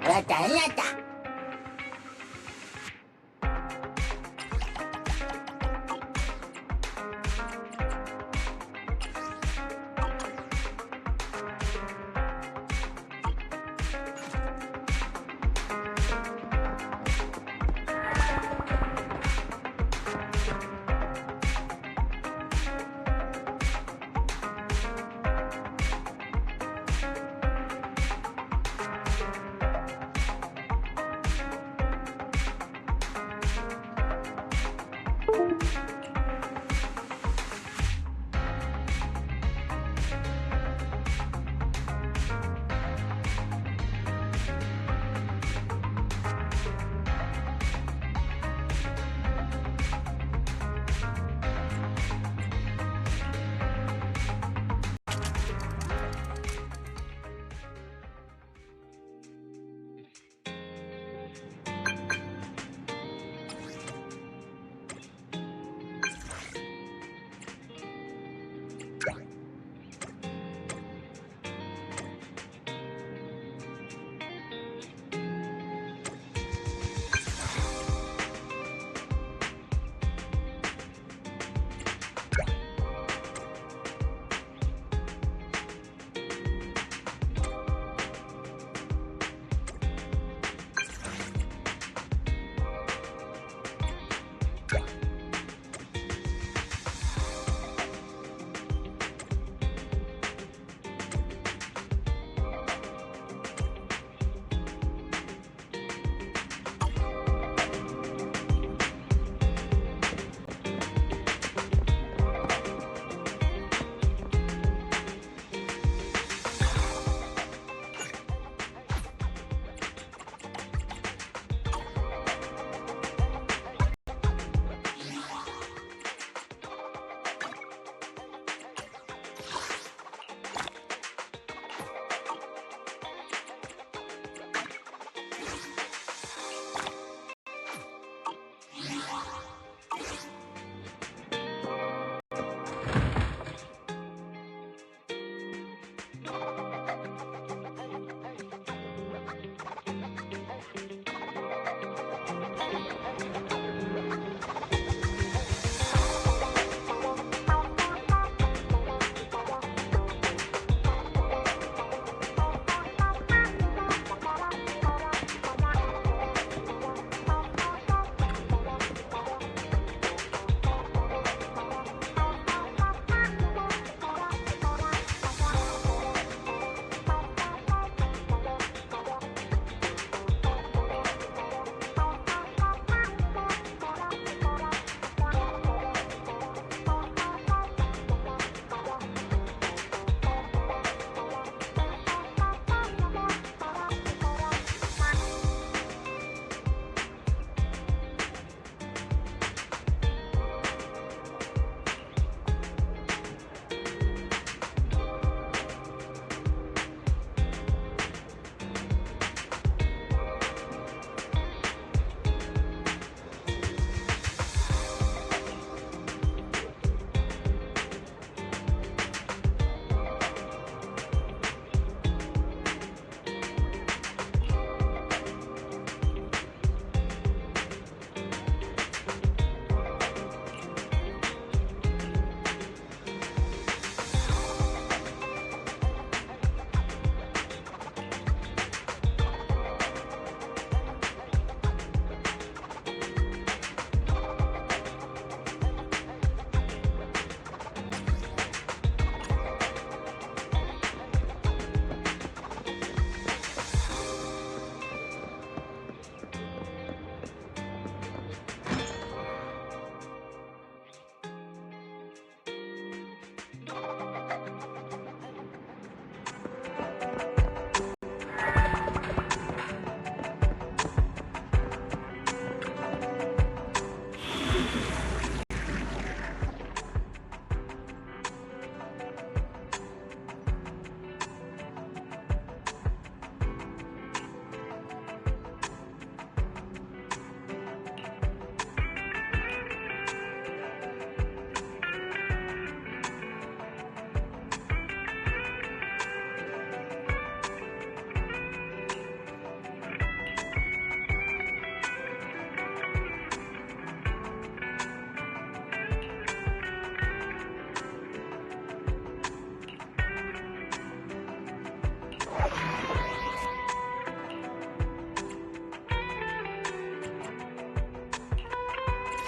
Rata-rata.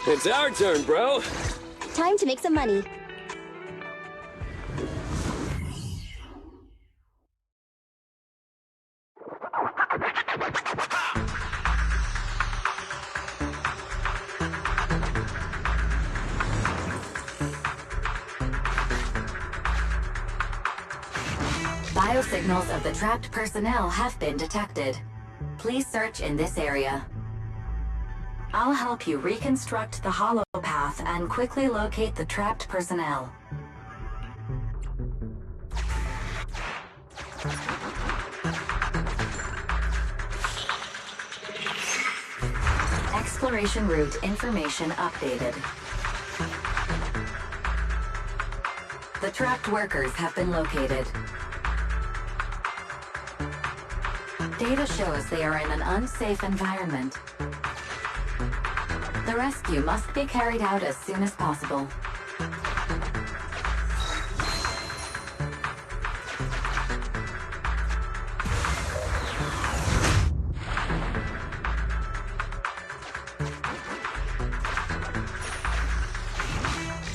It's our turn, bro. Time to make some money. Biosignals of the trapped personnel have been detected. Please search in this area. I'll help you reconstruct the hollow path and quickly locate the trapped personnel. Exploration route information updated. The trapped workers have been located. Data shows they are in an unsafe environment. The rescue must be carried out as soon as possible.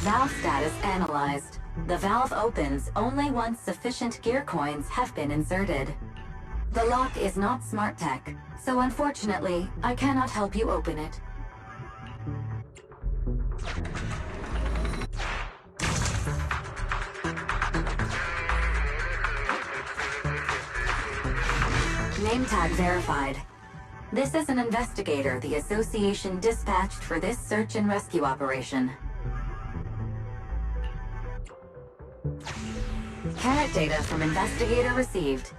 Valve status analyzed. The valve opens only once sufficient gear coins have been inserted. The lock is not smart tech, so unfortunately, I cannot help you open it. Name tag verified. This is an investigator the Association dispatched for this search and rescue operation. Carrot data from investigator received.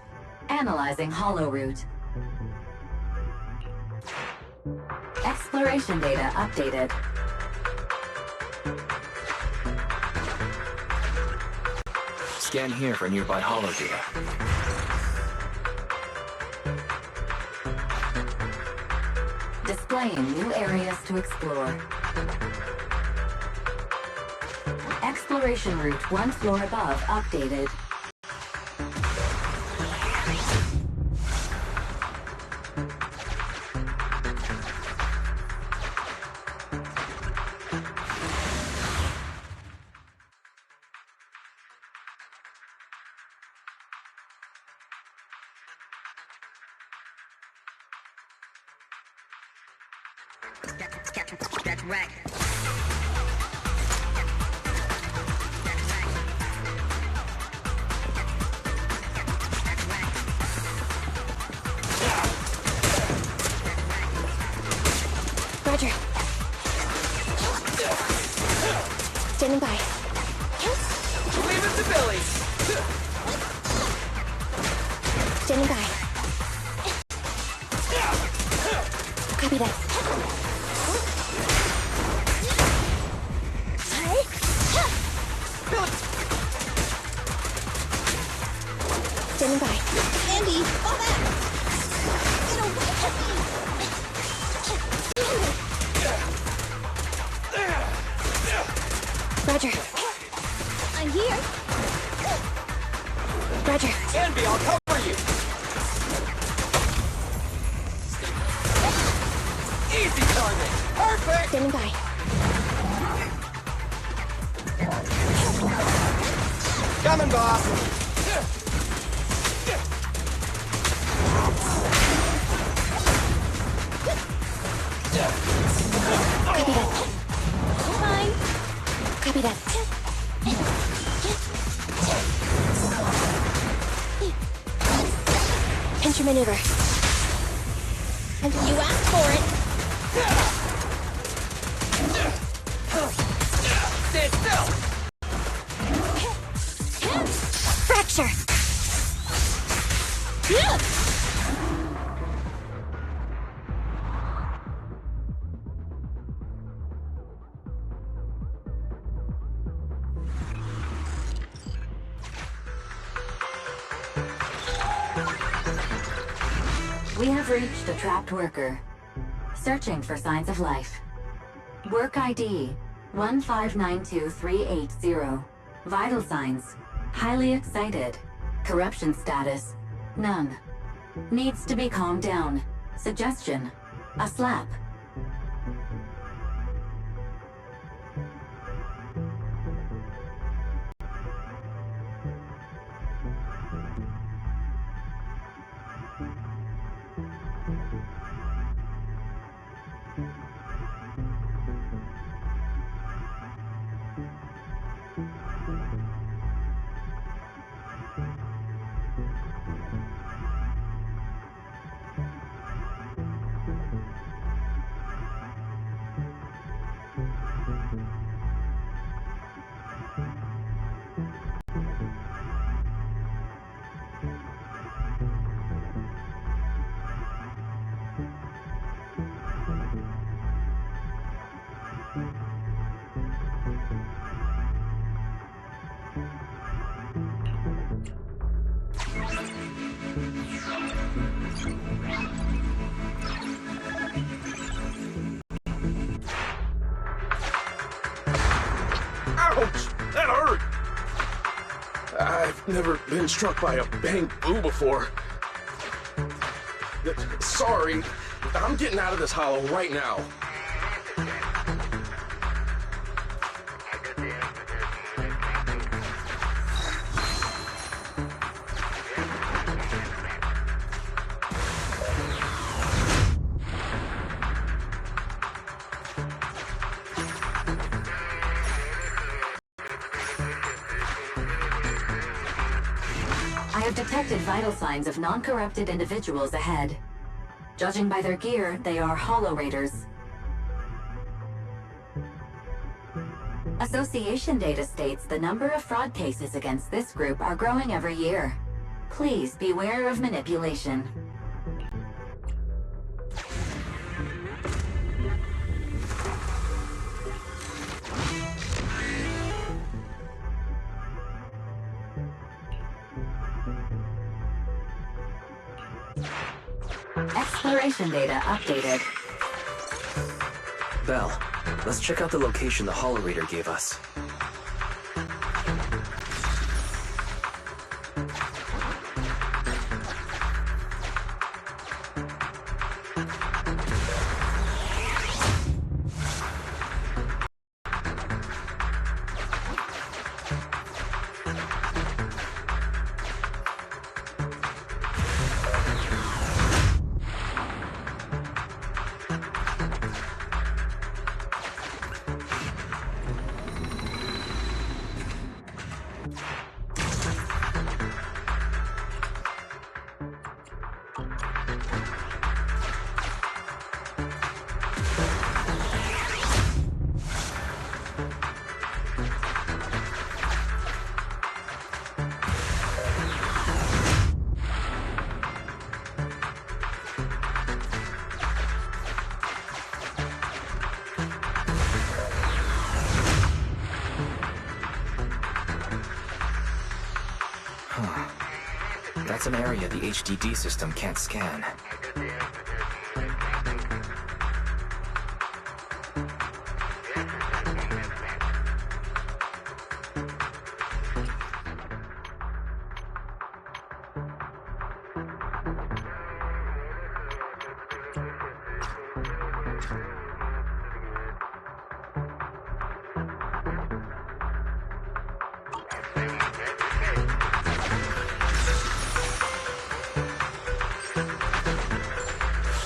Analyzing hollow route. Exploration data updated. Scan here for nearby hollow data. Displaying new areas to explore. Exploration route one floor above updated. That's right. Roger. Standing by. Leave it to Billy. Standing by. Copy that. Standing by. Andy, fall back! Get away from me! Roger. I'm here. Roger. Envy, I'll cover you. Easy target. Perfect. Standing by. Coming, boss. Copy that. Fine. Copy that. Pinch your maneuver. You asked for it. Stand still. Fracture. We have reached a trapped worker. Searching for signs of life. Work ID 1592380. Vital signs. Highly excited. Corruption status. None. Needs to be calmed down. Suggestion. A slap. That hurt! I've never been struck by a bang boo before. Sorry, I'm getting out of this hollow right now. I have detected vital signs of non-corrupted individuals ahead. Judging by their gear, they are Hollow Raiders. Association data states the number of fraud cases against this group are growing every year. Please beware of manipulation. Exploration data updated. Belle, let's check out the location the Hollow Raider gave us. That's an area the HDD system can't scan.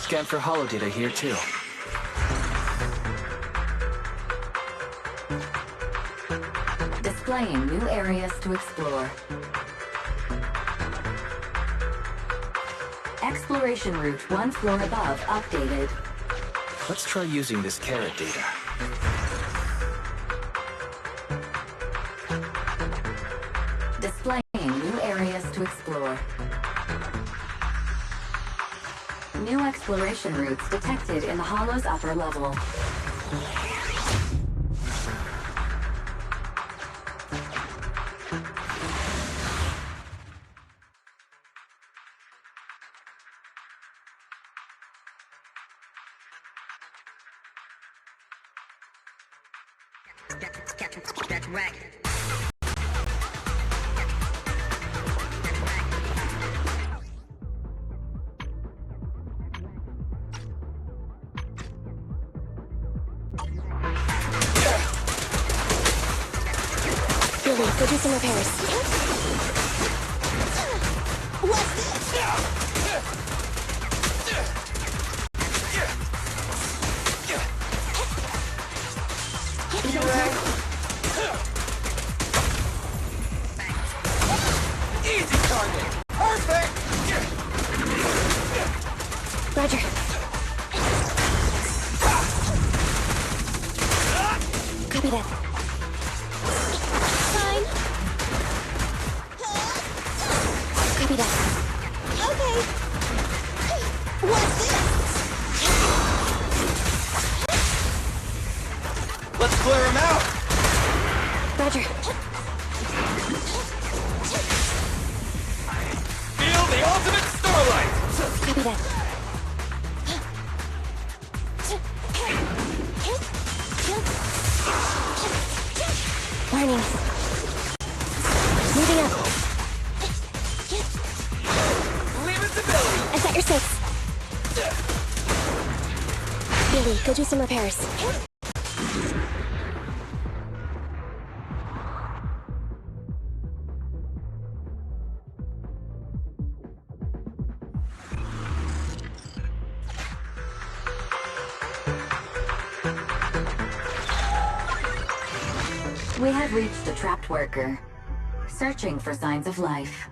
Scan for hollow data here too. Displaying new areas to explore. Exploration route 1 floor above updated. Let's try using this carrot data. Displaying new areas to explore. New exploration routes detected in the Hollow's upper level. That's right. Billy, go do some repairs. What's this? Easy target. Perfect. Roger. Copy that. Fine. Copy that. Okay. What's this? Let's clear him out. Roger. Feel the ultimate starlight. Copy that. Warning. Go do some repairs. We have reached a trapped worker. Searching for signs of life.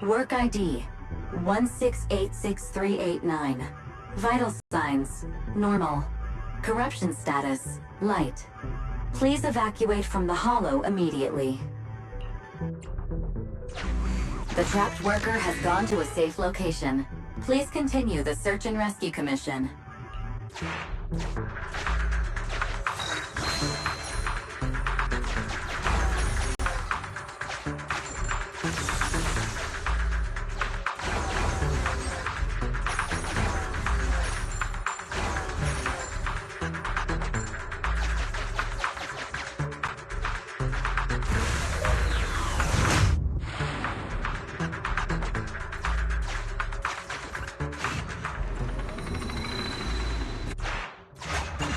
Work ID 1686389. Vital signs normal. Corruption status light. Please evacuate from the hollow immediately. The trapped worker has gone to a safe location. Please continue the search and rescue commission.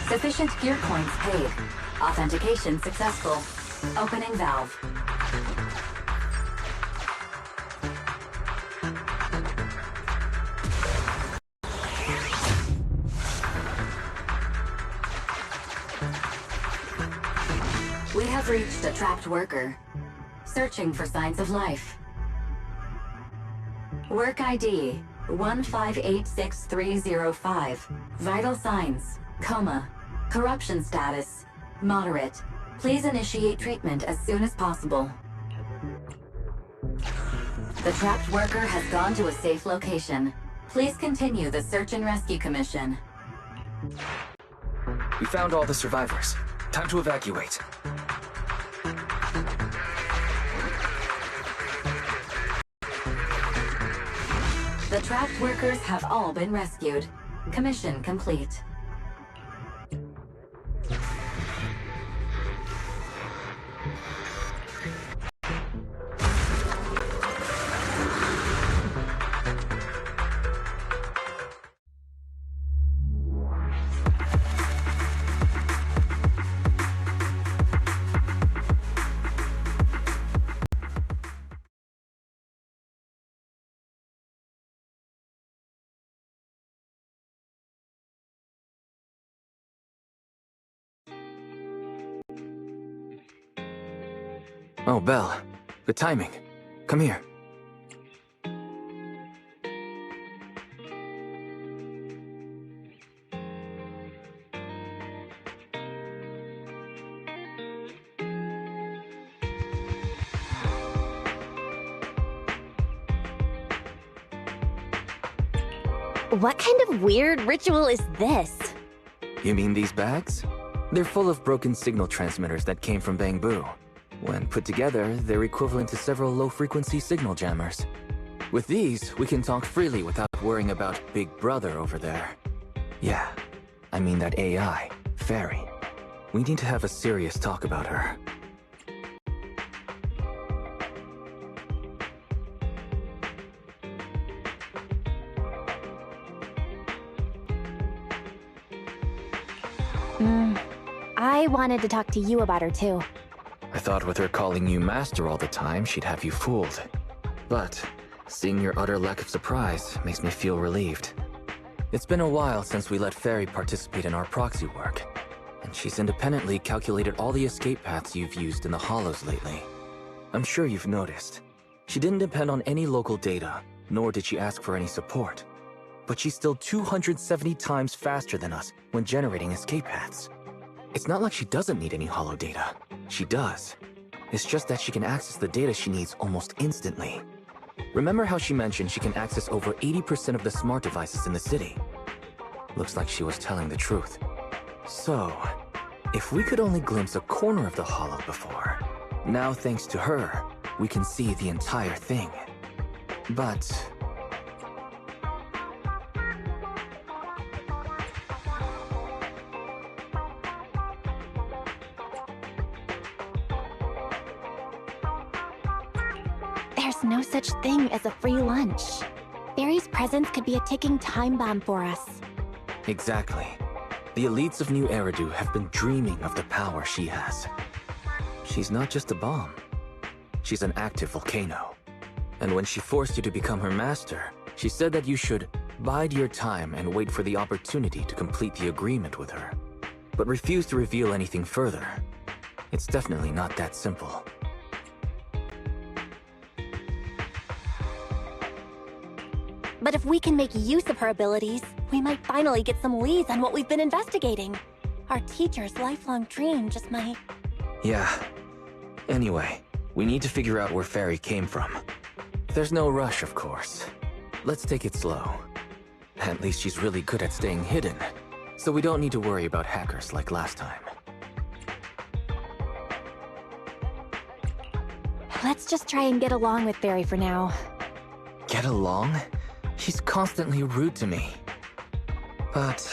Sufficient gear coins paid. Authentication successful. Opening valve. We have reached a trapped worker. Searching for signs of life. Work ID 1586305. Vital signs coma. Corruption status moderate. Please initiate treatment as soon as possible. The trapped worker has gone to a safe location. Please continue the search and rescue commission. We found all the survivors. Time to evacuate. The trapped workers have all been rescued. Commission complete. Oh, Belle. The timing. Come here. What kind of weird ritual is this? You mean these bags? They're full of broken signal transmitters that came from Bangbu. When put together, they're equivalent to several low-frequency signal jammers. With these, we can talk freely without worrying about Big Brother over there. Yeah, I mean that AI, Fairy. We need to have a serious talk about her. I wanted to talk to you about her too. I thought with her calling you Master all the time, she'd have you fooled. But seeing your utter lack of surprise makes me feel relieved. It's been a while since we let Fairy participate in our proxy work, and she's independently calculated all the escape paths you've used in the Hollows lately. I'm sure you've noticed. She didn't depend on any local data, nor did she ask for any support. But she's still 270 times faster than us when generating escape paths. It's not like she doesn't need any Hollow data. She does. It's just that she can access the data she needs almost instantly. Remember how she mentioned she can access over 80% of the smart devices in the city? Looks like she was telling the truth. So, if we could only glimpse a corner of the Hollow before, now thanks to her, we can see the entire thing. But There's no such thing as a free lunch. Barry's presence could be a ticking time bomb for us. Exactly. The elites of New Eridu have been dreaming of the power she has. She's not just a bomb. She's an active volcano. And when she forced you to become her master, she said that you should bide your time and wait for the opportunity to complete the agreement with her, but refused to reveal anything further. It's definitely not that simple. But if we can make use of her abilities, we might finally get some leads on what we've been investigating. Our teacher's lifelong dream just might... Yeah. Anyway, we need to figure out where Fairy came from. There's no rush, of course. Let's take it slow. At least she's really good at staying hidden, so we don't need to worry about hackers like last time. Let's just try and get along with Barry for now. Get along? She's constantly rude to me. But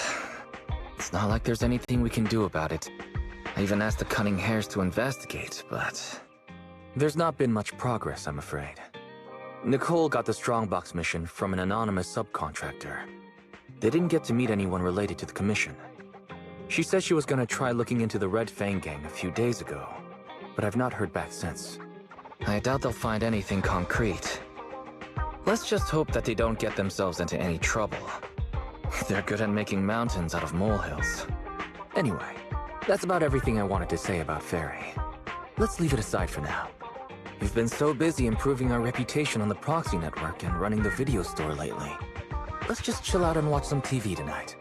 it's not like there's anything we can do about it. I even asked the Cunning Hares to investigate, but there's not been much progress, I'm afraid. Nicole got the Strongbox mission from an anonymous subcontractor. They didn't get to meet anyone related to the commission. She said she was gonna try looking into the Red Fang gang a few days ago, but I've not heard back since. I doubt they'll find anything concrete. Let's just hope that they don't get themselves into any trouble. They're good at making mountains out of molehills. Anyway, that's about everything I wanted to say about Fairy. Let's leave it aside for now. We've been so busy improving our reputation on the proxy network and running the video store lately. Let's just chill out and watch some TV tonight.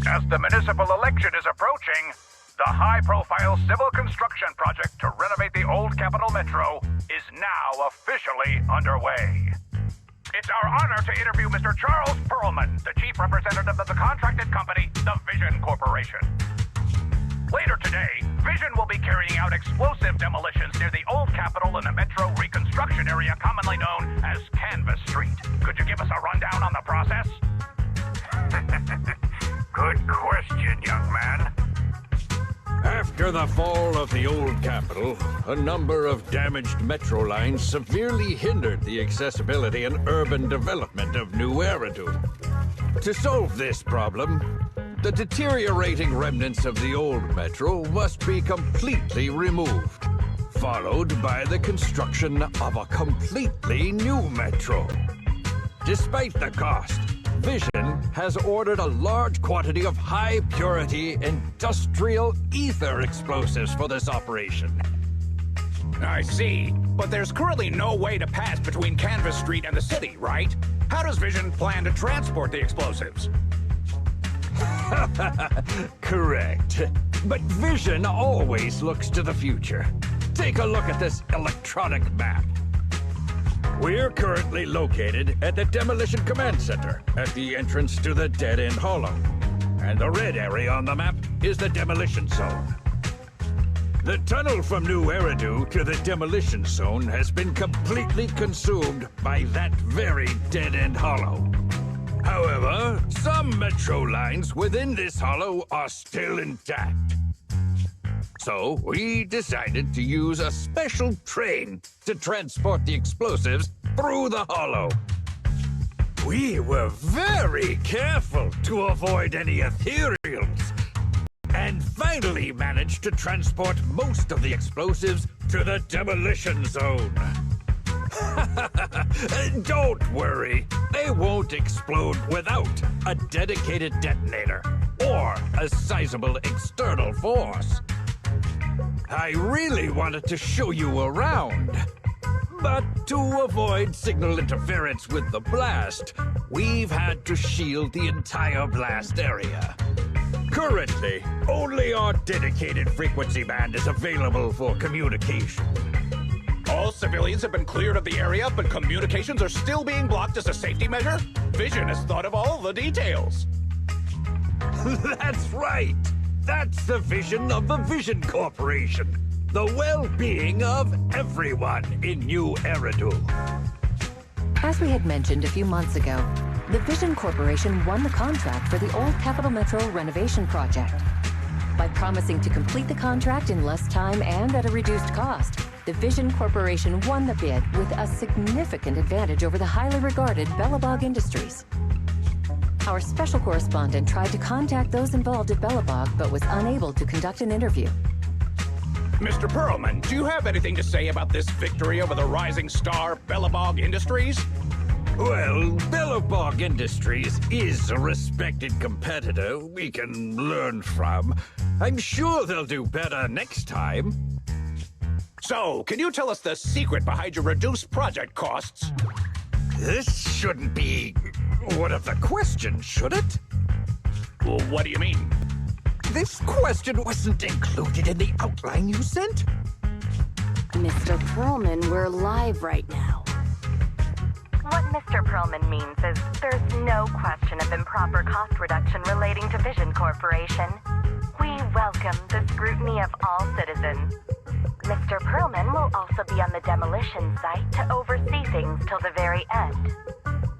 As the municipal election is approaching, the high-profile civil construction project to renovate the old Capital Metro is now officially underway. It's our honor to interview Mr. Charles Perlman, the chief representative of the contracted company, the Vision Corporation. Later today, Vision will be carrying out explosive demolitions near the old Capitol in the Metro reconstruction area commonly known as Canvas Street. Could you give us a rundown on the process? Good question, young man. After the fall of the old Capitol, a number of damaged metro lines severely hindered the accessibility and urban development of New Eridu. To solve this problem, the deteriorating remnants of the old metro must be completely removed, followed by the construction of a completely new metro. Despite the cost, Vision has ordered a large quantity of high-purity industrial ether explosives for this operation. I see. But there's currently no way to pass between Canvas Street and the city, right? How does Vision plan to transport the explosives? Correct. But Vision always looks to the future. Take a look at this electronic map. We're currently located at the Demolition Command Center, at the entrance to the Dead End Hollow. And the red area on the map is the Demolition Zone. The tunnel from New Eridu to the Demolition Zone has been completely consumed by that very Dead End Hollow. However, some metro lines within this hollow are still intact. So we decided to use a special train to transport the explosives through the hollow. We were very careful to avoid any ethereals, and finally managed to transport most of the explosives to the Demolition Zone. Don't worry, they won't explode without a dedicated detonator or a sizable external force. I really wanted to show you around, but to avoid signal interference with the blast, we've had to shield the entire blast area. Currently, only our dedicated frequency band is available for communication. All civilians have been cleared of the area, but communications are still being blocked as a safety measure? Vision has thought of all the details. That's right! That's the vision of the Vision Corporation. The well-being of everyone in New Eridu. As we had mentioned a few months ago, the Vision Corporation won the contract for the old Capital Metro renovation project. By promising to complete the contract in less time and at a reduced cost, the Vision Corporation won the bid with a significant advantage over the highly regarded Belobog Industries. Our special correspondent tried to contact those involved at Belobog, but was unable to conduct an interview. Mr. Perlman, do you have anything to say about this victory over the rising star Belobog Industries? Well, Belobog Industries is a respected competitor we can learn from. I'm sure they'll do better next time. So, can you tell us the secret behind your reduced project costs? This shouldn't be one of the questions, should it? Well, what do you mean? This question wasn't included in the outline you sent? Mr. Perlman, we're live right now. What Mr. Perlman means is there's no question of improper cost reduction relating to Vision Corporation. We welcome the scrutiny of all citizens. Mr. Perlman will also be on the demolition site to oversee things till the very end.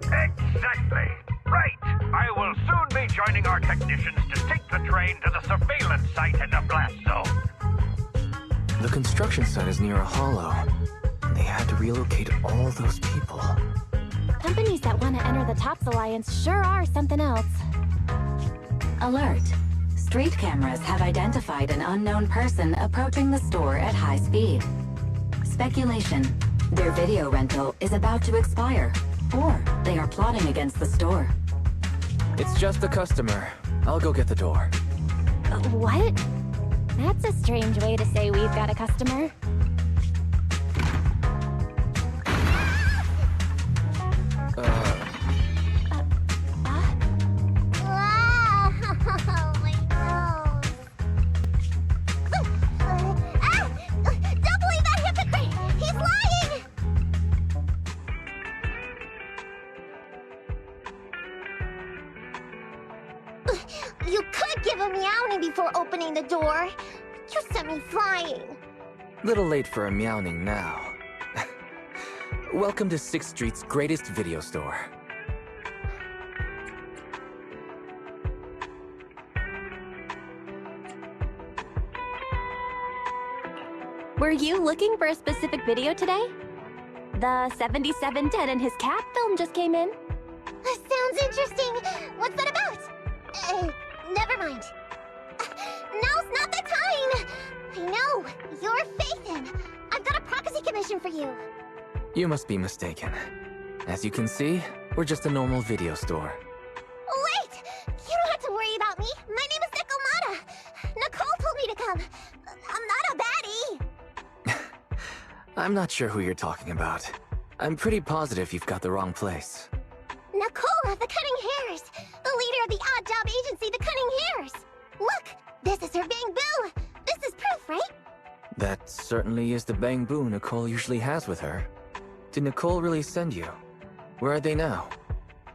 Exactly. Right. I will soon be joining our technicians to take the train to the surveillance site in the blast zone. The construction site is near a hollow. They had to relocate all those people. Companies that want to enter the TOPS Alliance sure are something else. Alert. Street cameras have identified an unknown person approaching the store at high speed. Speculation. Their video rental is about to expire, or they are plotting against the store. It's just a customer. I'll go get the door. What? That's a strange way to say we've got a customer. Don't believe that hypocrite! He's lying! You could give a meowing before opening the door. You sent me flying. Little late for a meowing now. Welcome to 6th Street's greatest video store. Were you looking for a specific video today? The 7710 and his cat film just came in. Sounds interesting. What's that about? Never mind. Now's not the time! I know, you're Phaethon. I've got a prophecy commission for you. You must be mistaken. As you can see, we're just a normal video store. Wait! You don't have to worry about me. My name is Nikomata. Nicole told me to come. I'm not a baddie. I'm not sure who you're talking about. I'm pretty positive you've got the wrong place. Nicole of the Cunning Hairs, the leader of the odd job agency, the Cunning Hairs. Look, this is her Bang Boo. This is proof, right? That certainly is the Bang Boo Nicole usually has with her. Did Nicole really send you? Where are they now?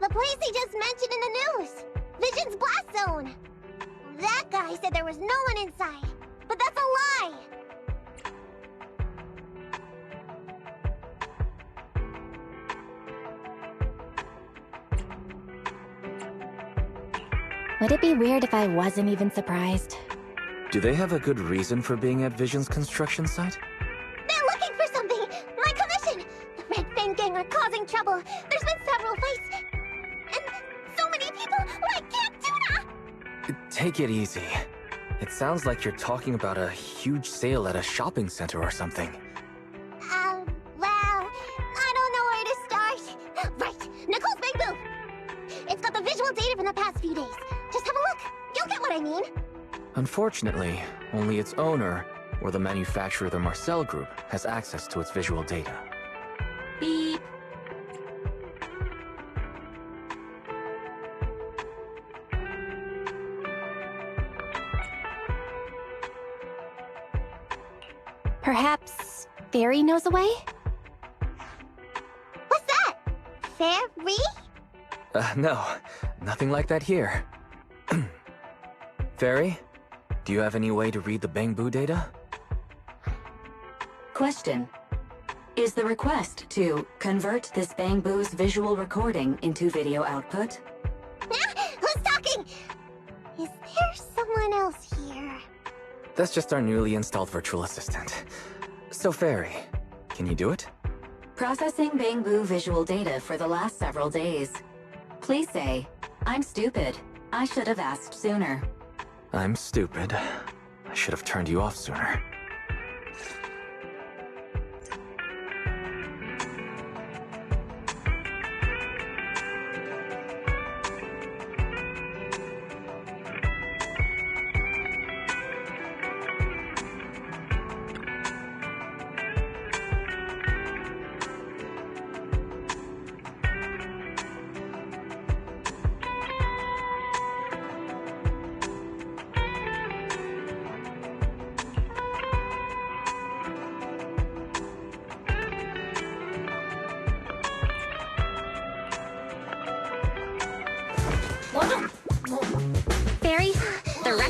The place he just mentioned in the news. Vision's blast zone. That guy said there was no one inside, but that's a lie. Would it be weird if I wasn't even surprised? Do they have a good reason for being at Vision's construction site? They're looking for something! My commission! The Red Fang Gang are causing trouble. There's been several fights. And so many people like Cat Tuna! Take it easy. It sounds like you're talking about a huge sale at a shopping center or something. Well, I don't know where to start. Right, Nicole's Bang Boo! It's got the visual data from the past few days. Just have a look. You'll get what I mean. Unfortunately, only its owner, or the manufacturer of the Marcel Group, has access to its visual data. Beep. Perhaps Fairy knows a way? What's that? Fairy? No. Nothing like that here. Fairy? Do you have any way to read the Bang Boo data? Question. Is the request to convert this Bang Boo's visual recording into video output? Who's talking? Is there someone else here? That's just our newly installed virtual assistant. So Fairy, can you do it? Processing Bang Boo visual data for the last several days. Please say, I'm stupid. I should have asked sooner. I'm stupid. I should have turned you off sooner.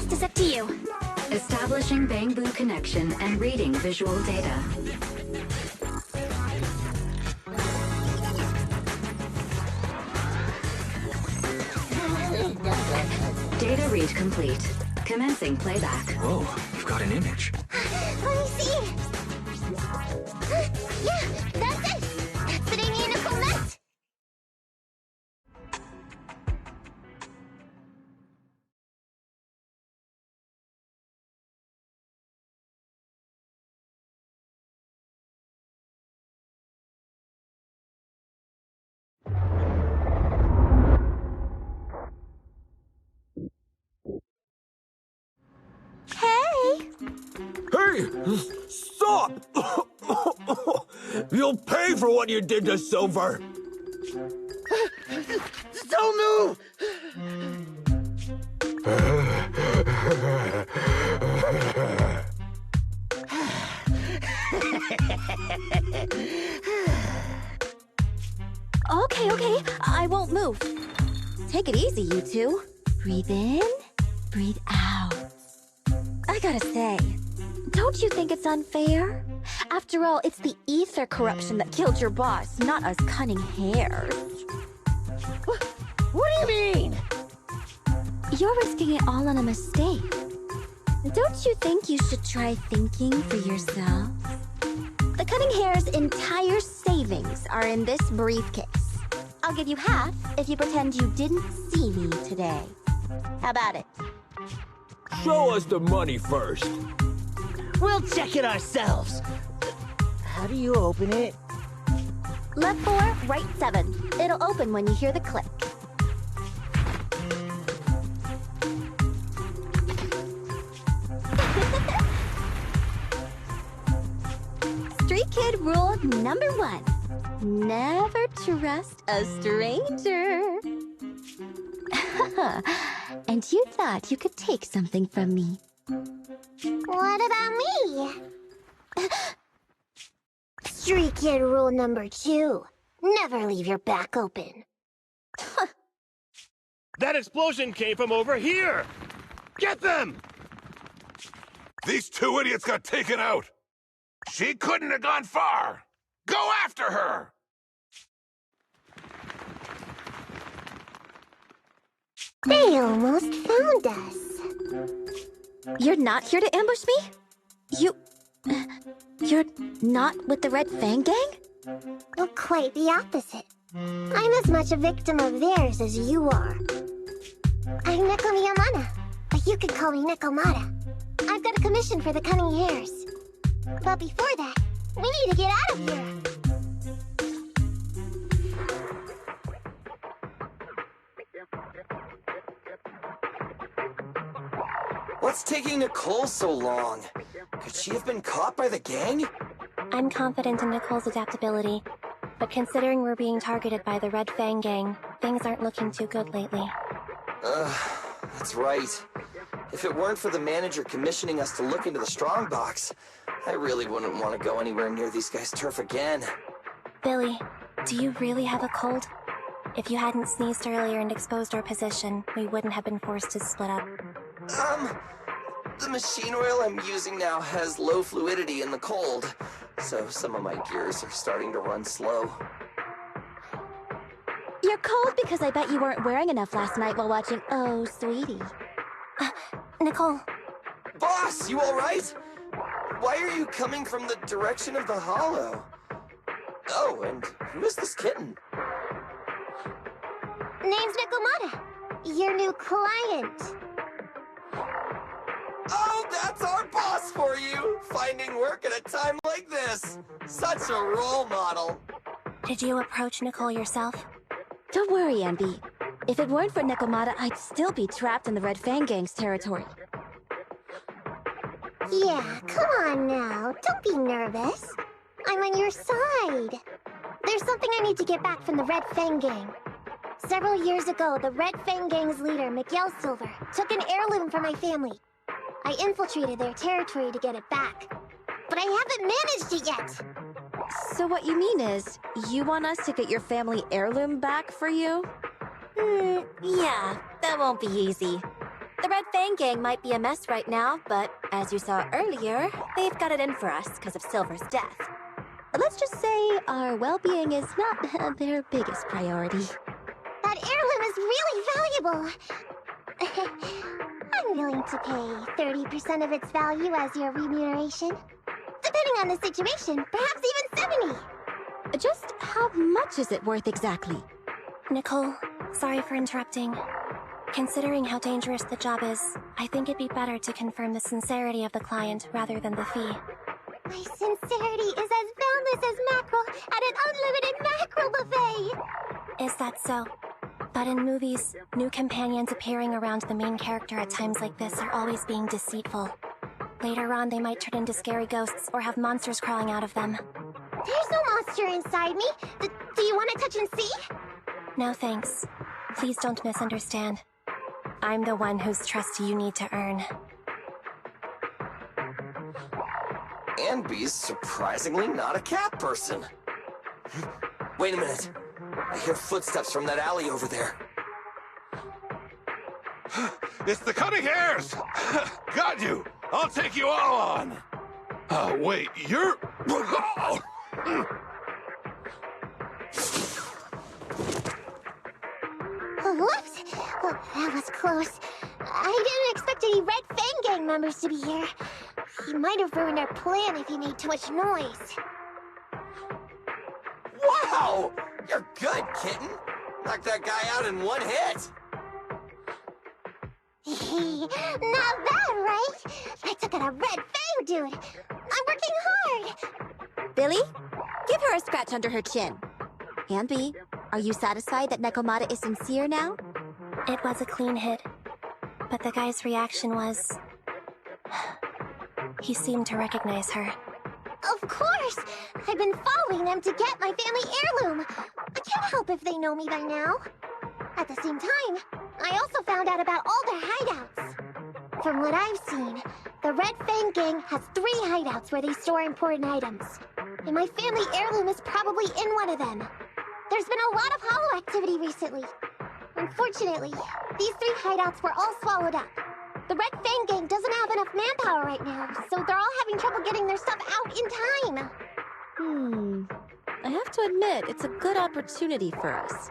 rest is up to you. Establishing Bangbu connection and reading visual data. Data read complete. Commencing playback. Whoa, you've got an image. Let me see. Yeah, that's it. That's what Amy and Nicole meant. Hey! Stop! You'll pay for what you did to Silver! Don't move! Okay, I won't move. Take it easy, you two. Breathe in, breathe out. I gotta say, don't you think it's unfair? After all, it's the ether corruption that killed your boss, not us cunning hairs. What do you mean? You're risking it all on a mistake. Don't you think you should try thinking for yourself? The cunning hair's entire savings are in this briefcase. I'll give you half if you pretend you didn't see me today. How about it? Show us the money first. We'll check it ourselves. How do you open it? Left 4, right 7. It'll open when you hear the click. Street kid rule number 1. Never trust a stranger. And you thought you could take something from me. What about me? Street kid rule number 2. Never leave your back open. That explosion came from over here! Get them! These two idiots got taken out! She couldn't have gone far! Go after her! They almost found us. You're not here to ambush me? You're not with the Red Fang Gang? Well, quite the opposite. I'm as much a victim of theirs as you are. I'm Neko Miyamana, but you can call me Nekomata. I've got a commission for the Cunning Hairs. But before that, we need to get out of here. What's taking Nicole so long? Could she have been caught by the gang? I'm confident in Nicole's adaptability, but considering we're being targeted by the Red Fang Gang, things aren't looking too good lately. That's right. If it weren't for the manager commissioning us to look into the strongbox, I really wouldn't want to go anywhere near these guys' turf again. Billy, do you really have a cold? If you hadn't sneezed earlier and exposed our position, we wouldn't have been forced to split up. The machine oil I'm using now has low fluidity in the cold, so some of my gears are starting to run slow. You're cold because I bet you weren't wearing enough last night while watching Oh, Sweetie. Nicole. Boss, you alright? Why are you coming from the direction of the hollow? Oh, and who is this kitten? Name's Nekomata, your new client. Oh, that's our boss for you! Finding work at a time like this! Such a role model! Did you approach Nicole yourself? Don't worry, Envy. If it weren't for Nekomata, I'd still be trapped in the Red Fang Gang's territory. Yeah, come on now. Don't be nervous. I'm on your side. There's something I need to get back from the Red Fang Gang. Several years ago, the Red Fang Gang's leader, Miguel Silver, took an heirloom from my family. I infiltrated their territory to get it back. But I haven't managed it yet! So what you mean is, you want us to get your family heirloom back for you? Yeah, that won't be easy. The Red Fang Gang might be a mess right now, but as you saw earlier, they've got it in for us because of Silver's death. Let's just say our well-being is not their biggest priority. That heirloom is really valuable. I'm willing to pay 30% of its value as your remuneration. Depending on the situation, perhaps even 70. Just how much is it worth exactly? Nicole, sorry for interrupting. Considering how dangerous the job is, I think it'd be better to confirm the sincerity of the client rather than the fee. My sincerity is as boundless as mackerel at an unlimited mackerel buffet! Is that so? But in movies, new companions appearing around the main character at times like this are always being deceitful. Later on, they might turn into scary ghosts or have monsters crawling out of them. There's no monster inside me. Do you want to touch and see? No thanks. Please don't misunderstand. I'm the one whose trust you need to earn. Anby's surprisingly not a cat person. Wait a minute. I hear footsteps from that alley over there. It's the Cutting Hairs! Got you! I'll take you all on! Wait, you're... Whoops! Oh, that was close. I didn't expect any Red Fang Gang members to be here. He might have ruined our plan if he made too much noise. Wow! You're good, kitten! Knocked that guy out in one hit! Not bad, right? I took out a Red Fang dude! I'm working hard! Billy, give her a scratch under her chin. Anby, are you satisfied that Nekomata is sincere now? It was a clean hit, but the guy's reaction was... he seemed to recognize her. Of course! I've been following them to get my family heirloom. I can't help if they know me by now. At the same time, I also found out about all their hideouts. From what I've seen, the Red Fang Gang has 3 hideouts where they store important items. And my family heirloom is probably in one of them. There's been a lot of hollow activity recently. Unfortunately, these 3 hideouts were all swallowed up. The Red Fang Gang doesn't have enough manpower right now, so they're all having trouble getting their stuff out in time. I have to admit, it's a good opportunity for us.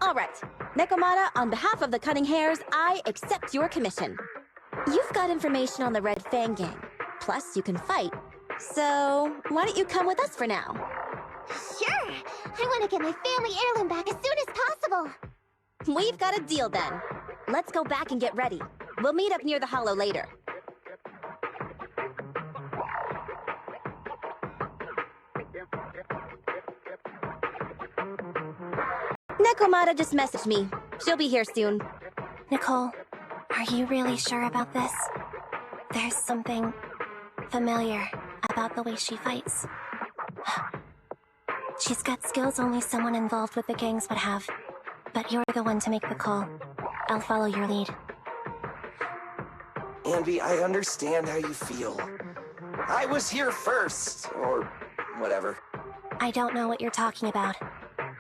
All right, Nekomata, on behalf of the Cutting Hairs, I accept your commission. You've got information on the Red Fang Gang, plus you can fight. So, why don't you come with us for now? Sure! I want to get my family heirloom back as soon as possible! We've got a deal then. Let's go back and get ready. We'll meet up near the hollow later. Nekomata just messaged me. She'll be here soon. Nicole, are you really sure about this? There's something familiar about the way she fights. She's got skills only someone involved with the gangs would have. But you're the one to make the call. I'll follow your lead. Anby, I understand how you feel. I was here first, or whatever. I don't know what you're talking about.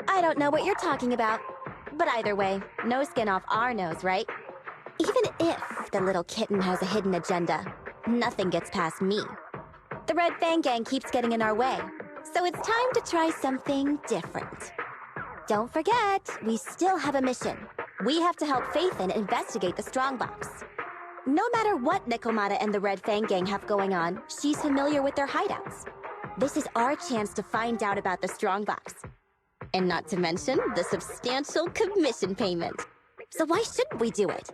I don't know what you're talking about. But either way, no skin off our nose, right? Even if the little kitten has a hidden agenda, nothing gets past me. The Red Fang Gang keeps getting in our way, so it's time to try something different. Don't forget, we still have a mission. We have to help Phaethon investigate the Strongbox. No matter what Nekomata and the Red Fang Gang have going on, she's familiar with their hideouts. This is our chance to find out about the Strongbox. And not to mention the substantial commission payment. So why shouldn't we do it?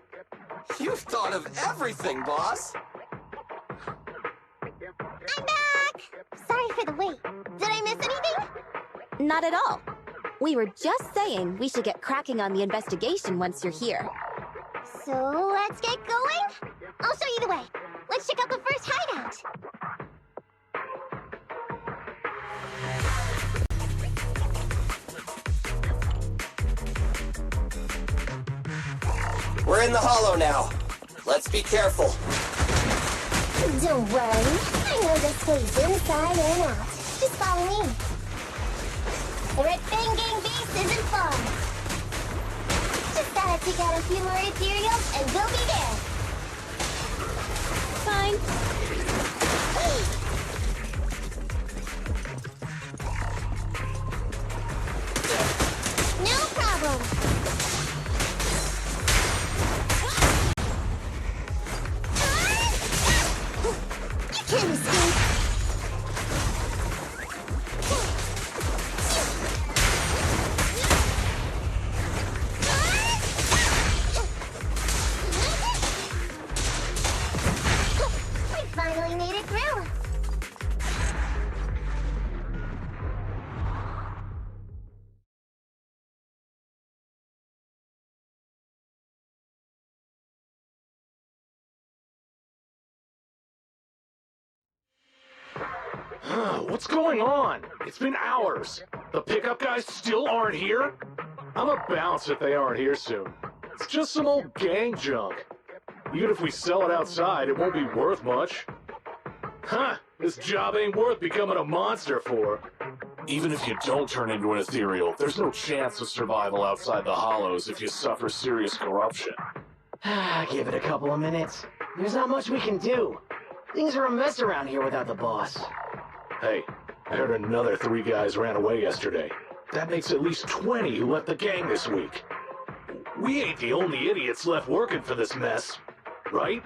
You've thought of everything, boss! I'm back! Sorry for the wait. Did I miss anything? Not at all. We were just saying we should get cracking on the investigation once you're here. So let's get going? I'll show you the way. Let's check out the first hideout. We're in the hollow now. Let's be careful. Don't worry. I know this place inside and out. Just follow me. The Red Fang Gang base isn't far. Just gotta take out a few more ethereals and we'll be there. What's going on? It's been hours. The pickup guys still aren't here? I'm a bounce if they aren't here soon. It's just some old gang junk. Even if we sell it outside, it won't be worth much. Huh, this job ain't worth becoming a monster for. Even if you don't turn into an ethereal, there's no chance of survival outside the Hollows if you suffer serious corruption. Give it a couple of minutes. There's not much we can do. Things are a mess around here without the boss. Hey, I heard another 3 guys ran away yesterday. That makes at least 20 who left the gang this week. We ain't the only idiots left working for this mess, right?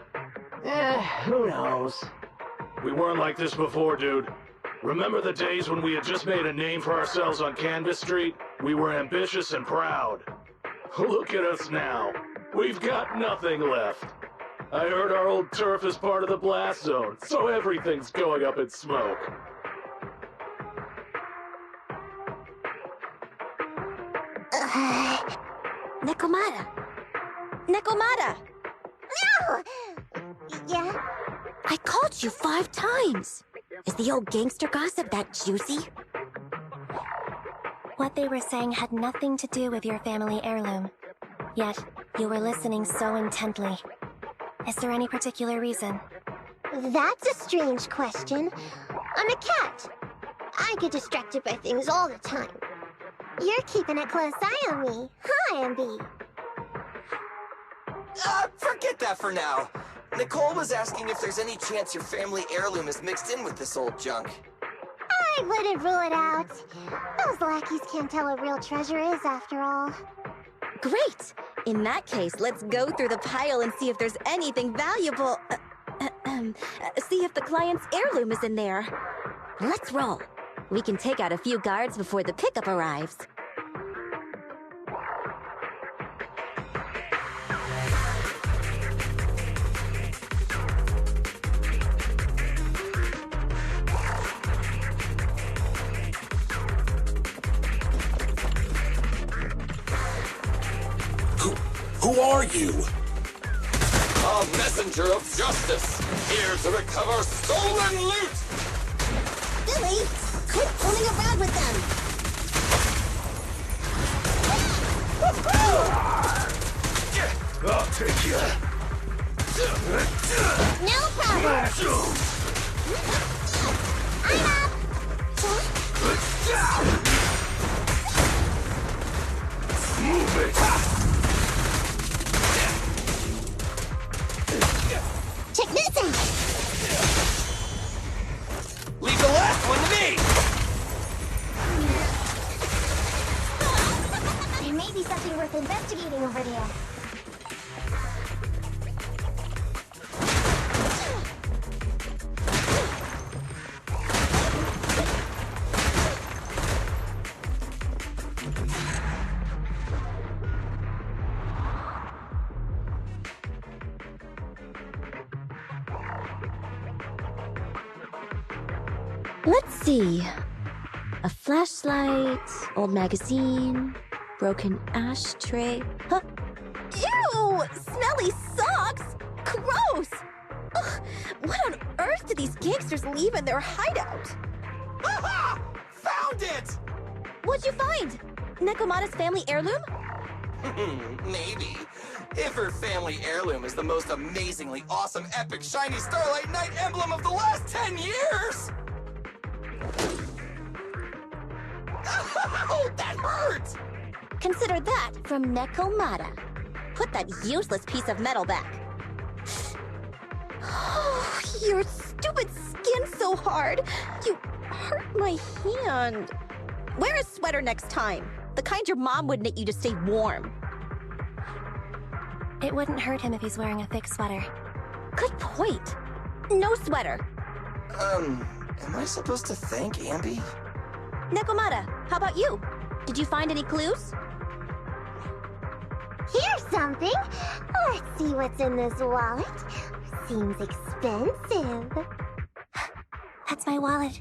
Who knows? We weren't like this before, dude. Remember the days when we had just made a name for ourselves on Canvas Street? We were ambitious and proud. Look at us now. We've got nothing left. I heard our old turf is part of the blast zone, so everything's going up in smoke. Nekomata! Nekomata! No! Yeah? I called you 5 times! Is the old gangster gossip that juicy? What they were saying had nothing to do with your family heirloom. Yet, you were listening so intently. Is there any particular reason? That's a strange question. I'm a cat. I get distracted by things all the time. You're keeping a close eye on me, huh, Ambi? Forget that for now. Nicole was asking if there's any chance your family heirloom is mixed in with this old junk. I wouldn't rule it out. Those lackeys can't tell what real treasure is, after all. Great! In that case, let's go through the pile and see if there's anything valuable. See if the client's heirloom is in there. Let's roll. We can take out a few guards before the pickup arrives. Who are you? A messenger of justice, here to recover stolen loot! Billy, quit fooling around with them! I'll take you. No problem! I'm up! Move it! Check this out! Leave the last one to me! There may be something worth investigating over there. Let's see. A flashlight, old magazine, broken ashtray. Huh? Ew! Smelly socks! Gross! Ugh, what on earth did these gangsters leave in their hideout? Aha! Found it! What'd you find? Nekomata's family heirloom? Maybe. If her family heirloom is the most amazingly awesome, epic, shiny Starlight Knight emblem of the last 10 years! Oh, that hurt! Consider that from Nekomata. Put that useless piece of metal back. Oh, your stupid skin's so hard. You hurt my hand. Wear a sweater next time. The kind your mom would knit you to stay warm. It wouldn't hurt him if he's wearing a thick sweater. Good point. No sweater. Am I supposed to thank Ambi? Nekomata, how about you? Did you find any clues? Here's something. Let's see what's in this wallet. Seems expensive. That's my wallet.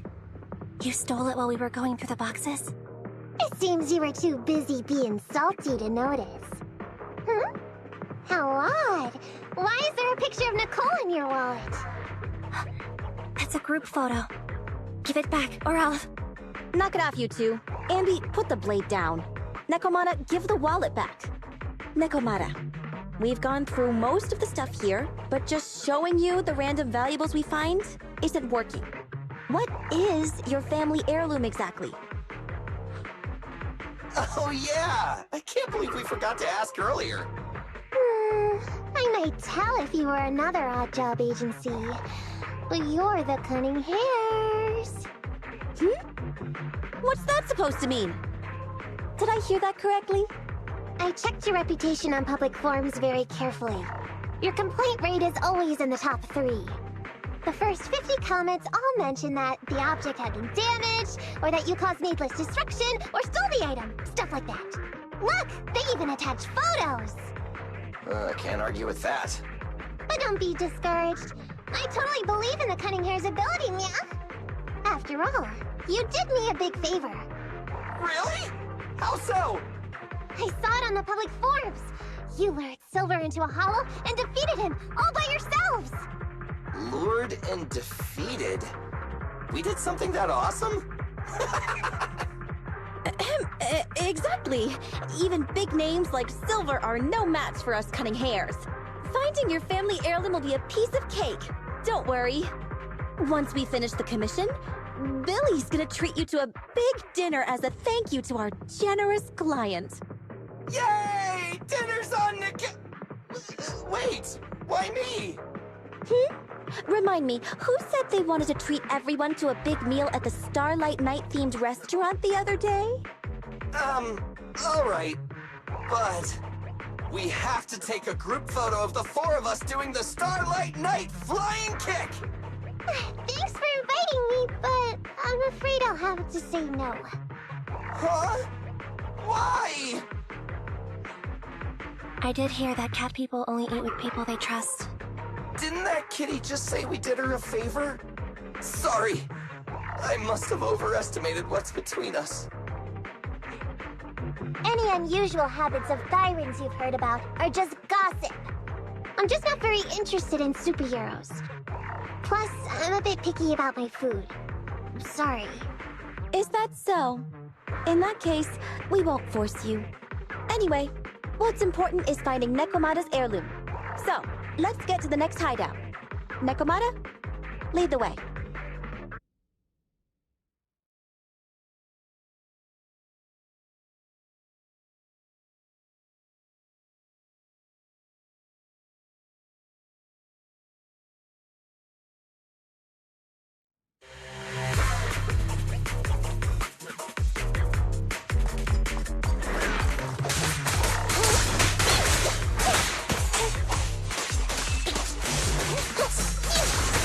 You stole it while we were going through the boxes? It seems you were too busy being salty to notice. Hmm? How odd. Why is there a picture of Nicole in your wallet? That's a group photo. Give it back, or I'll... Knock it off, you two. Andy, put the blade down. Nekomata, give the wallet back. Nekomata, we've gone through most of the stuff here, but just showing you the random valuables we find isn't working. What is your family heirloom exactly? Oh yeah! I can't believe we forgot to ask earlier. I might tell if you were another odd job agency, but you're the Cunning Hares. What's that supposed to mean? Did I hear that correctly? I checked your reputation on public forums very carefully. Your complaint rate is always in the top 3. The first 50 comments all mention that the object had been damaged, or that you caused needless destruction, or stole the item. Stuff like that. Look! They even attach photos! I can't argue with that. But don't be discouraged. I totally believe in the Cunning Hare's ability, Mia. After all, you did me a big favor. Really? How so? I saw it on the public forums. You lured Silver into a hollow and defeated him all by yourselves. Lured and defeated? We did something that awesome? Exactly. Even big names like Silver are no match for us Cunning Hares. Finding your family heirloom will be a piece of cake. Don't worry. Once we finish the commission, Billy's gonna treat you to a big dinner as a thank you to our generous client. Yay! Dinner's on Nick... Wait, why me? Remind me, who said they wanted to treat everyone to a big meal at the Starlight Night-themed restaurant the other day? Alright. But... we have to take a group photo of the 4 of us doing the Starlight Night flying kick! Thanks for inviting me, but I'm afraid I'll have to say no. Huh? Why? I did hear that cat people only eat with people they trust. Didn't that kitty just say we did her a favor? Sorry. I must have overestimated what's between us. Any unusual habits of Thyrans you've heard about are just gossip. I'm just not very interested in superheroes. Plus, I'm a bit picky about my food. Sorry. Is that so? In that case, we won't force you. Anyway, what's important is finding Nekomata's heirloom. So, let's get to the next hideout. Nekomata, lead the way.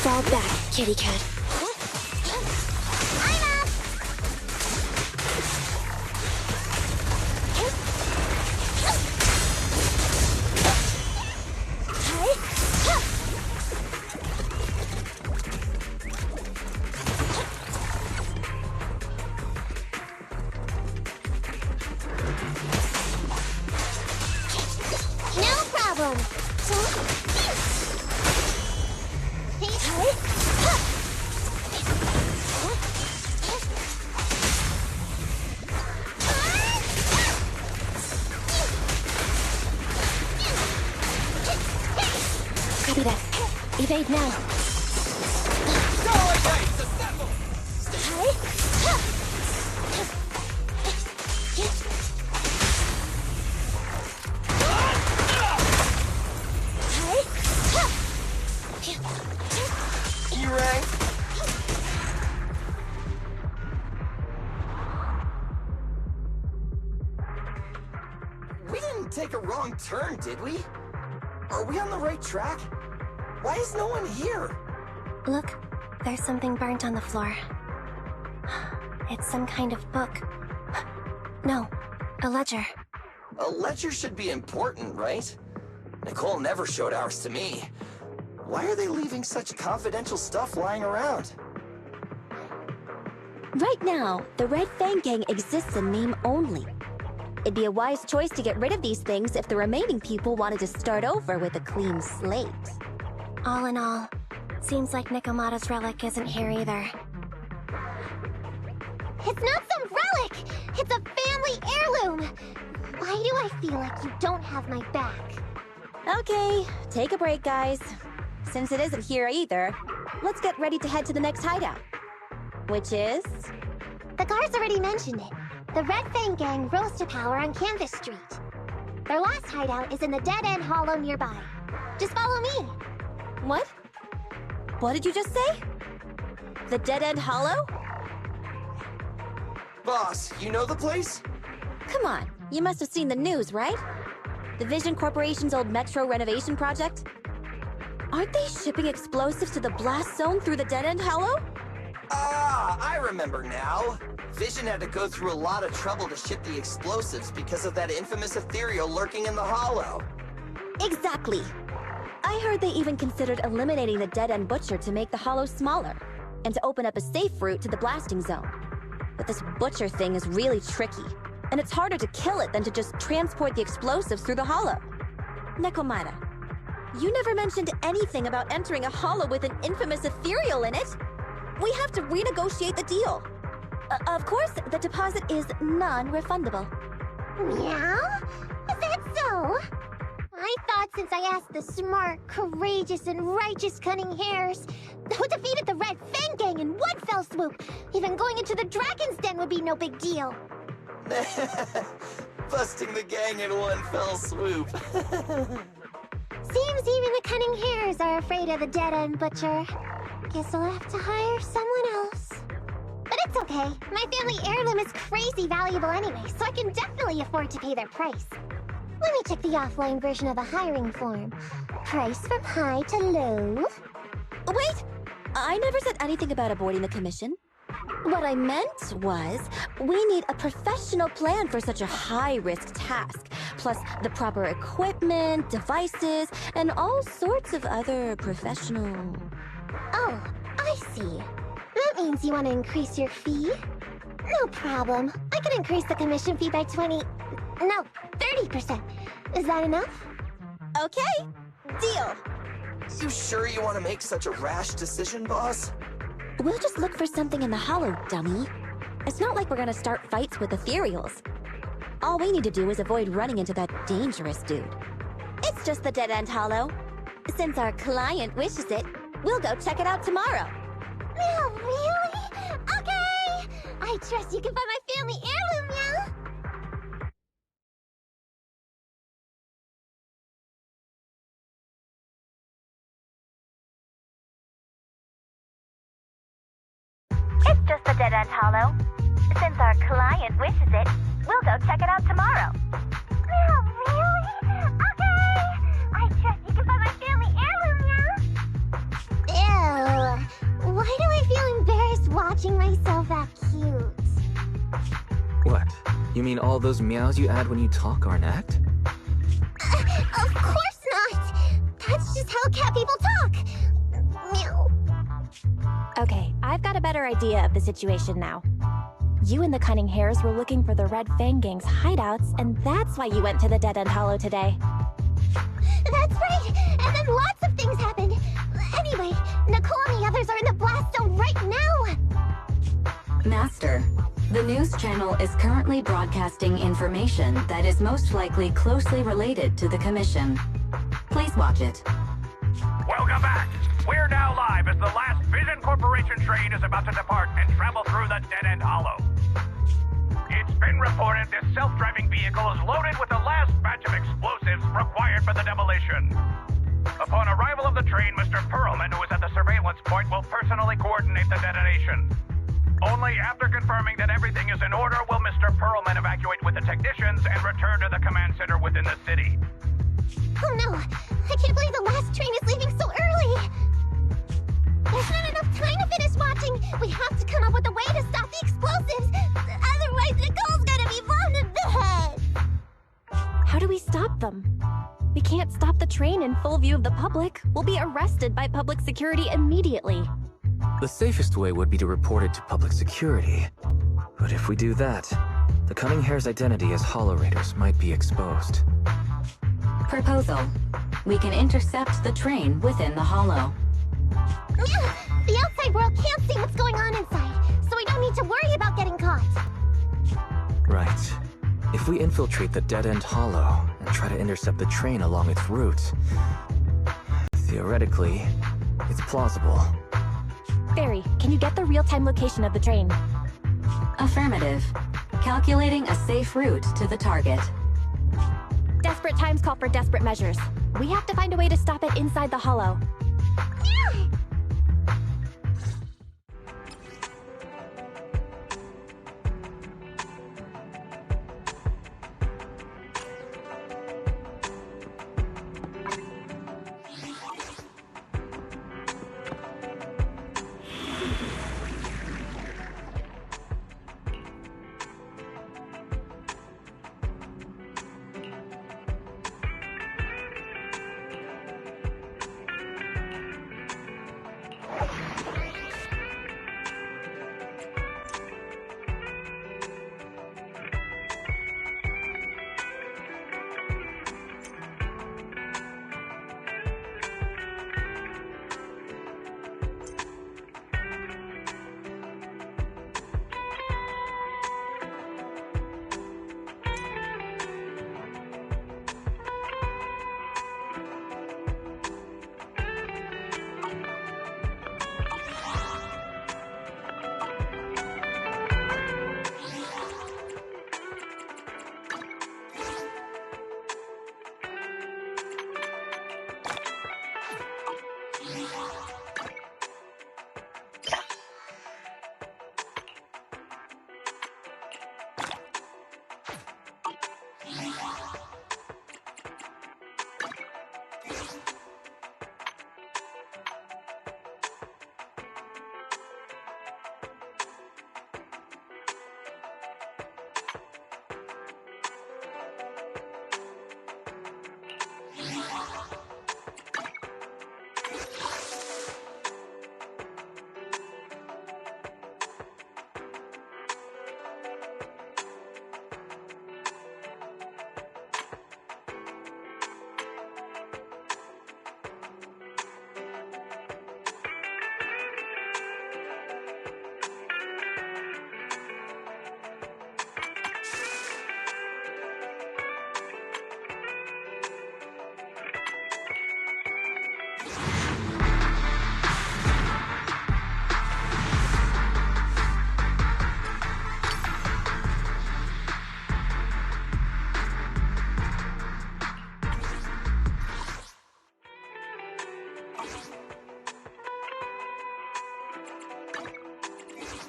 Fall back, kitty cat. No problem. Copy that. Evade now. We didn't take a wrong turn, did we? Are we on the right track? Why is no one here? Look, there's something burnt on the floor. It's some kind of book. No, a ledger. A ledger should be important, right? Nicole never showed ours to me. Why are they leaving such confidential stuff lying around? Right now, the Red Fang Gang exists in name only. It'd be a wise choice to get rid of these things if the remaining people wanted to start over with a clean slate. All in all, seems like Nekomata's relic isn't here either. It's not some relic! It's a family heirloom! Why do I feel like you don't have my back? Okay, take a break, guys. Since it isn't here either, let's get ready to head to the next hideout. Which is... The guards already mentioned it. The Red Fang Gang rose to power on Canvas Street. Their last hideout is in the Dead End Hollow nearby. Just follow me. What? What did you just say? The Dead End Hollow? Boss, you know the place? Come on, you must have seen the news, right? The Vision Corporation's old metro renovation project? Aren't they shipping explosives to the blast zone through the Dead End Hollow? Ah, I remember now. Vision had to go through a lot of trouble to ship the explosives because of that infamous ethereal lurking in the hollow. Exactly. I heard they even considered eliminating the Dead End Butcher to make the hollow smaller, and to open up a safe route to the blasting zone. But this Butcher thing is really tricky, and it's harder to kill it than to just transport the explosives through the hollow. Nekomata, you never mentioned anything about entering a hollow with an infamous ethereal in it. We have to renegotiate the deal. Of course, the deposit is non-refundable. Meow? Is that so? I thought since I asked the smart, courageous, and righteous Cunning Hares, who defeated the Red Fang Gang in one fell swoop, even going into the Dragon's Den would be no big deal. Busting the gang in one fell swoop. Seems even the Cunning Hares are afraid of the Dead End Butcher. Guess I'll have to hire someone else. But it's okay. My family heirloom is crazy valuable anyway, so I can definitely afford to pay their price. Let me check the offline version of the hiring form. Price from high to low. Wait! I never said anything about avoiding the commission. What I meant was, we need a professional plan for such a high-risk task, plus the proper equipment, devices, and all sorts of other professional... Oh, I see. That means you want to increase your fee? No problem. I can increase the commission fee by 30%. Is that enough? Okay, deal. You sure you want to make such a rash decision, boss? We'll just look for something in the hollow, dummy. It's not like we're gonna start fights with ethereals. All we need to do is avoid running into that dangerous dude. It's just the Dead End Hollow. Since our client wishes it, we'll go check it out tomorrow. Meow, really? Okay! I trust you can find my family heirloom, Meow! It's just the Dead End Hollow. Since our client wishes it, we'll go check it out tomorrow. Meow, really? Okay! I trust you can find my family heirloom, Meow! Ew! Why do I feel embarrassed watching myself act cute? What? You mean all those meows you add when you talk aren't act? Of course not! That's just how cat people talk! Meow. Okay, I've got a better idea of the situation now. You and the Cunning Hares were looking for the Red Fang Gang's hideouts, and that's why you went to the Dead End Hollow today. That's right! And then lots of things happened! Anyway, Nicole and the others are in the blast zone right now! Master, the news channel is currently broadcasting information that is most likely closely related to the commission. Please watch it. Welcome back! We're now live as the last Vision Corporation train is about to depart and travel through the Dead End Hollow. It's been reported this self-driving vehicle is loaded with the last batch of explosives required for the demolition. Upon arrival of the train, Mr. Perlman, who is at the surveillance point, will personally coordinate the detonation. Only after confirming that everything is in order will Mr. Perlman evacuate with the technicians and return to the command center within the city. Oh no! I can't believe the last train is leaving so early! There's not enough time to finish watching! We have to come up with a way to stop the explosives! Otherwise, Nicole's gonna be blown to bits! How do we stop them? We can't stop the train in full view of the public. We'll be arrested by public security immediately. The safest way would be to report it to public security. But if we do that, the Cunning Hare's identity as Hollow Raiders might be exposed. Proposal. We can intercept the train within the hollow. The outside world can't see what's going on inside, so we we don't need to worry about getting caught. Right. If we infiltrate the dead-end hollow and try to intercept the train along its route, theoretically, it's plausible. Fairy, can you get the real-time location of the train? Affirmative. Calculating a safe route to the target. Desperate times call for desperate measures. We have to find a way to stop it inside the hollow.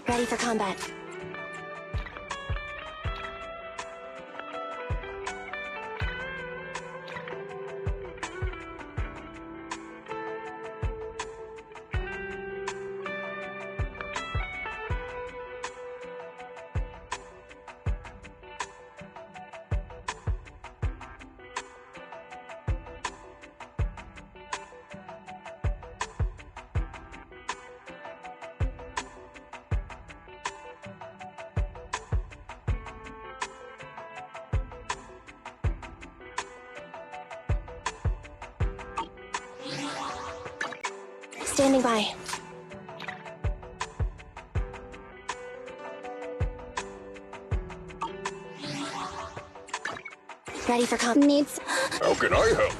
Ready for combat. Standing by. Ready for Needs. How can I help?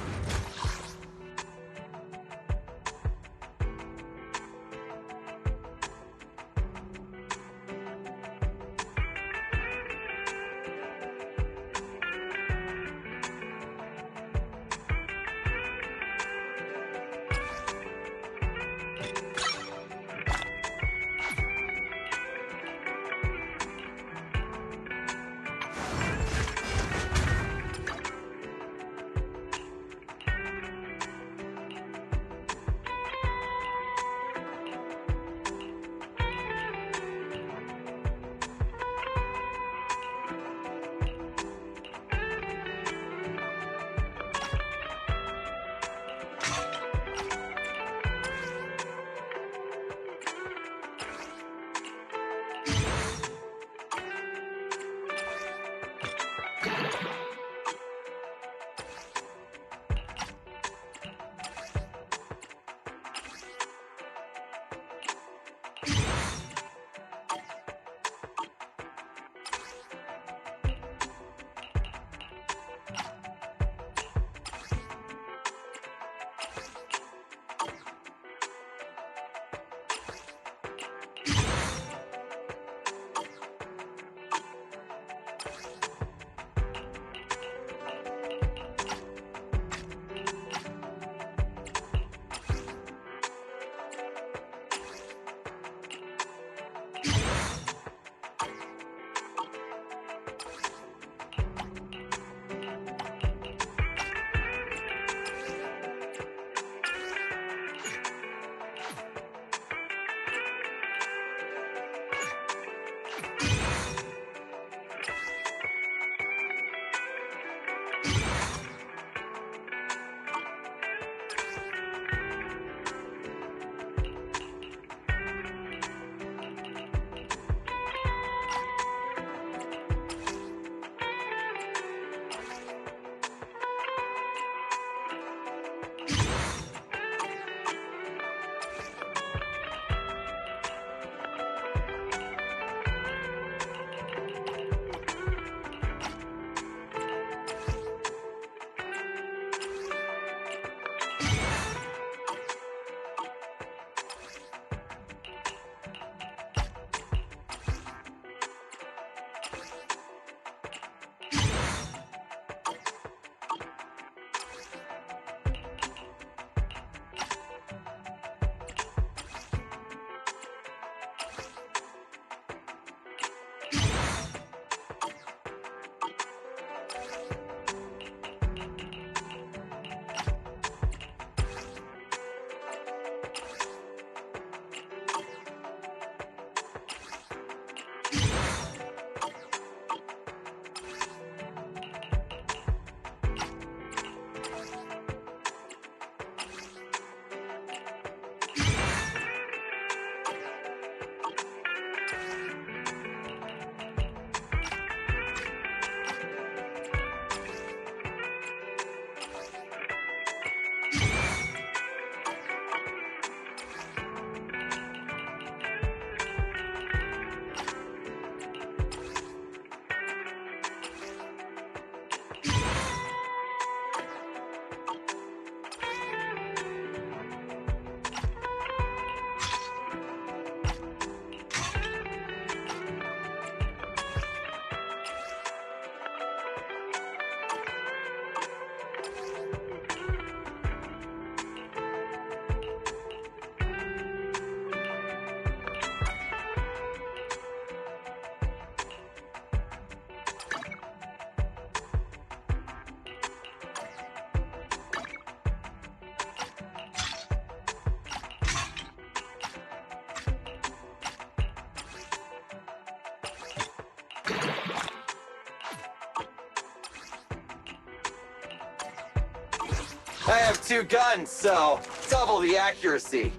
2 guns, so double the accuracy.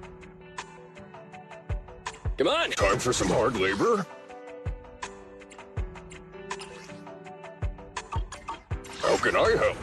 Come on! Time for some hard labor? How can I help?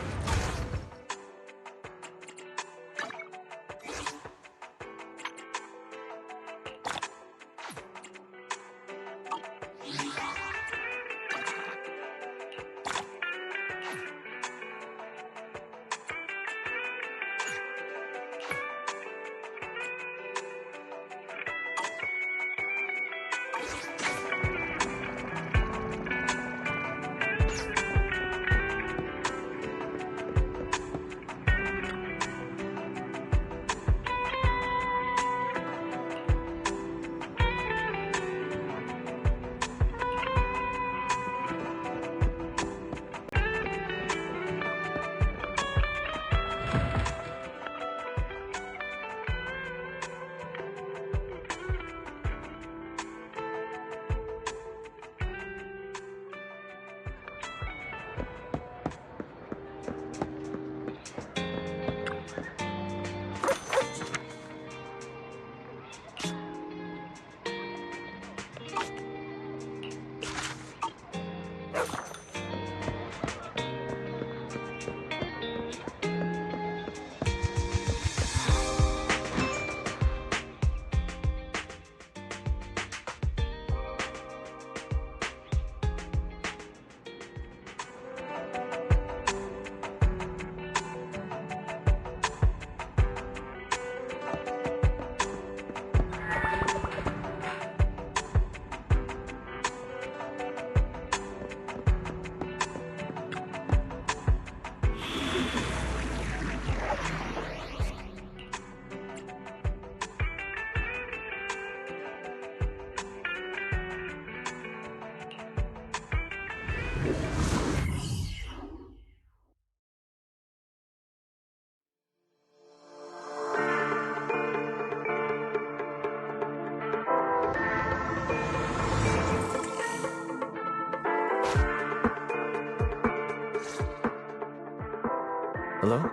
Hello?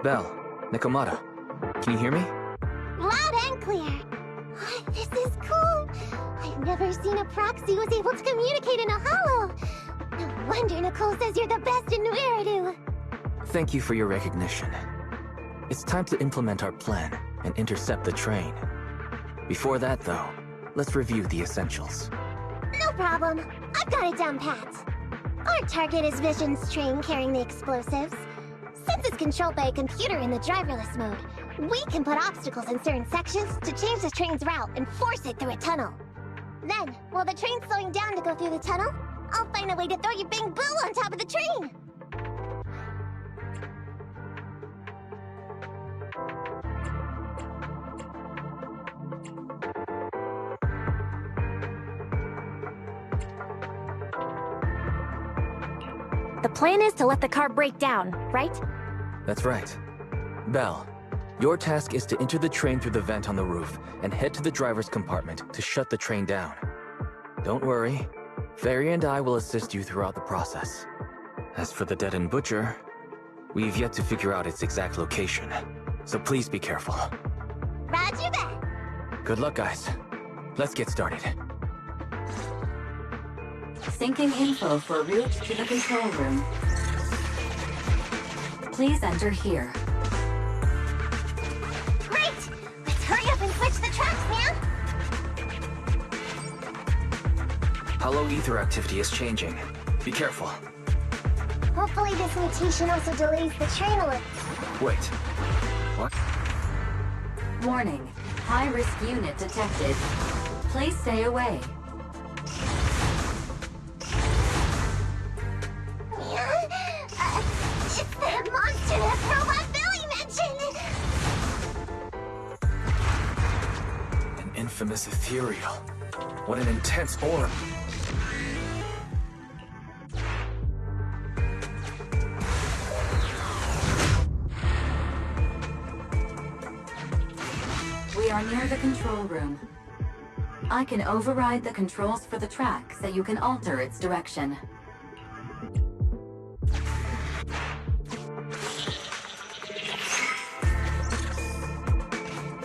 Belle, Nikomata, can you hear me? Loud and clear. This is cool. I've never seen a proxy who's able to communicate in a hollow. No wonder Nicole says you're the best in New Eridu. Thank you for your recognition. It's time to implement our plan and intercept the train. Before that, though, let's review the essentials. No problem. I've got it down pat. Our target is Vision's train carrying the explosives. Since it's controlled by a computer in the driverless mode, we can put obstacles in certain sections to change the train's route and force it through a tunnel. Then, while the train's slowing down to go through the tunnel, I'll find a way to throw your Bing Boo on top of the train! The plan is to let the car break down, right? That's right. Belle, your task is to enter the train through the vent on the roof and head to the driver's compartment to shut the train down. Don't worry, Fairy and I will assist you throughout the process. As for the Dead End Butcher, we've yet to figure out its exact location, so please be careful. Roger that! Good luck, guys. Let's get started. Syncing info for route to the control room. Please enter here. Great! Let's hurry up and switch the tracks, man! Hollow ether activity is changing. Be careful. Hopefully this mutation also delays the train a little. Wait. What? Warning. High-risk unit detected. Please stay away. It's that monster that Robot Billy mentioned! An infamous ethereal. What an intense orb. We are near the control room. I can override the controls for the track so you can alter its direction.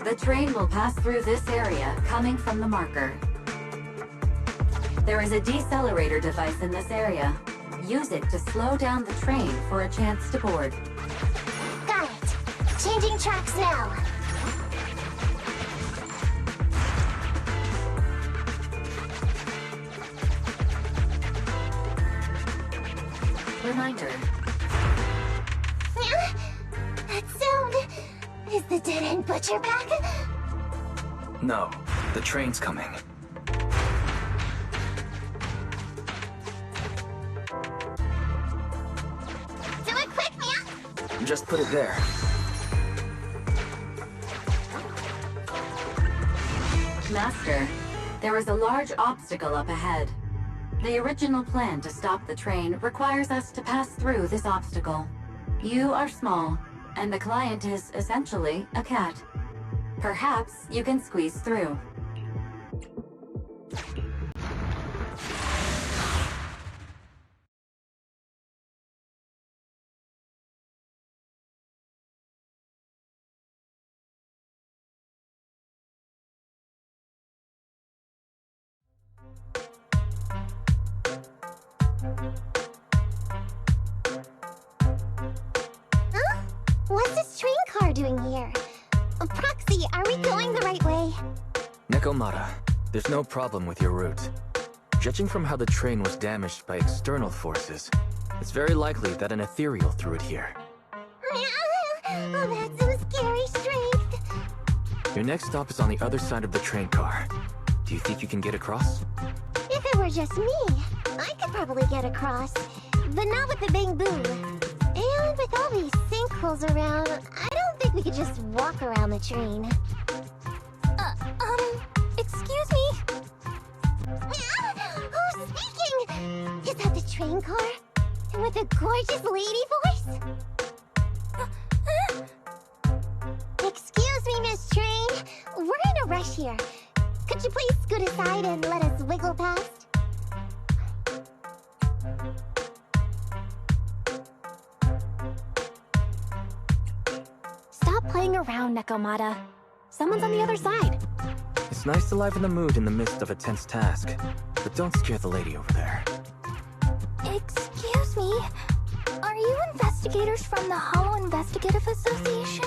The train will pass through this area, coming from the marker. There is a decelerator device in this area. Use it to slow down the train for a chance to board. Got it. Changing tracks now. Reminder. That sound... Is the dead-end butcher back? No, the train's coming. Do it quick, Mia! Just put it there. Master, there is a large obstacle up ahead. The original plan to stop the train requires us to pass through this obstacle. You are small, and the client is essentially a cat. Perhaps you can squeeze through. Huh? What's this train car doing here? Proxy, are we going the right way? Nekomata, there's no problem with your route. Judging from how the train was damaged by external forces, it's very likely that an ethereal threw it here. Oh, that's some scary strength. Your next stop is on the other side of the train car. Do you think you can get across? If it were just me, I could probably get across. But not with the bamboo. And with all these sinkholes around, I don't think we could just walk around the train. Excuse me? Who's speaking? Is that the train car? And with a gorgeous lady voice? Excuse me, Miss Train. We're in a rush here. Could you please scoot aside and let us wiggle past? Stop playing around, Nekomata. Someone's on the other side. It's nice to liven the mood in the midst of a tense task, but don't scare the lady over there. Excuse me? Are you investigators from the Hollow Investigative Association?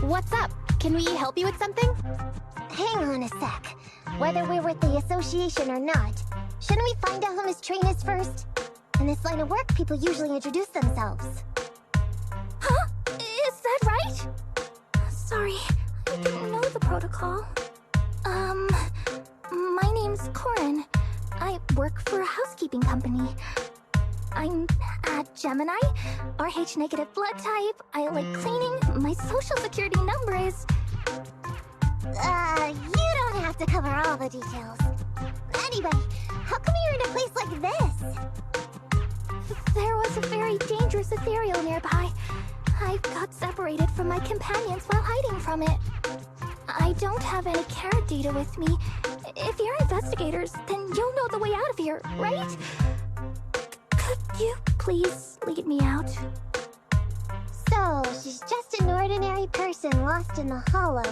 What's up? Can we help you with something? Hang on a sec. Whether we're with the association or not, shouldn't we find out who Miss Train is first? In this line of work, people usually introduce themselves. Huh? Is that right? Sorry, I didn't know the protocol. My name's Corin. I work for a housekeeping company. I'm a Gemini, RH negative blood type, I like cleaning, my social security number is... You don't have to cover all the details. Anyway, how come you're in a place like this? There was a very dangerous ethereal nearby. I got separated from my companions while hiding from it. I don't have any carrot data with me. If you're investigators, then you'll know the way out of here, right? Could you please lead me out? So, she's just an ordinary person lost in the Hollow,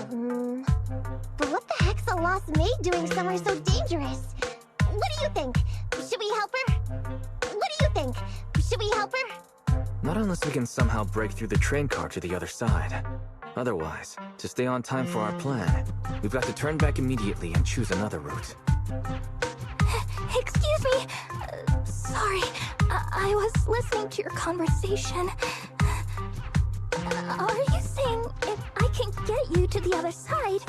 But what the heck's a lost maid doing somewhere so dangerous? What do you think? Should we help her? What do you think? Should we help her? Not unless we can somehow break through the train car to the other side. Otherwise, to stay on time for our plan, we've got to turn back immediately and choose another route. Excuse me. Sorry, I was listening to your conversation. Are you saying if I can get you to the other side,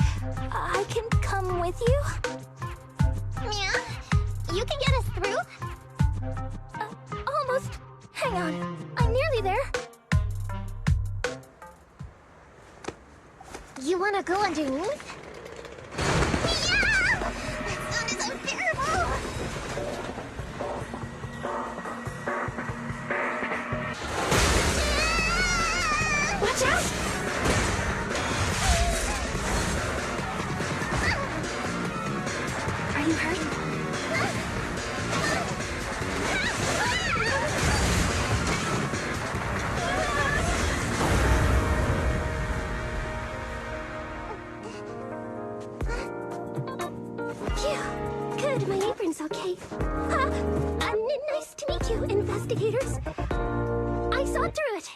I can come with you? Yeah? You can get us through? Almost. Hang on, I'm nearly there. You wanna go underneath? Yeah! That sound is unbearable! Watch out! Are you hurt? went through it.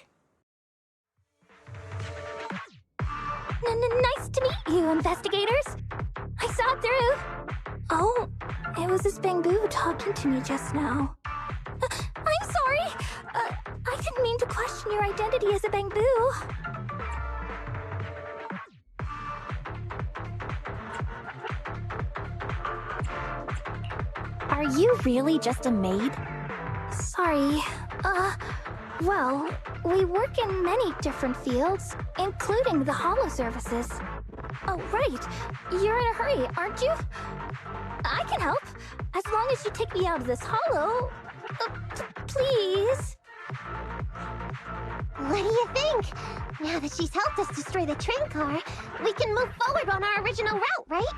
Nice to meet you, investigators. I saw it through. Oh, it was this Bangboo talking to me just now. I'm sorry. I didn't mean to question your identity as a Bangboo. Are you really just a maid? Sorry. Well, we work in many different fields, including the holo services. Oh, right. You're in a hurry, aren't you? I can help, as long as you take me out of this holo. Please. What do you think? Now that she's helped us destroy the train car, we can move forward on our original route, right?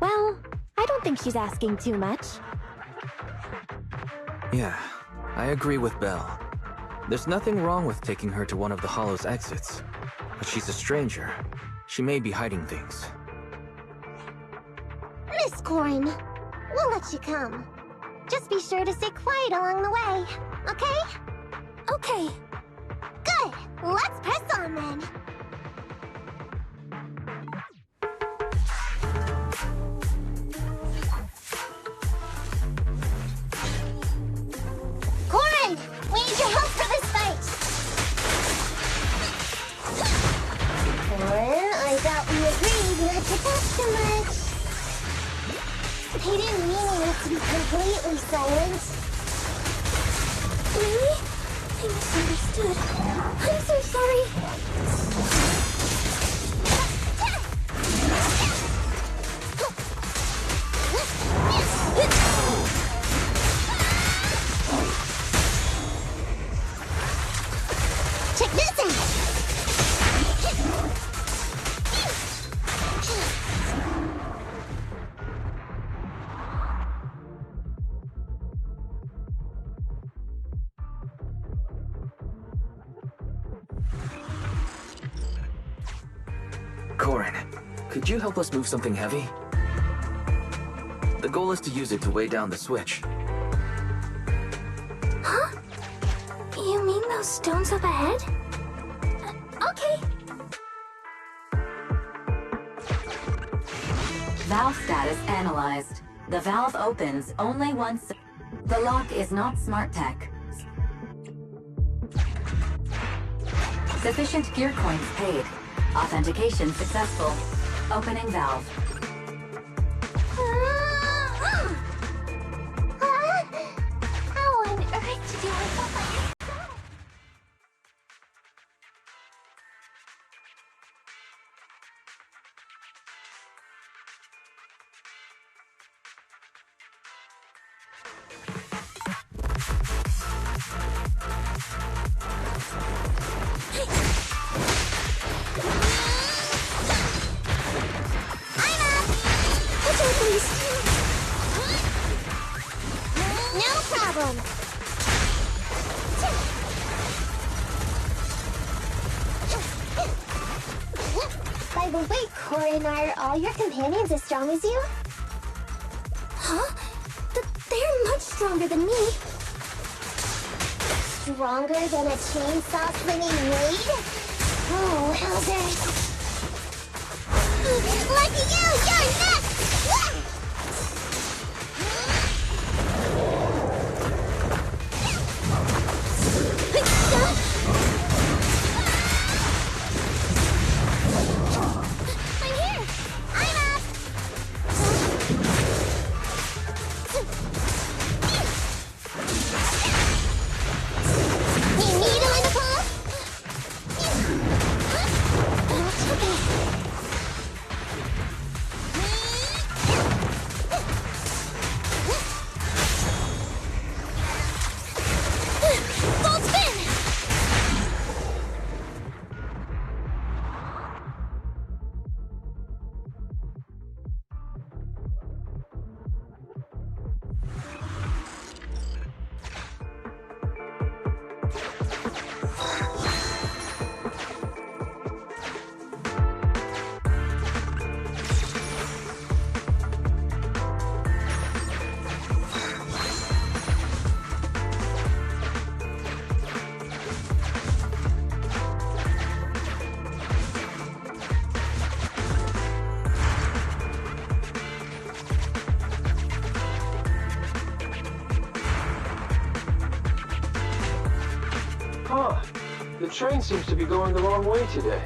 Well, I don't think she's asking too much. Yeah, I agree with Belle. There's nothing wrong with taking her to one of the Hollow's exits. But she's a stranger. She may be hiding things. Miss Corrin, we'll let you come. Just be sure to stay quiet along the way, okay? Okay. Good! Let's press on then! Corrin! We need your help for this fight! Corrin, I thought we agreed not to talk too much. They didn't mean you to be completely silent. Really? I misunderstood. I'm so sorry. Check this out! Corrin, could you help us move something heavy? The goal is to use it to weigh down the switch. Huh? You mean those stones up ahead? Okay. Valve status analyzed. The valve opens only once. The lock is not smart tech. Sufficient gear coins paid. Authentication successful. Opening valve. How on earth did you wake up by yourself? No problem. By the way, Corrin, are all your companions as strong as you? Huh? They're much stronger than me. Stronger than a chainsaw swinging maid? Oh, wowzers. Lucky you! You're next! I'm here! I'm up! You needle in the pole? Okay. Huh. The train seems to be going the wrong way today.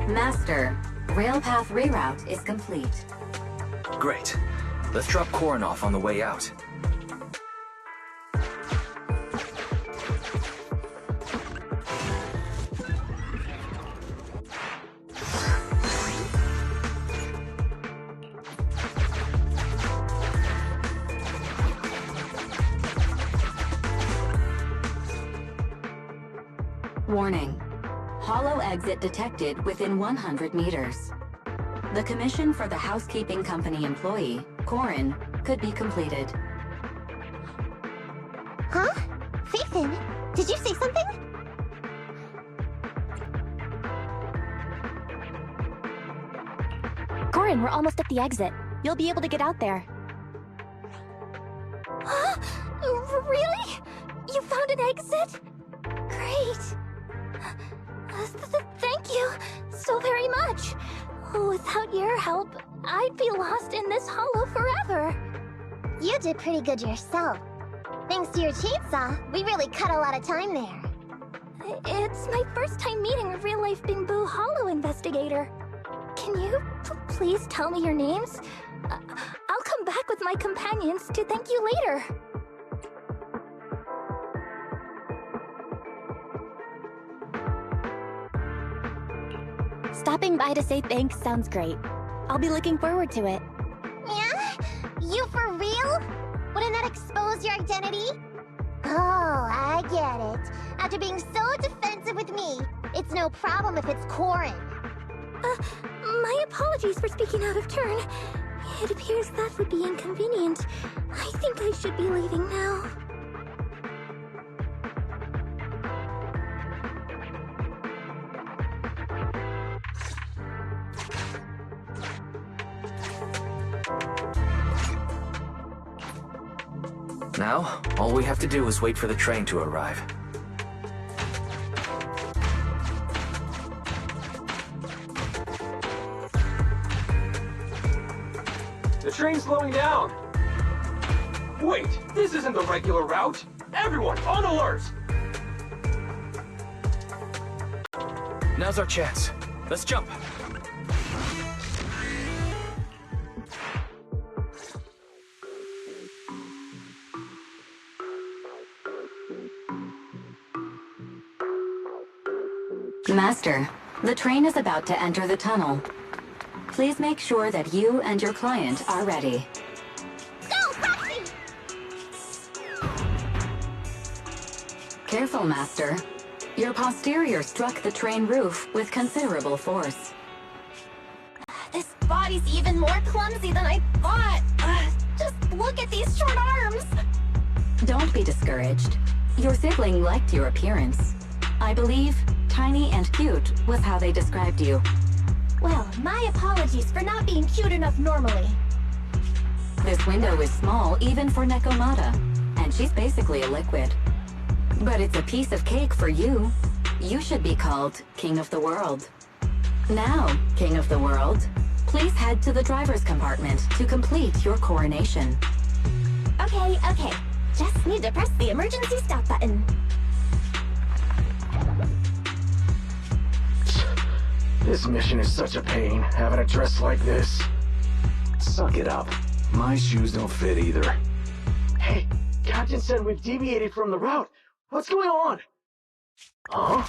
Master, railpath reroute is complete. Great. Let's drop Corin off on the way out. Warning. Hollow exit detected within 100 meters. The commission for the housekeeping company employee, Corin, could be completed. Huh? Phaethon, did you say something? Corin, we're almost at the exit. You'll be able to get out there. Really? You found an exit? Great. Thank you so very much. Without your help, I'd be lost in this hollow forever. You did pretty good yourself. Thanks to your chainsaw, we really cut a lot of time there. It's my first time meeting a real-life Bingbu Hollow investigator. Can you please tell me your names? I'll come back with my companions to thank you later. Stopping by to say thanks sounds great. I'll be looking forward to it. Yeah? You for real? Wouldn't that expose your identity? Oh, I get it. After being so defensive with me, it's no problem if it's Corin. My apologies for speaking out of turn. It appears that would be inconvenient. I think I should be leaving now. Now, all we have to do is wait for the train to arrive. The train's slowing down! Wait, this isn't the regular route! Everyone, on alert! Now's our chance. Let's jump! Master, the train is about to enter the tunnel. Please make sure that you and your client are ready. Go, Foxy! Careful, Master. Your posterior struck the train roof with considerable force. This body's even more clumsy than I thought. Just look at these short arms. Don't be discouraged. Your sibling liked your appearance. I believe tiny and cute was how they described you. Well, my apologies for not being cute enough normally. This window is small even for Nekomata, and she's basically a liquid. But it's a piece of cake for you. You should be called King of the World. Now, King of the World, please head to the driver's compartment to complete your coronation. Okay. Just need to press the emergency stop button. This mission is such a pain, having a dress like this. Suck it up. My shoes don't fit either. Hey, Captain said we've deviated from the route. What's going on? Huh?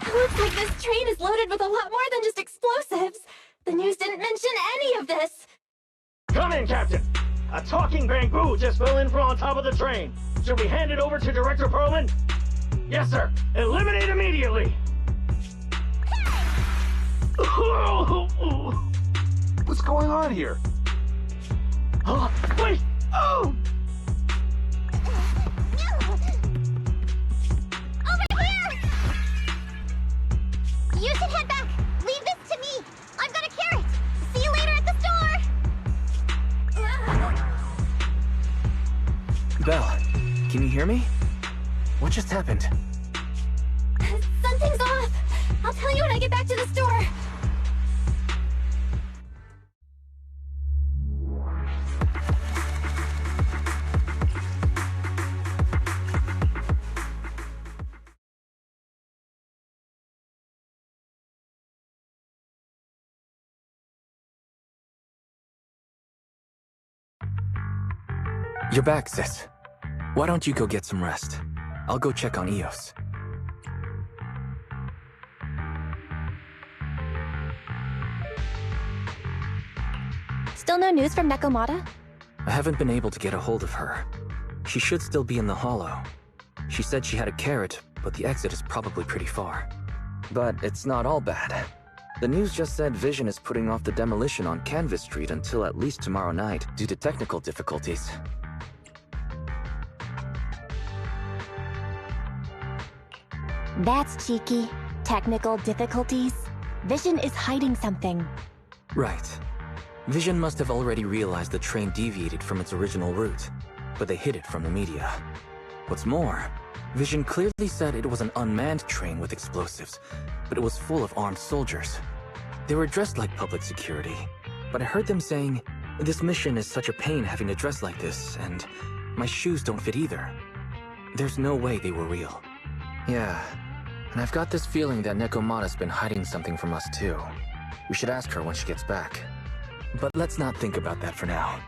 Looks like this train is loaded with a lot more than just explosives. The news didn't mention any of this. Come in, Captain. A talking Bangbu just fell in from on top of the train. Should we hand it over to Director Perlman? Yes, sir. Eliminate immediately. What's going on here? Wait! Oh! Over here! hear me? What just happened? Something's off! I'll tell you when I get back to the store! You're back, sis. Why don't you go get some rest? I'll go check on Eos. Still no news from Nekomata? I haven't been able to get a hold of her. She should still be in the hollow. She said she had a carrot, but the exit is probably pretty far. But it's not all bad. The news just said Vision is putting off the demolition on Canvas Street until at least tomorrow night due to technical difficulties. That's cheeky. Technical difficulties. Vision is hiding something. Right. Vision must have already realized the train deviated from its original route, but they hid it from the media. What's more, Vision clearly said it was an unmanned train with explosives, but it was full of armed soldiers. They were dressed like public security, but I heard them saying, "This mission is such a pain having to dress like this, and my shoes don't fit either." There's no way they were real. Yeah, and I've got this feeling that Nekomata's been hiding something from us too. We should ask her when she gets back. But let's not think about that for now.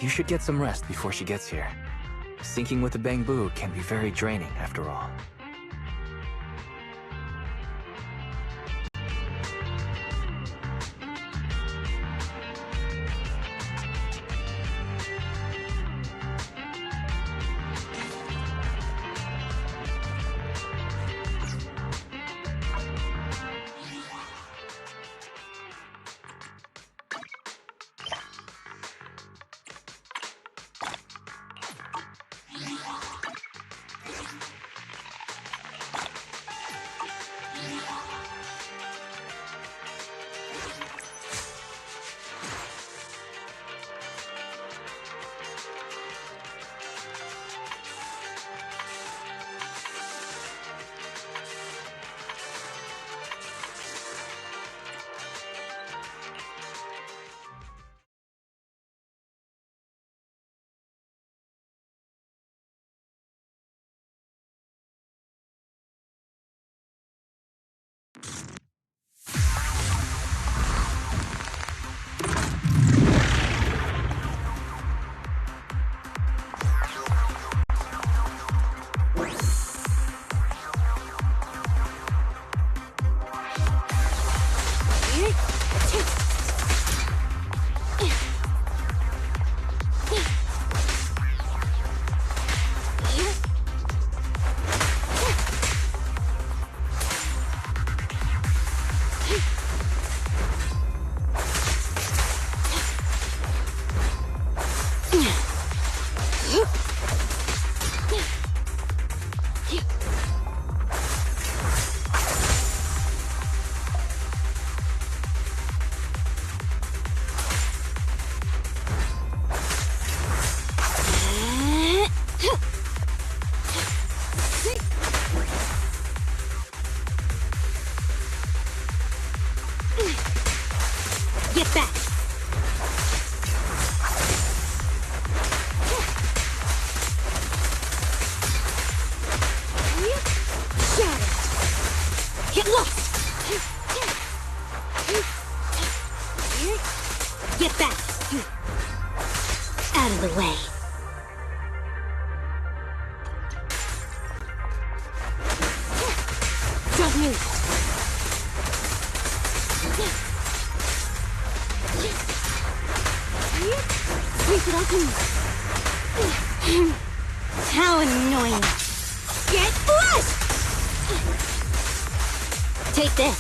You should get some rest before she gets here. Syncing with the Bangbu can be very draining after all. Get back! Get lost! Get back! Out of the way. Don't move. Please, it open. How annoying. Get flushed! Take this.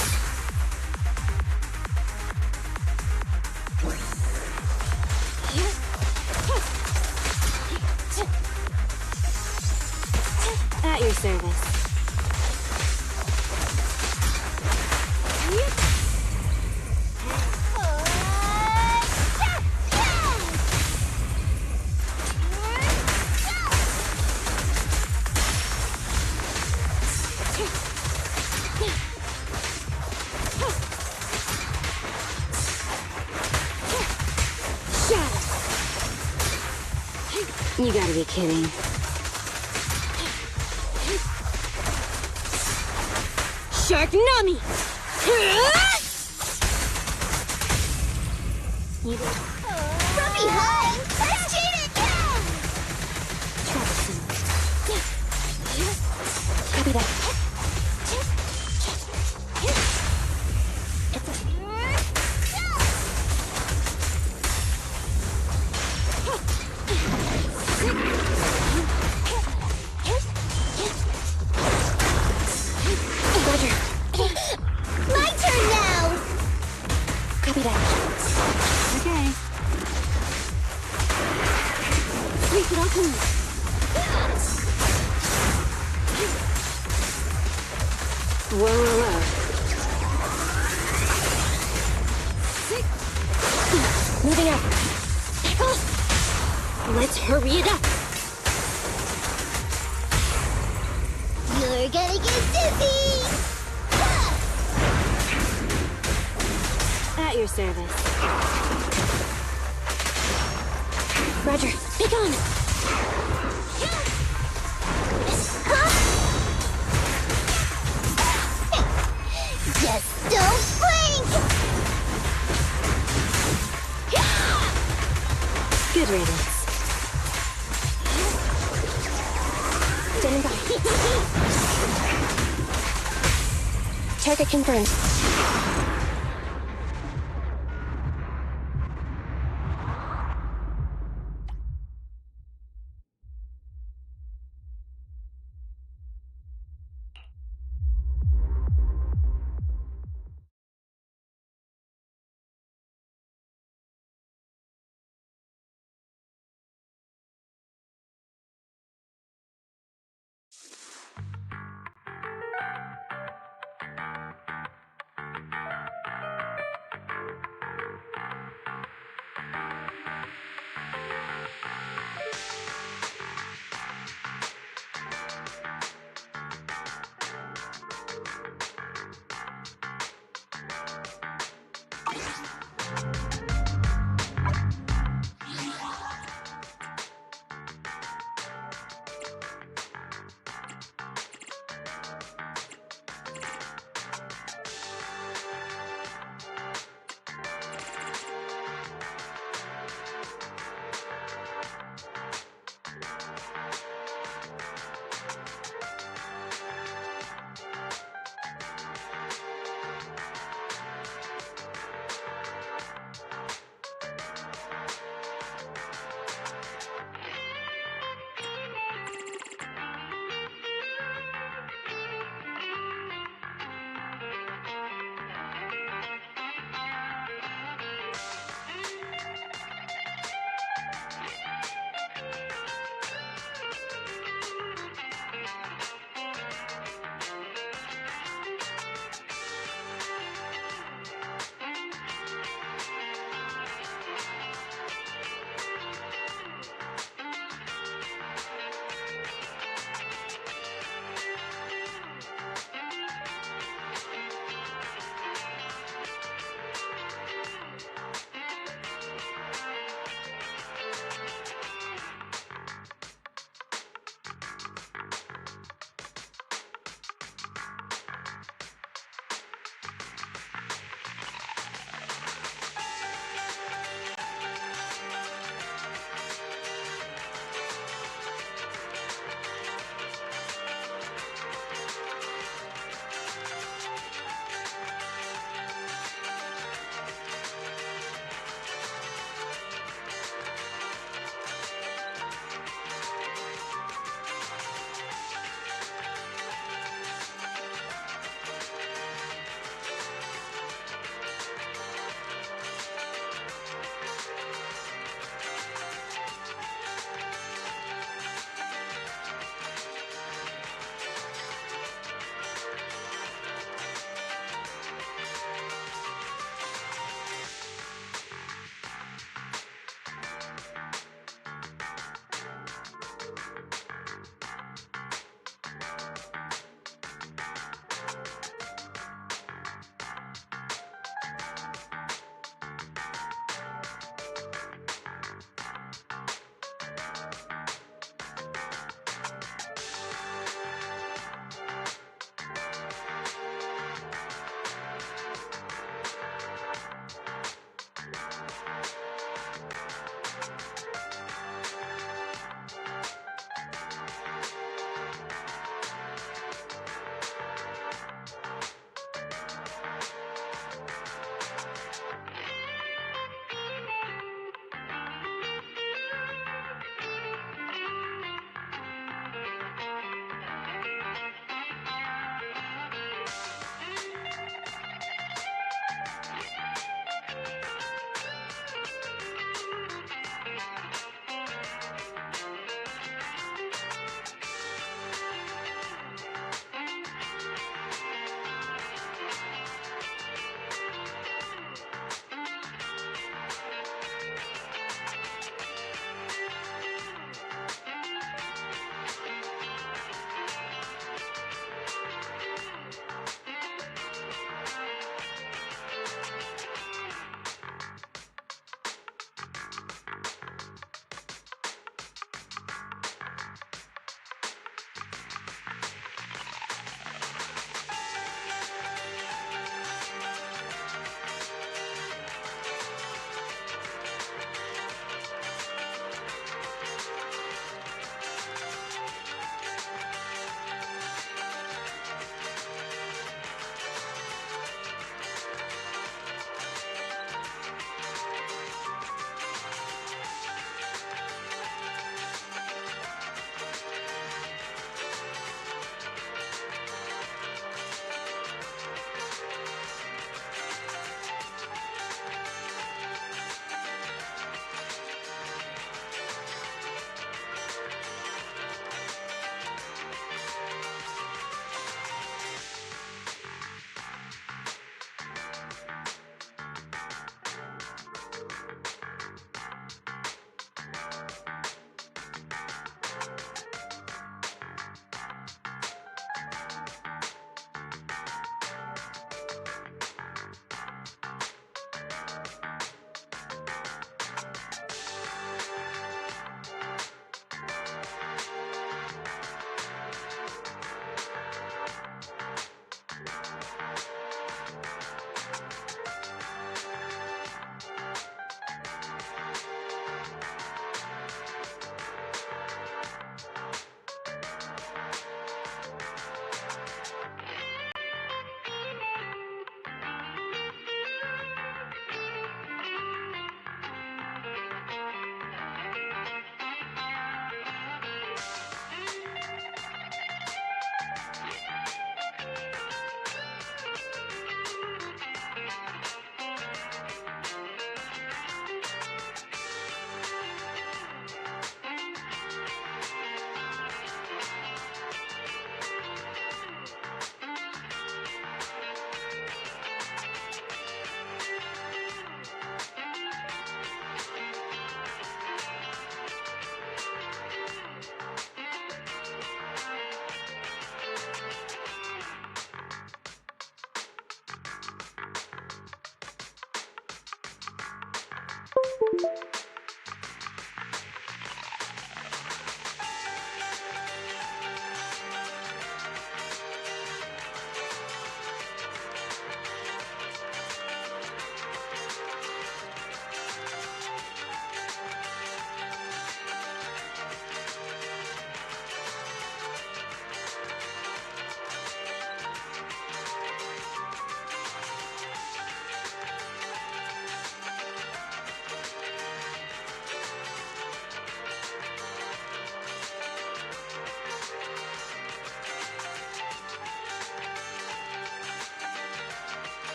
At your service. You gotta be kidding. Shark Nami! You did. From behind! That's cheating! Copy that. Roger. My turn now! Copy that. Okay. Sweep it off me. Whoa, whoa, whoa. Moving up. Let's hurry it up. You're gonna get dizzy! At your service. Roger. Be gone. Just don't blink! Good riddance. Standing by. Target confirmed.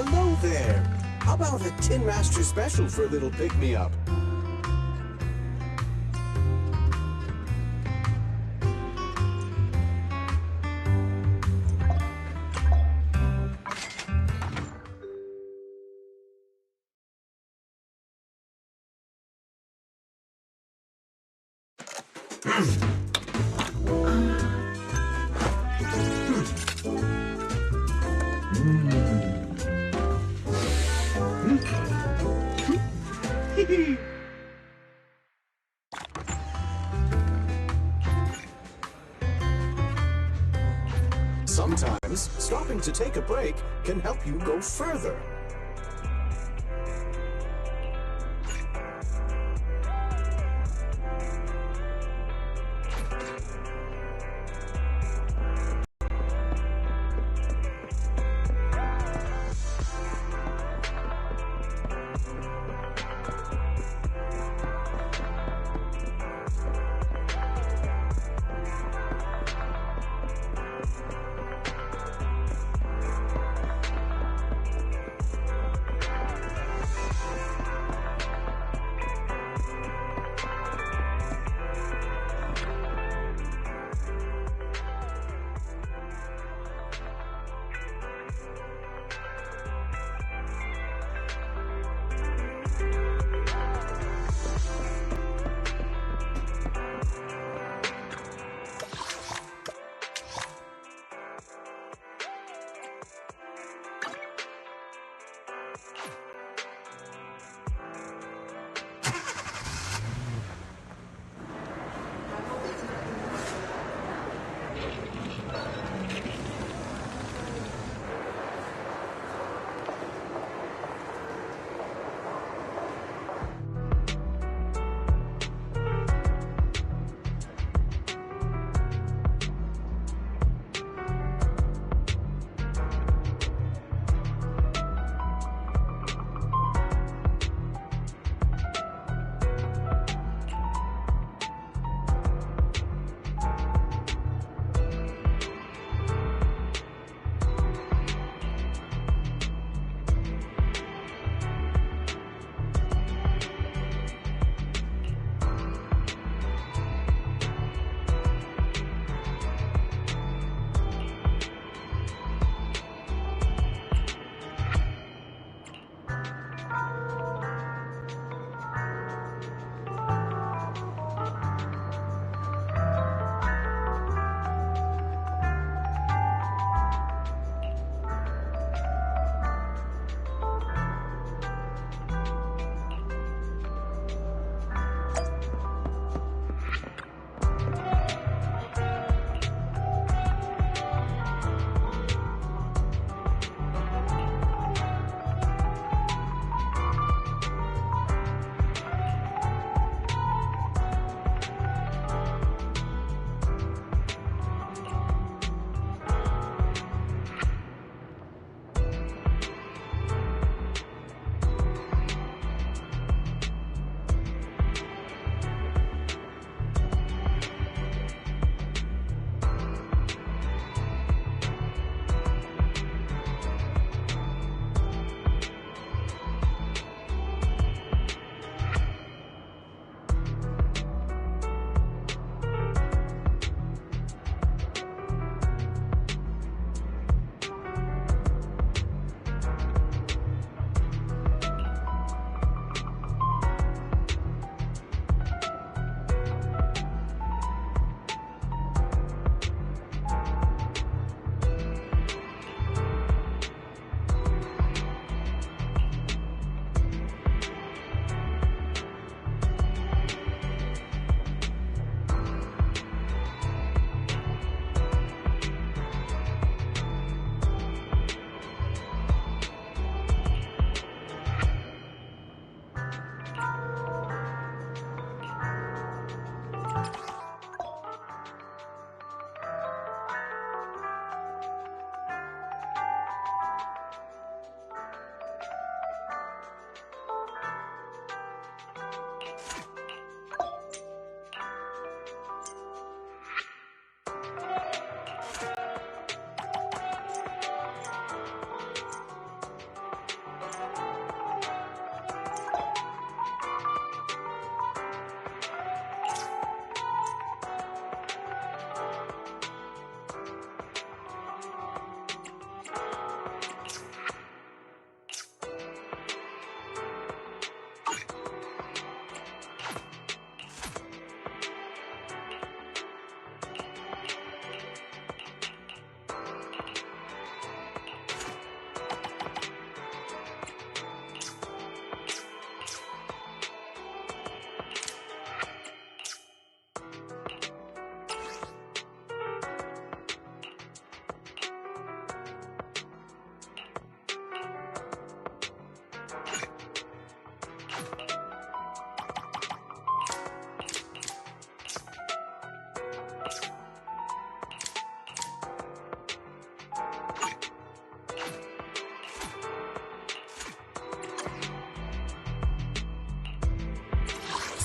Hello there. How about a Tin Master special for a little pick-me-up? Sometimes, stopping to take a break can help you go further.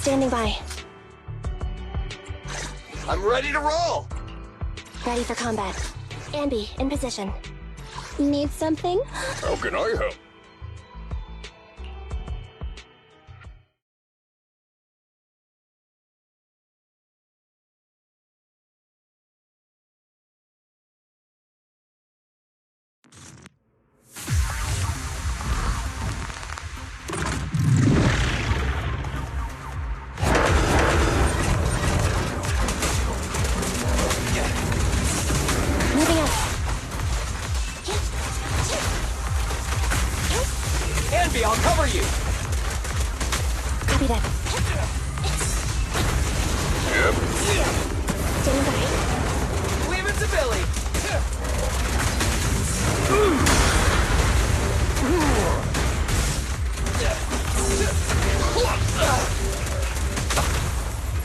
Standing by. I'm ready to roll! Ready for combat. Anby, in position. Need something? How can I help? Moving up. Anby, I'll cover you! Copy that. Yep. Standing by. Leave it to Billy!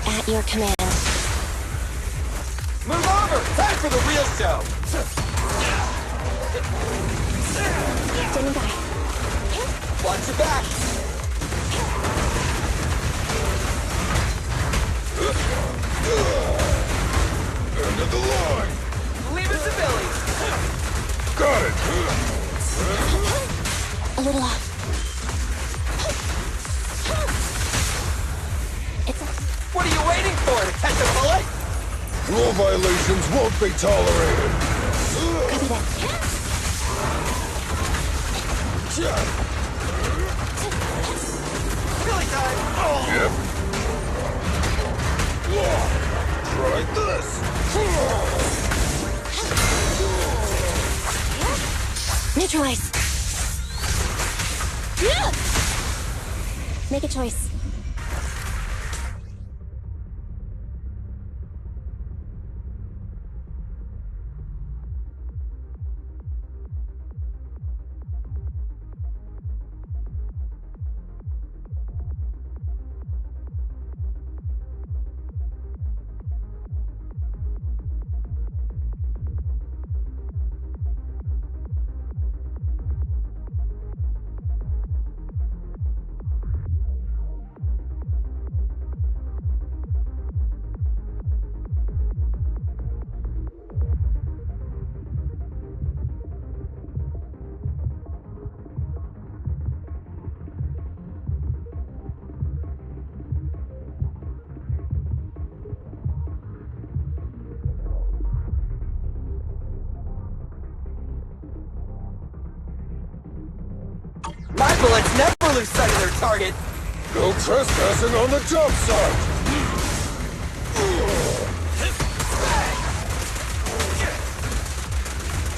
At your command. Move over! Time for the real show! Standing by. Watch your back! End of the line. Leave it to Billy! Got it. A little off. What are you waiting for? To catch a bullet? Rule violations won't be tolerated. Copy that. Billy time! Yep. Try this. Neutralize. Make a choice. My bullets never lose sight of their target! No trespassing on the job site.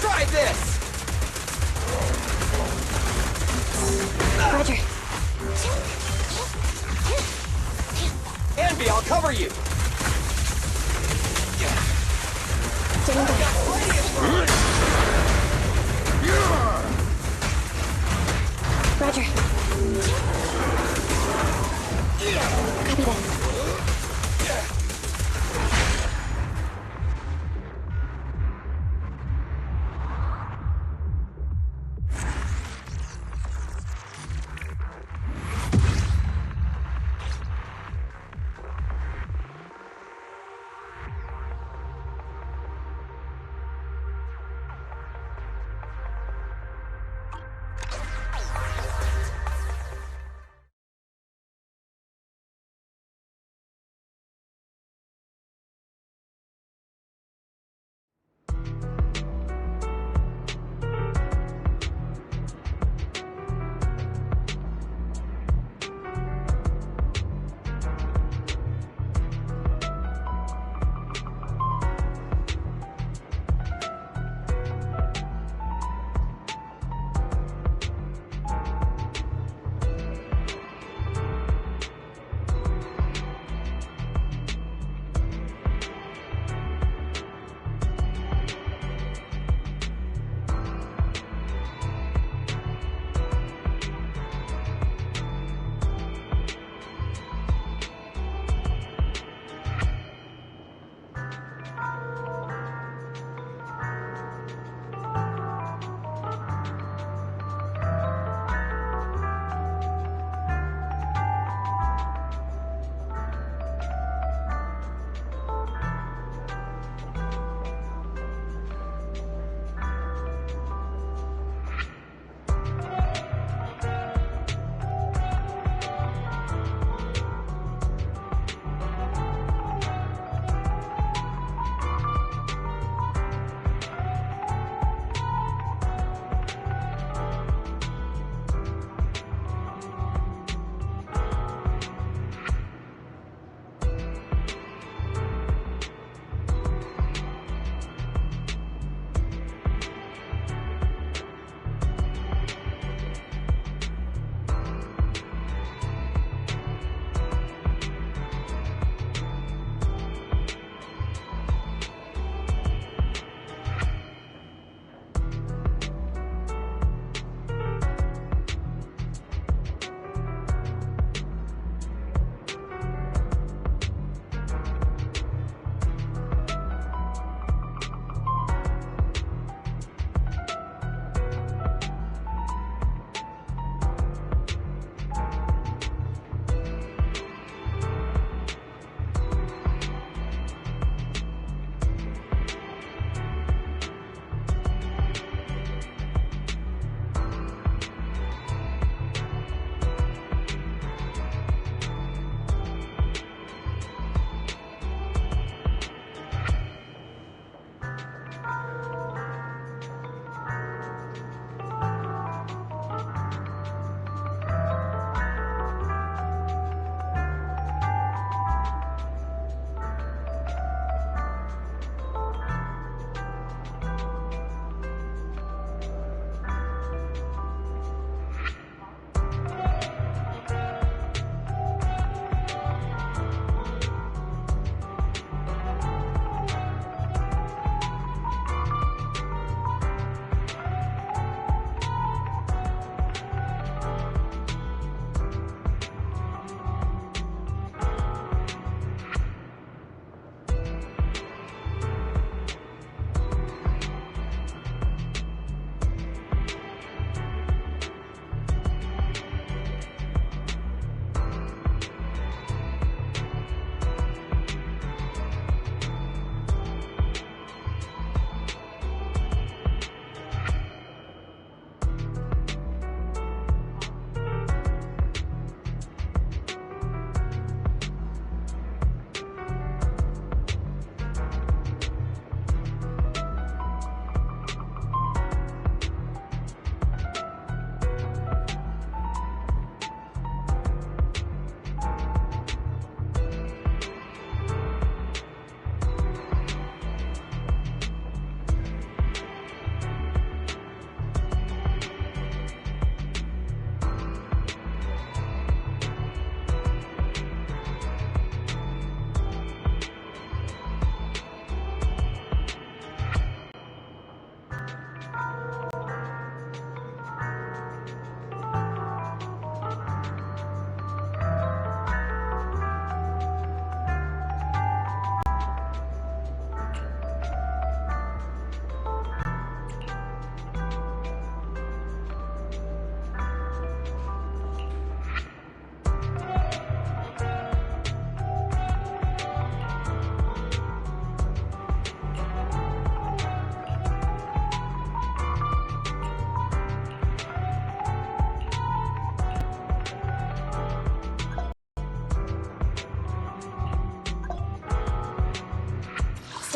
Try this! Roger. Anby, I'll cover you! Standing by. Roger. Copy that.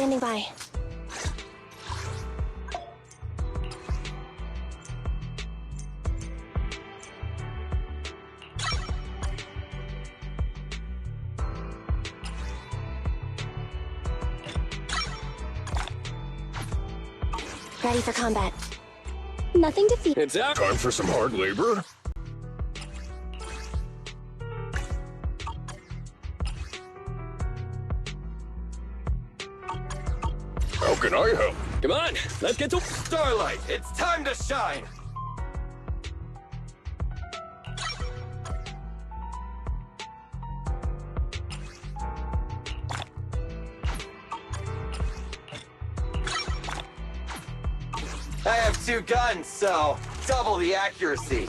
standing by. Ready for combat. Nothing to fear. It's out. Time for some hard labor. How can I help? Come on, let's get to Starlight. It's time to shine. I have 2 guns, so double the accuracy.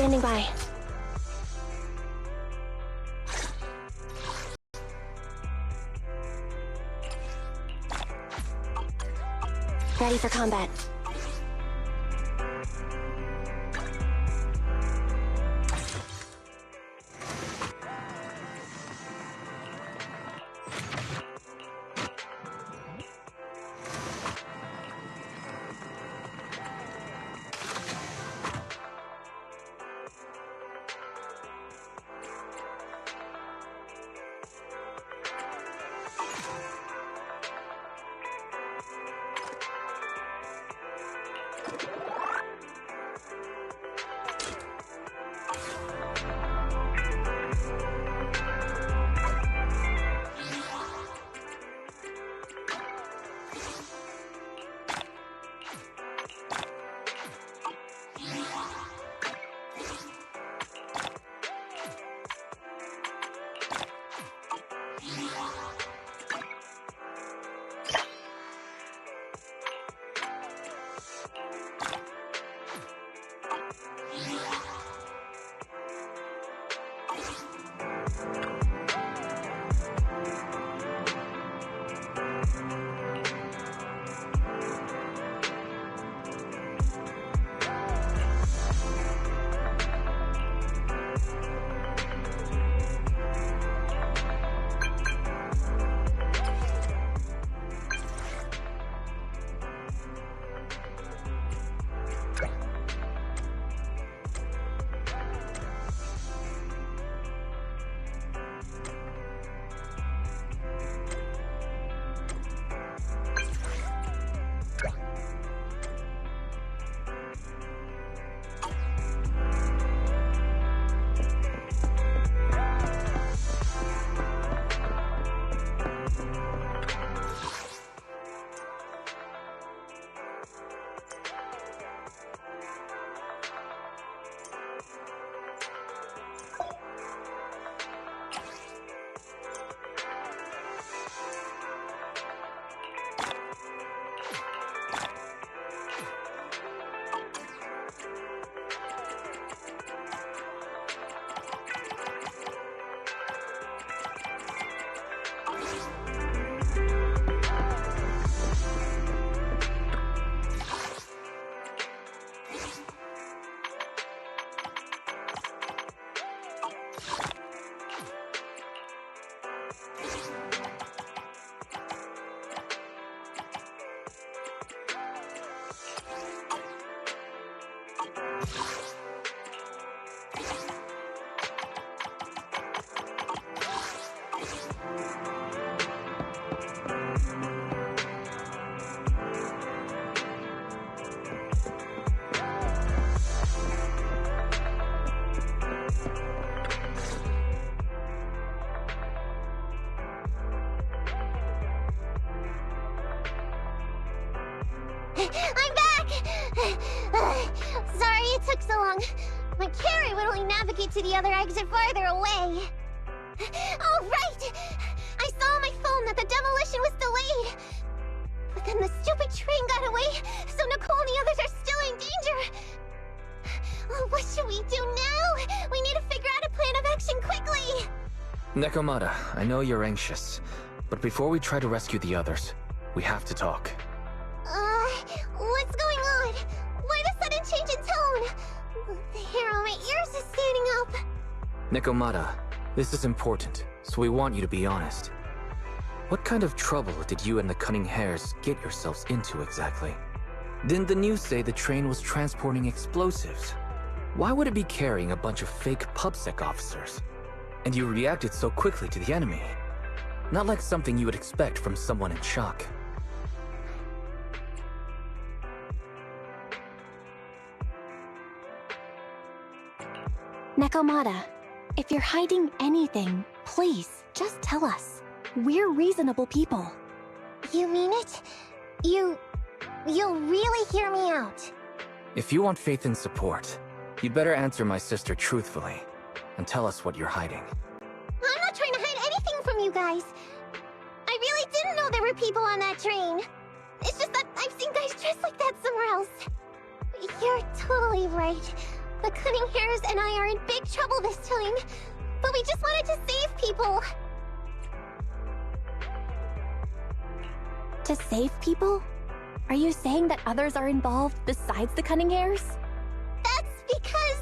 Standing by. Ready for combat. I'm back! Sorry it took so long. My carry would only navigate to the other exit farther away. Oh, right! I saw on my phone that the demolition was delayed. But then the stupid train got away, so Nicole and the others are still in danger. Oh, what should we do now? We need to figure out a plan of action quickly! Nekomata, I know you're anxious, but before we try to rescue the others, we have to talk. What's going on? Why the sudden change in tone? The hair on my ears is standing up. Nekomata, this is important, so we want you to be honest. What kind of trouble did you and the Cunning Hares get yourselves into exactly? Didn't the news say the train was transporting explosives? Why would it be carrying a bunch of fake PubSec officers? And you reacted so quickly to the enemy. Not like something you would expect from someone in shock. Nekomata, if you're hiding anything, please, just tell us. We're reasonable people. You mean it? You'll really hear me out. If you want faith and support, you'd better answer my sister truthfully, and tell us what you're hiding. I'm not trying to hide anything from you guys. I really didn't know there were people on that train. It's just that I've seen guys dressed like that somewhere else. You're totally right. The Cunning Hares and I are in big trouble this time, but we just wanted to save people. To save people? Are you saying that others are involved besides the Cunning Hares? That's because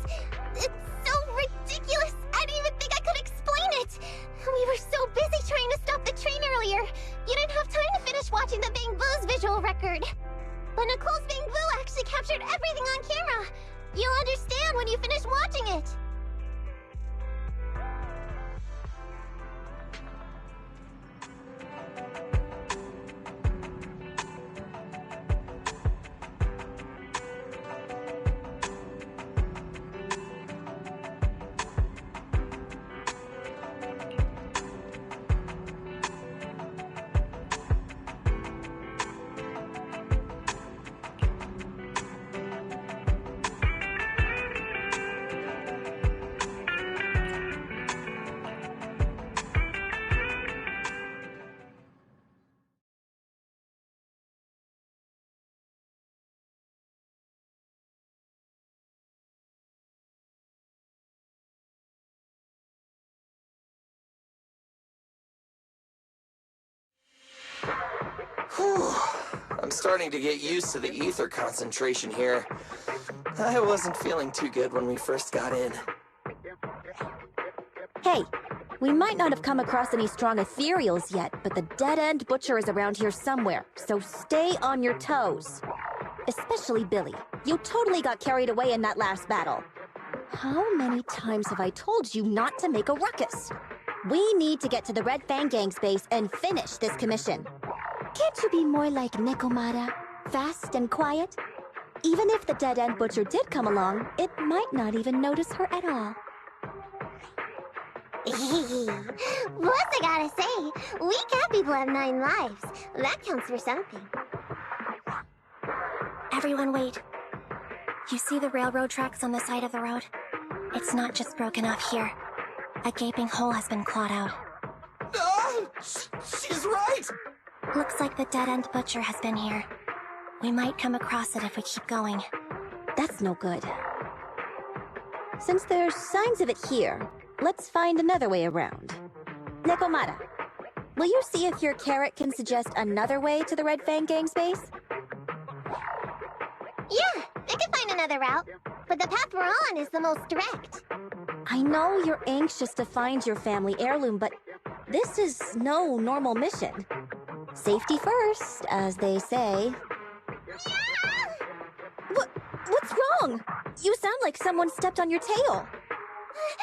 it's so ridiculous. I didn't even think I could explain it. We were so busy trying to stop the train earlier. You didn't have time to finish watching the Bang Boo's visual record. But Nicole's Bang Boo actually captured everything on camera. You'll understand when you finish watching it. Whew. I'm starting to get used to the ether concentration here. I wasn't feeling too good when we first got in. Hey, we might not have come across any strong ethereals yet, but the dead-end butcher is around here somewhere, so stay on your toes. Especially Billy. You totally got carried away in that last battle. How many times have I told you not to make a ruckus? We need to get to the Red Fang Gang's base and finish this commission. Can't you be more like Nekomata? Fast and quiet? Even if the dead-end butcher did come along, it might not even notice her at all. Plus, I gotta say, we cat people have 9 lives. That counts for something. Everyone wait. You see the railroad tracks on the side of the road? It's not just broken off here. A gaping hole has been clawed out. She's right! Looks like the dead-end butcher has been here. We might come across it if we keep going. That's no good. Since there's signs of it here, let's find another way around. Nekomata, will you see if your carrot can suggest another way to the Red Fang Gang's base? Yeah, I can find another route, but the path we're on is the most direct. I know you're anxious to find your family heirloom, but this is no normal mission. Safety first, as they say. What's wrong? You sound like someone stepped on your tail.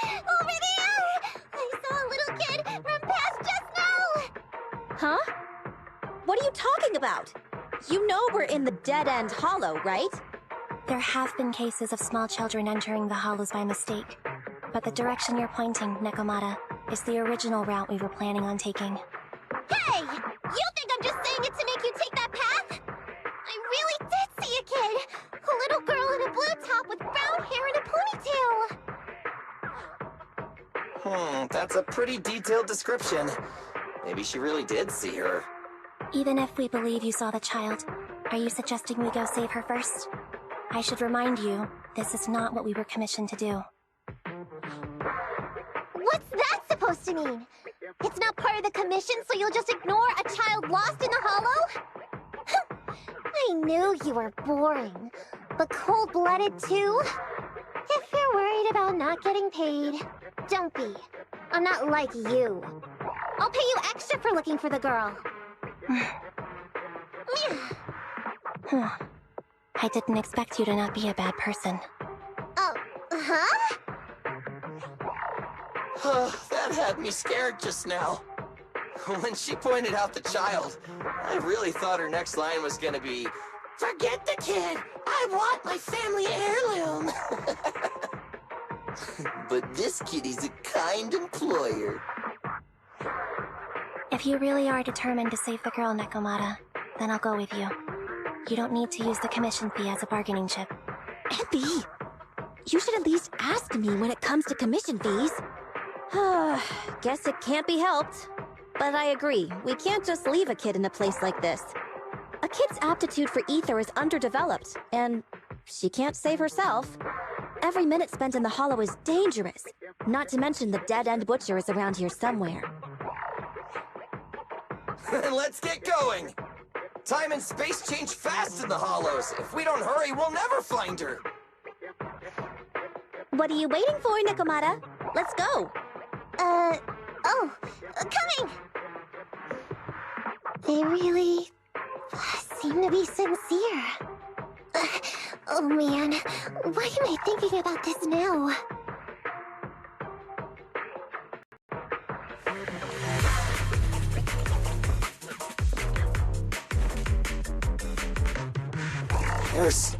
Over there! I saw a little kid run past just now! Huh? What are you talking about? You know we're in the dead-end hollow, right? There have been cases of small children entering the hollows by mistake. But the direction you're pointing, Nekomata, is the original route we were planning on taking. Hey! You think I'm just saying it to make you take that path? I really did see a kid! A little girl in a blue top with brown hair and a ponytail! That's a pretty detailed description. Maybe she really did see her. Even if we believe you saw the child, are you suggesting we go save her first? I should remind you, this is not what we were commissioned to do. What's that supposed to mean? It's not part of the commission, so you'll just ignore a child lost in the hollow? I knew you were boring, but cold-blooded too? If you're worried about not getting paid, don't be. I'm not like you. I'll pay you extra for looking for the girl. I didn't expect you to not be a bad person. Oh, huh? That had me scared just now. When she pointed out the child, I really thought her next line was gonna be, "Forget the kid! I want my family heirloom!" But this kitty's a kind employer. If you really are determined to save the girl, Nekomata, then I'll go with you. You don't need to use the commission fee as a bargaining chip. Eppy! You should at least ask me when it comes to commission fees. Guess it can't be helped. But I agree, we can't just leave a kid in a place like this. A kid's aptitude for ether is underdeveloped, and she can't save herself. every minute spent in the Hollow is dangerous. Not to mention the dead-end butcher is around here somewhere. Let's get going! Time and space change fast in the Hollows. If we don't hurry, we'll never find her. What are you waiting for, Nikomata? Let's go! Coming! They really seem to be sincere. Oh man, why am I thinking about this now? Nurse.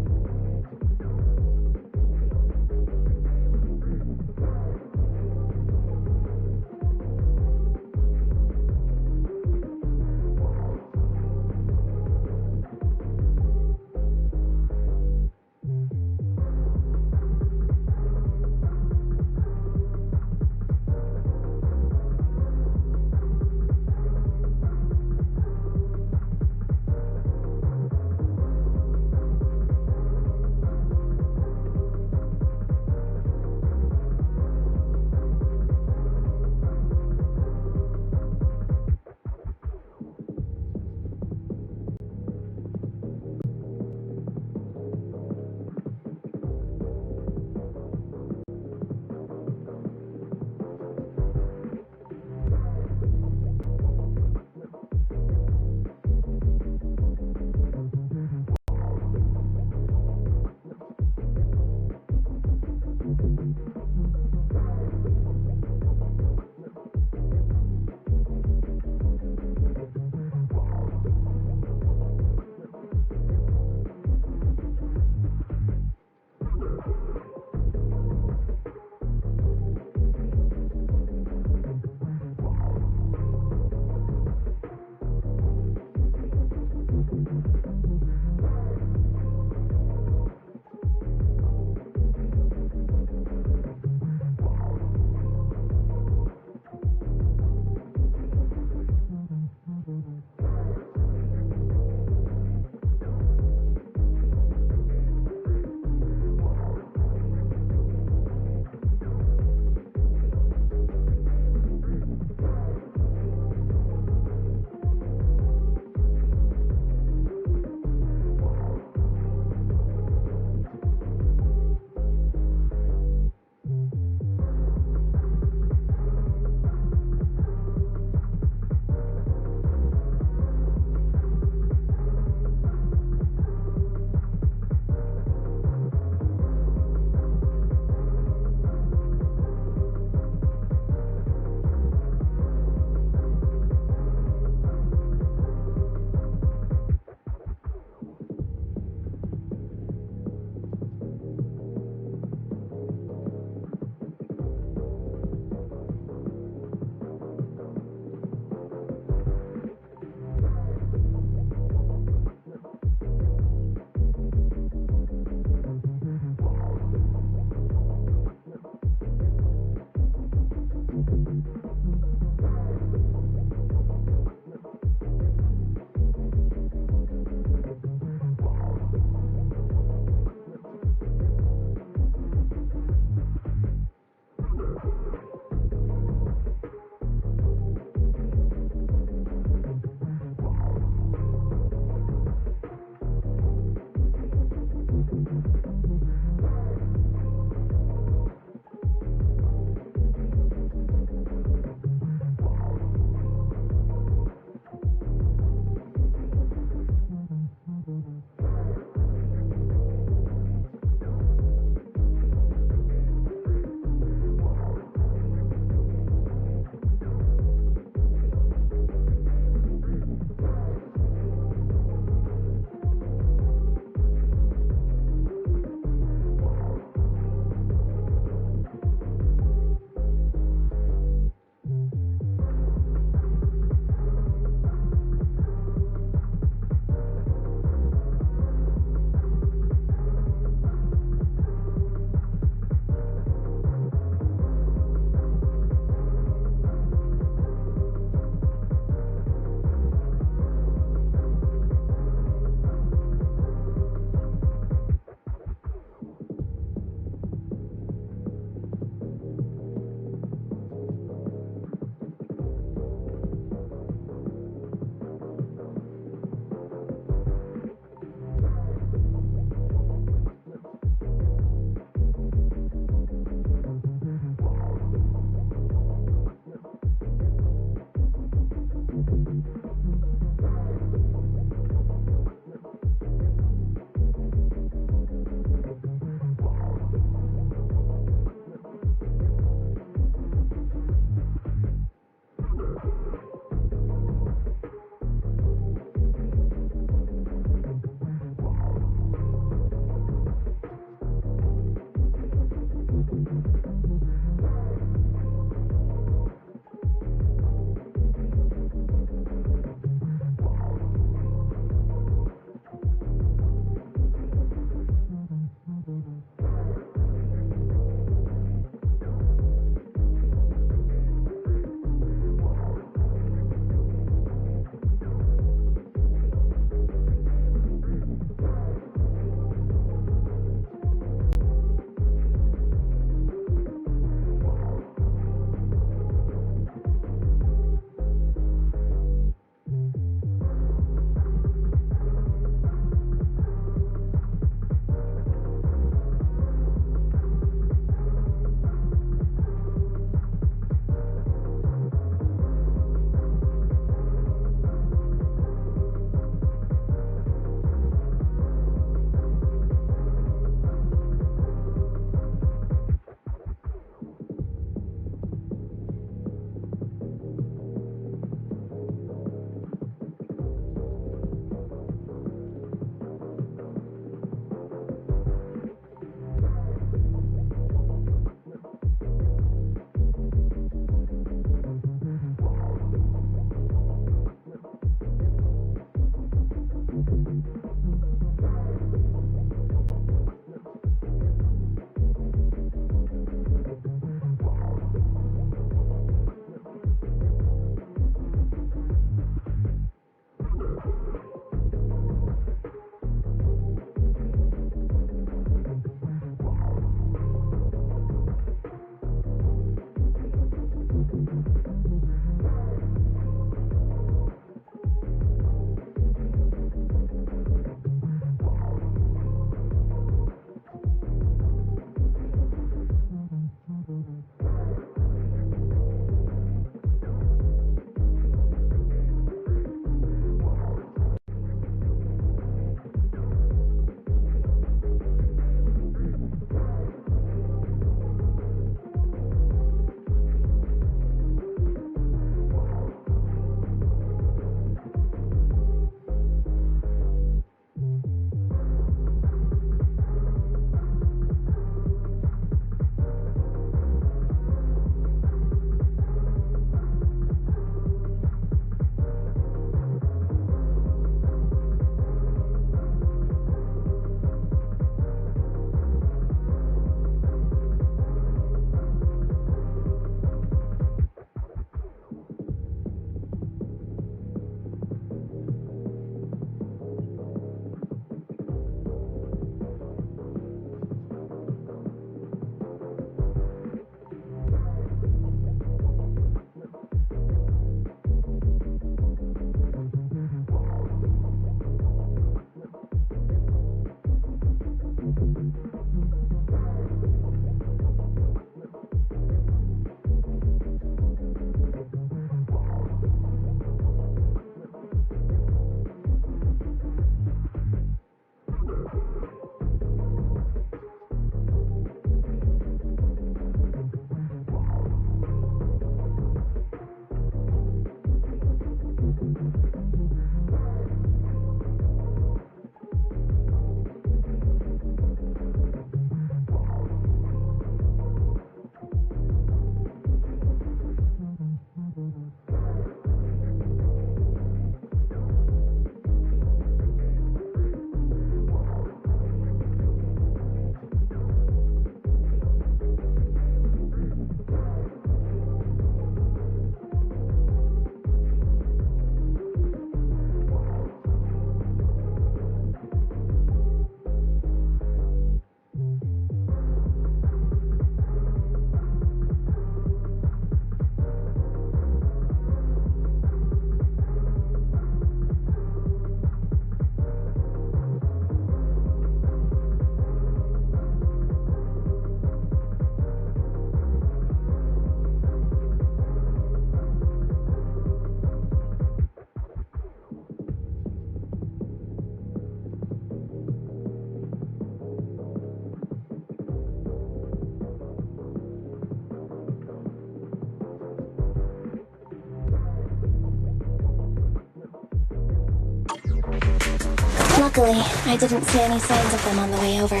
Luckily, I didn't see any signs of them on the way over.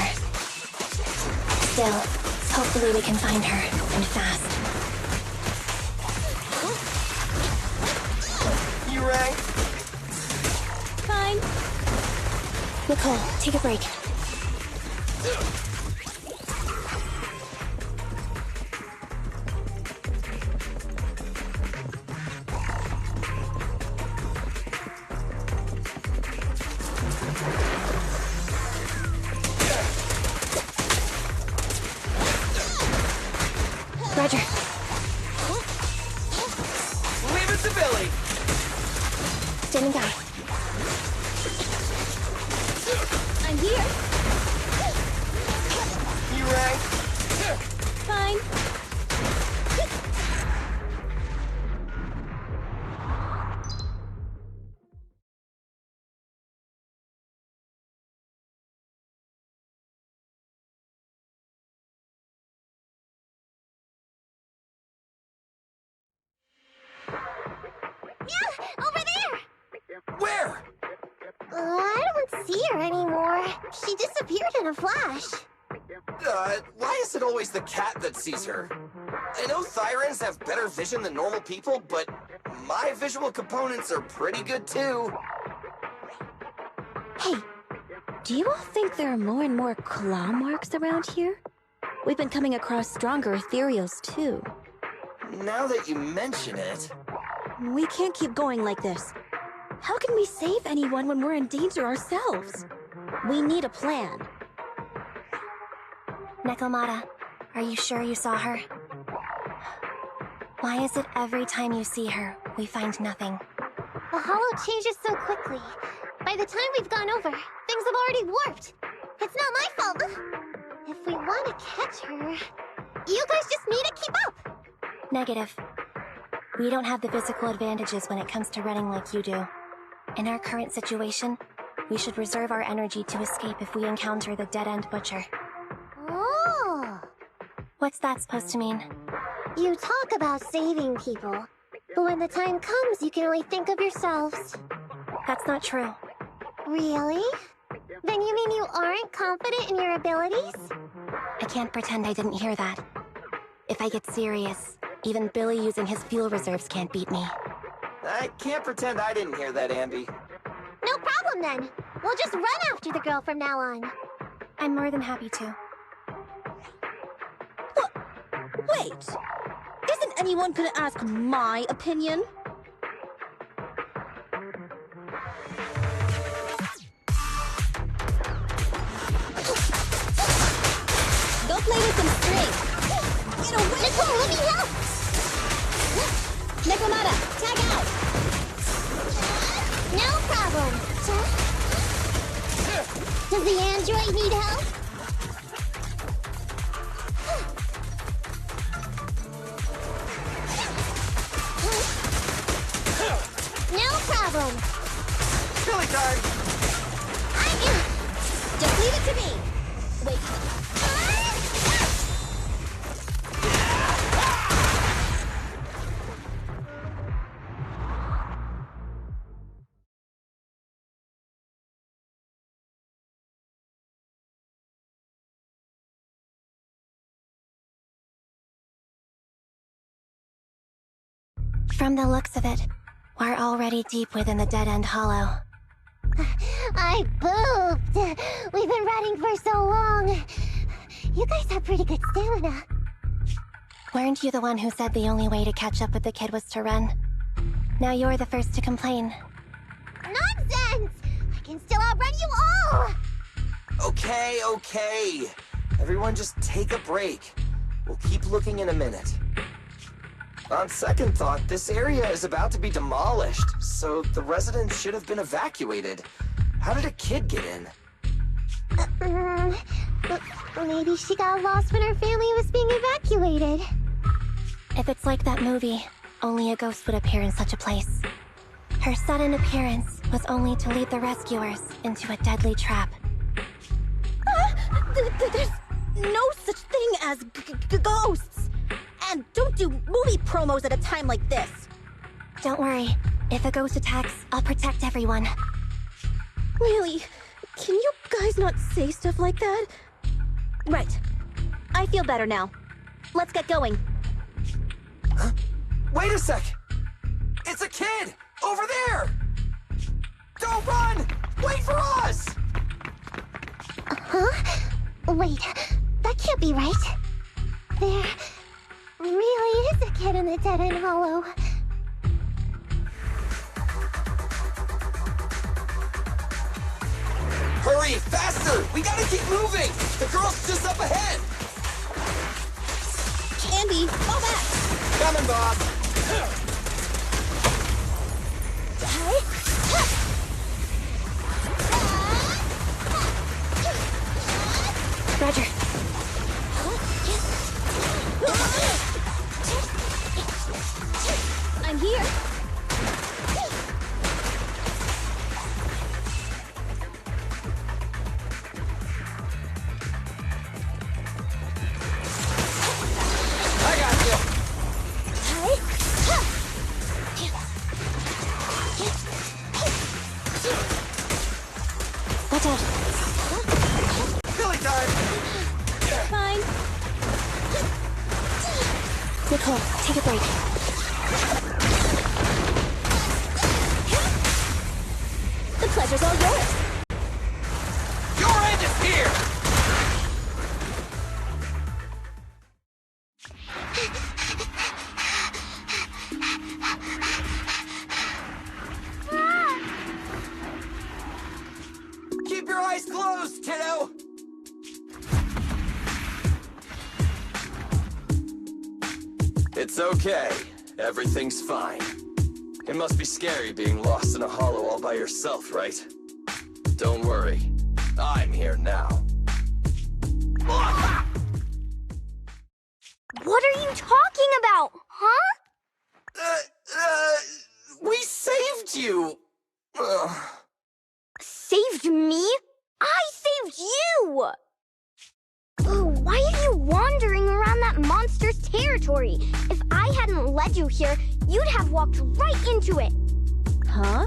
Still, hopefully we can find her, and fast. You rang? Fine. Nicole, take a break. Roger. Leave it to Billy. Standing by. I'm here. You rang? Fine. Over there! Where? I don't see her anymore. She disappeared in a flash. Why is it always the cat that sees her? I know Thyrans have better vision than normal people, but my visual components are pretty good too. Hey, do you all think there are more and more claw marks around here? We've been coming across stronger ethereals too. Now that you mention it... We can't keep going like this. How can we save anyone when we're in danger ourselves? We need a plan. Nekomata, are you sure you saw her? Why is it every time you see her, we find nothing? The hollow changes so quickly. By the time we've gone over, things have already warped. It's not my fault. If we want to catch her, you guys just need to keep up. Negative. We don't have the physical advantages when it comes to running like you do. In our current situation, we should reserve our energy to escape if we encounter the Dead-End Butcher. Oh! What's that supposed to mean? You talk about saving people, but when the time comes, you can only think of yourselves. That's not true. Really? Then you mean you aren't confident in your abilities? I can't pretend I didn't hear that. If I get serious, even Billy using his fuel reserves can't beat me. I can't pretend I didn't hear that, Ambi. No problem then. We'll just run after the girl from now on. I'm more than happy to. Wait! Isn't anyone gonna ask my opinion? Go play with some string! Get away! Nicole, let me help! Nekomata, tag out! No problem. Does the android need help? From the looks of it, we're already deep within the Dead-End Hollow. I pooped! We've been running for so long. You guys have pretty good stamina. Weren't you the one who said the only way to catch up with the kid was to run? Now you're the first to complain. Nonsense! I can still outrun you all! Okay. Everyone just take a break. We'll keep looking in a minute. On second thought, this area is about to be demolished, so the residents should have been evacuated. How did a kid get in? Maybe she got lost when her family was being evacuated. If it's like that movie, only a ghost would appear in such a place. Her sudden appearance was only to lead the rescuers into a deadly trap. There's no such thing as ghosts! And don't do movie promos at a time like this! Don't worry. If a ghost attacks, I'll protect everyone. Really? Can you guys not say stuff like that? Right. I feel better now. Let's get going. Huh? Wait a sec! It's a kid! Over there! Don't run! Wait for us! Huh? Wait, that can't be right. There really is a kid in the Dead-End Hollow. Hurry, faster! We gotta keep moving! The girl's just up ahead! Andy, fall back! Coming, Bob! Roger. I'm here. I got you. Watch out. Billy time. Fine. Nicole, take a break. The pleasure's all yours. Your end is here! Keep your eyes closed, kiddo! It's okay. Everything's fine. It must be scary being lost in a hollow all by yourself, right? Don't worry. I'm here now. What are you talking about, huh? We saved you! Saved me? I saved you! Why are you wandering around that monster's territory? If I hadn't led you here, you'd have walked right into it. Huh?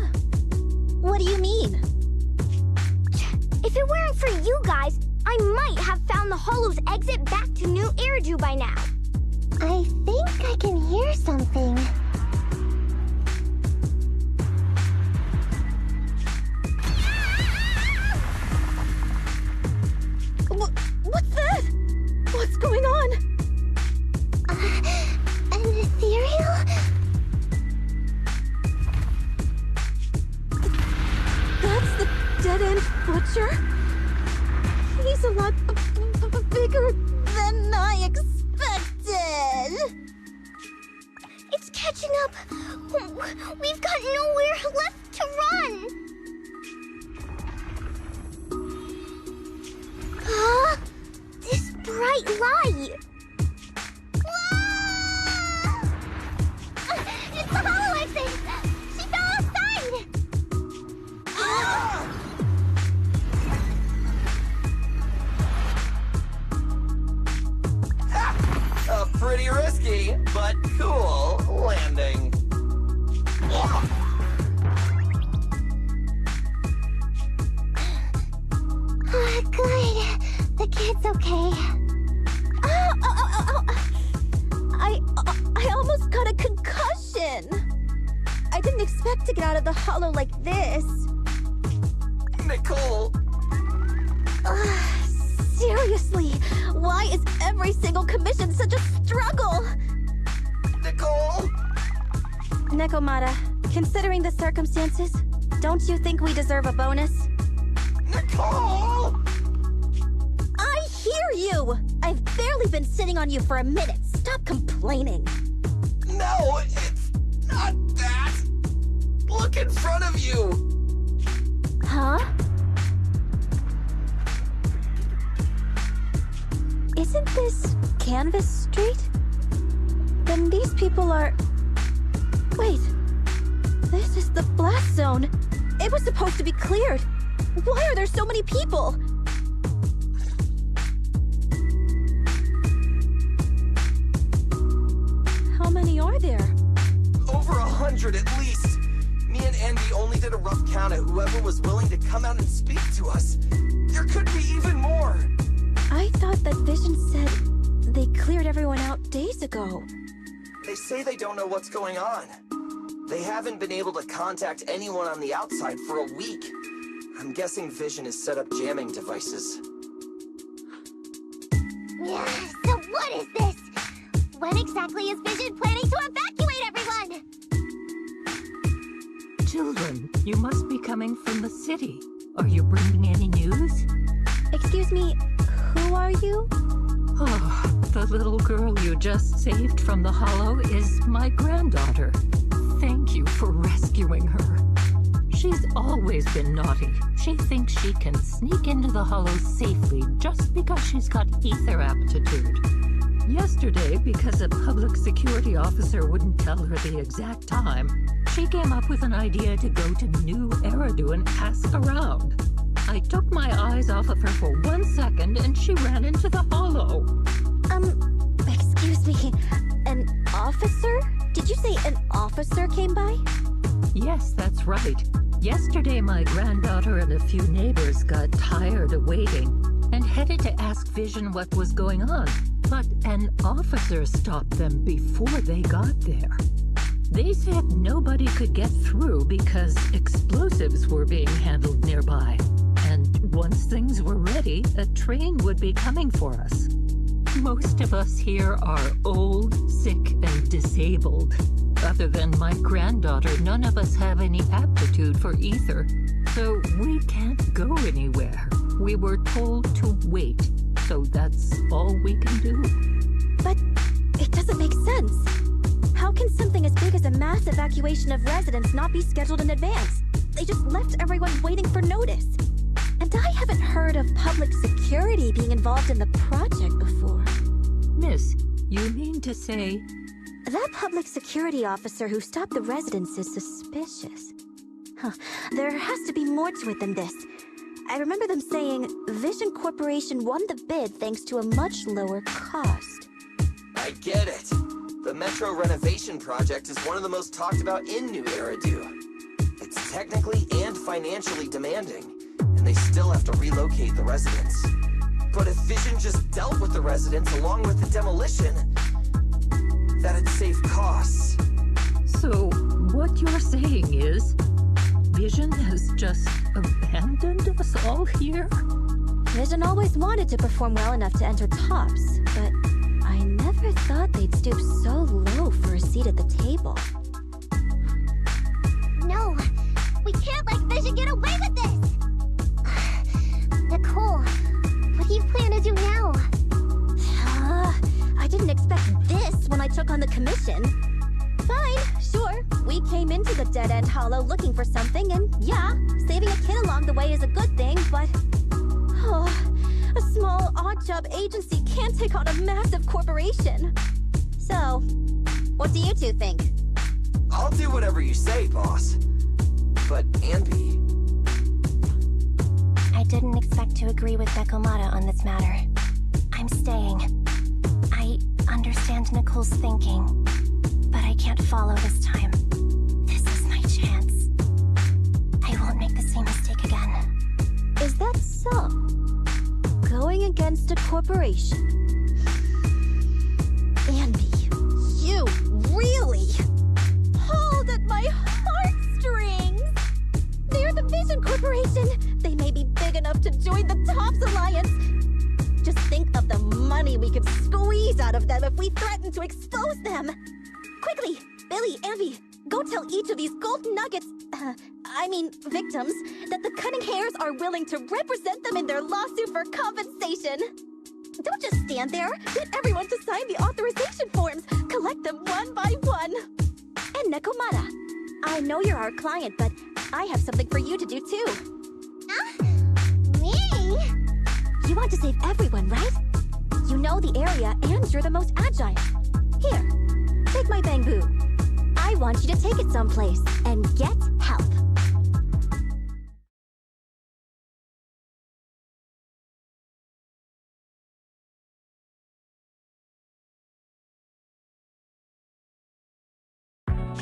What do you mean? If it weren't for you guys, I might have found the Hollow's exit back to New Eridu by now. I think I can hear something. What's that? What's going on? An ethereal? That's the Dead-End Butcher? He's a lot bigger than I expected. It's catching up. We've got nowhere left to run. Huh? This bright light. Whoa! It's the Hollow exit. She fell outside. A pretty risky, but cool landing. Good. The kid's okay. I almost got a concussion. expect to get out of the hollow like this. Nicole! Seriously, why is every single commission such a struggle? Nicole! Nekomata, considering the circumstances, don't you think we deserve a bonus? Nicole! I hear you! I've barely been sitting on you for a minute. Stop complaining. No, it's not that! Look in front of you! Huh? Isn't this Canvas Street? Then these people are... Wait. This is the blast zone. It was supposed to be cleared. Why are there so many people? How many are there? Over 100 at least. Me and Andy only did a rough count of whoever was willing to come out and speak to us. There could be even more. I thought that Vision said they cleared everyone out days ago. They say they don't know what's going on. They haven't been able to contact anyone on the outside for a week. I'm guessing Vision has set up jamming devices. Yeah, so what is this? When exactly is Vision planning to evacuate everyone? Children, you must be coming from the city. Are you bringing any news? Excuse me, who are you? Oh, the little girl you just saved from the hollow is my granddaughter. Thank you for rescuing her. She's always been naughty. She thinks she can sneak into the hollow safely just because she's got ether aptitude. Yesterday, because a public security officer wouldn't tell her the exact time, she came up with an idea to go to New Eridu and ask around. I took my eyes off of her for 1 second and she ran into the hollow. Excuse me, an officer? Did you say an officer came by? Yes, that's right. Yesterday, my granddaughter and a few neighbors got tired of waiting and headed to ask Vision what was going on. But an officer stopped them before they got there. They said nobody could get through because explosives were being handled nearby. And once things were ready, a train would be coming for us. Most of us here are old, sick, and disabled. Other than my granddaughter, none of us have any aptitude for ether, so we can't go anywhere. We were told to wait, so that's all we can do. But it doesn't make sense. How can something as big as a mass evacuation of residents not be scheduled in advance? They just left everyone waiting for notice. And I haven't heard of public security being involved in the project before. Miss, you mean to say... That public security officer who stopped the residents is suspicious. There has to be more to it than this. I remember them saying Vision Corporation won the bid thanks to a much lower cost. I get it. The Metro renovation project is one of the most talked about in New Eridu. It's technically and financially demanding, and they still have to relocate the residents. But if Vision just dealt with the residents along with the demolition, that'd save costs. So, what you're saying is, Vision has just abandoned us all here? Vision always wanted to perform well enough to enter tops, but I never thought they'd stoop so low for a seat at the table. No, we can't let Vision get away with this! Nicole, what do you plan to do now? I didn't expect this when I took on the commission. Fine, sure. We came into the dead-end hollow looking for something, and yeah, saving a kid along the way is a good thing, but... a small, odd-job agency can't take on a massive corporation. So, what do you two think? I'll do whatever you say, boss. But, Anby... I didn't expect to agree with Nekomata on this matter. I'm staying. I understand Nicole's thinking, but I can't follow this time. This is my chance. I won't make the same mistake again. Is that so? Going against a corporation? Andy, you really? Hold at my heart! Vision Corporation! They may be big enough to join the TOPS Alliance! Just think of the money we could squeeze out of them if we threaten to expose them! Quickly, Billy, Ambi, go tell each of these gold nuggets, victims, that the Cunning Hares are willing to represent them in their lawsuit for compensation! Don't just stand there! Get everyone to sign the authorization forms! Collect them one by one! And Nekomata, I know you're our client, but I have something for you to do too. Me? You want to save everyone, right? You know the area and you're the most agile. Here, take my bamboo. I want you to take it someplace and get help.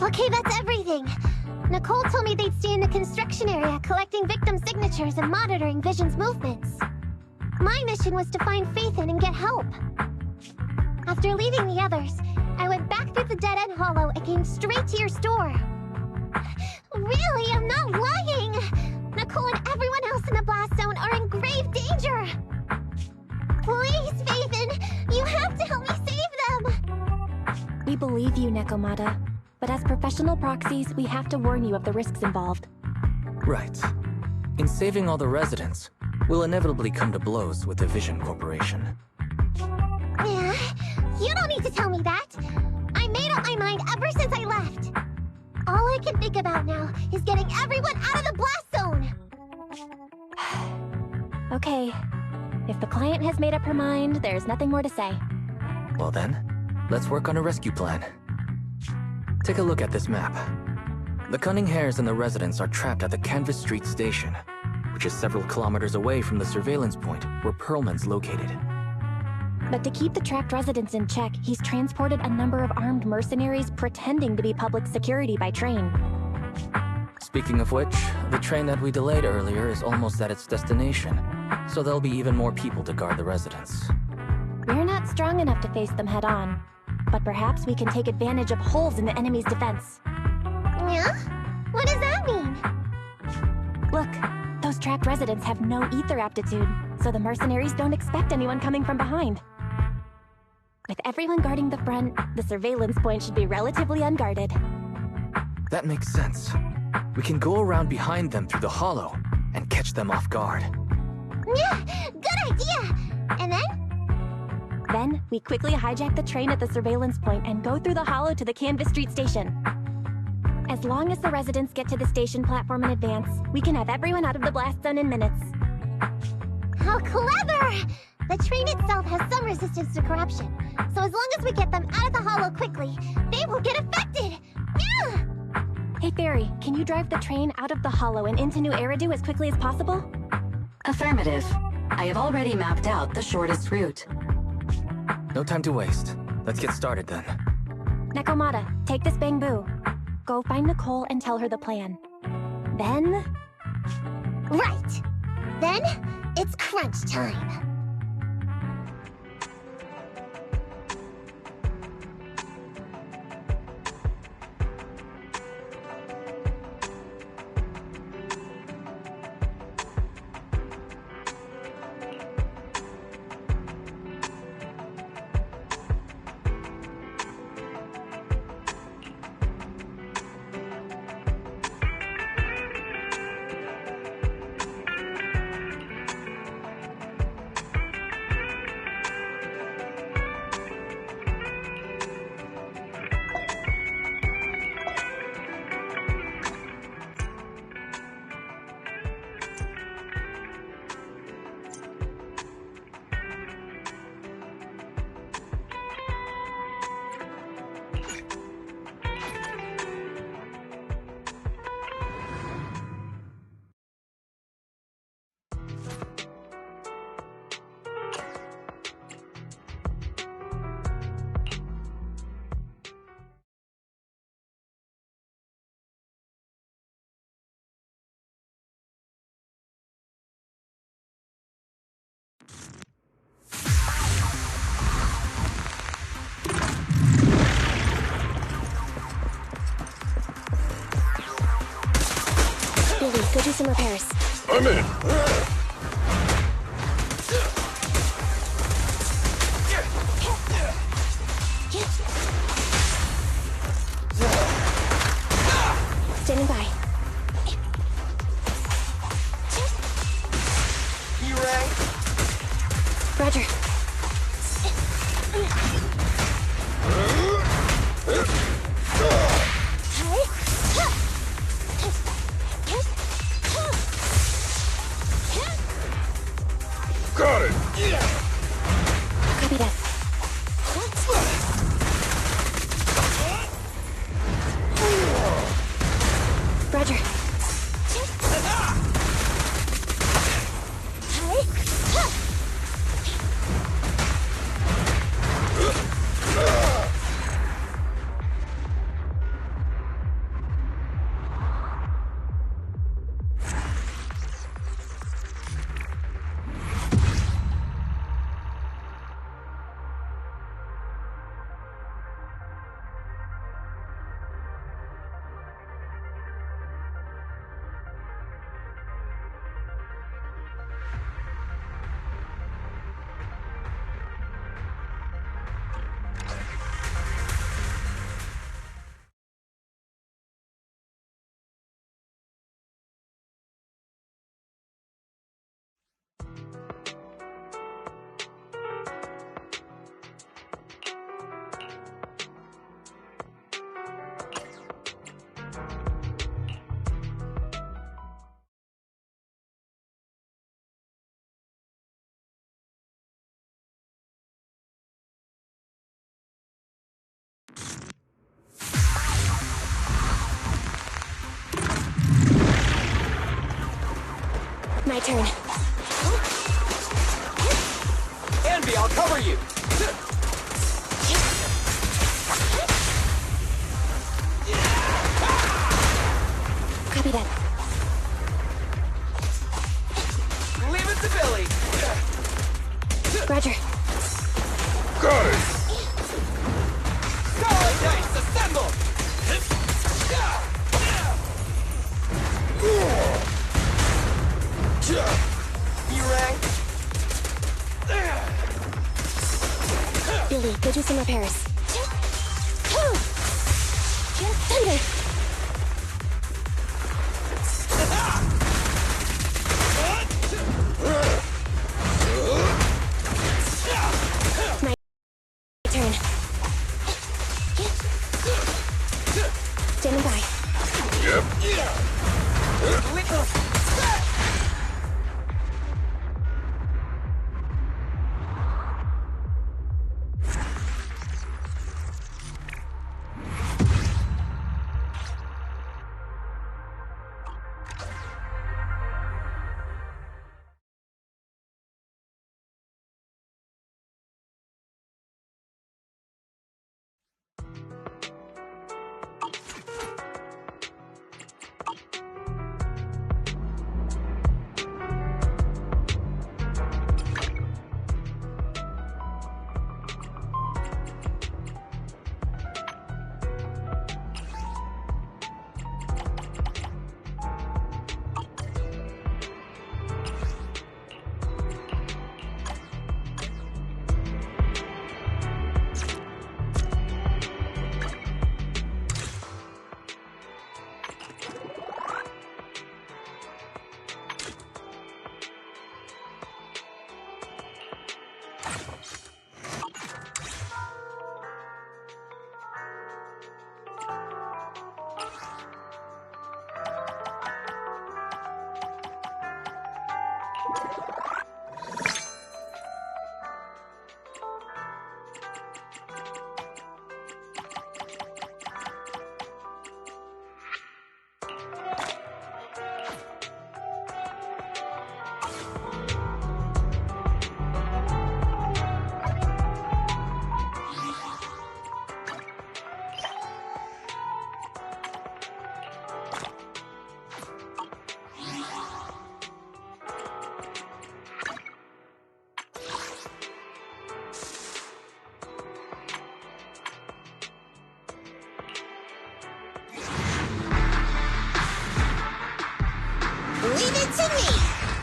Okay, that's everything. Nicole told me they'd stay in the construction area, collecting victim signatures and monitoring Vision's movements. My mission was to find Phaethon and get help. After leaving the others, I went back through the dead-end hollow and came straight to your store. Really, I'm not lying! Nicole and everyone else in the blast zone are in grave danger! Please, Phaethon, you have to help me save them! We believe you, Nekomata. But as professional proxies, we have to warn you of the risks involved. Right. In saving all the residents, we'll inevitably come to blows with the Vision Corporation. Yeah, you don't need to tell me that. I made up my mind ever since I left. All I can think about now is getting everyone out of the blast zone! Okay. If the client has made up her mind, there's nothing more to say. Well then, let's work on a rescue plan. Take a look at this map. The Cunning Hares and the residents are trapped at the Canvas Street Station, which is several kilometers away from the surveillance point where Perlman's located. But to keep the trapped residents in check, he's transported a number of armed mercenaries pretending to be public security by train. Speaking of which, the train that we delayed earlier is almost at its destination, so there'll be even more people to guard the residents. We're not strong enough to face them head-on, but perhaps we can take advantage of holes in the enemy's defense. Yeah? What does that mean? Look, those trapped residents have no ether aptitude, so the mercenaries don't expect anyone coming from behind. With everyone guarding the front, the surveillance point should be relatively unguarded. That makes sense. We can go around behind them through the hollow and catch them off guard. Yeah, good idea! And then? Then, we quickly hijack the train at the surveillance point and go through the hollow to the Canvas Street Station. As long as the residents get to the station platform in advance, we can have everyone out of the blast zone in minutes. How clever! The train itself has some resistance to corruption, so as long as we get them out of the hollow quickly, they won't get affected! Yeah! Hey Fairy, can you drive the train out of the hollow and into New Eridu as quickly as possible? Affirmative. I have already mapped out the shortest route. No time to waste. Let's get started then. Nekomata, take this bamboo. Go find Nicole and tell her the plan. Then... Right! Then, it's crunch time. some repairs. I'm in. Standing by. You rang? Roger. Got it. Copy that. Roger. My turn. Envy, I'll cover you! Copy that. Leave it to Billy! Roger. Got it. Starlight Dice, assemble! You rang? Billy, go do some repairs. Thunder! My turn. Standing by. Yep. Leave it to me!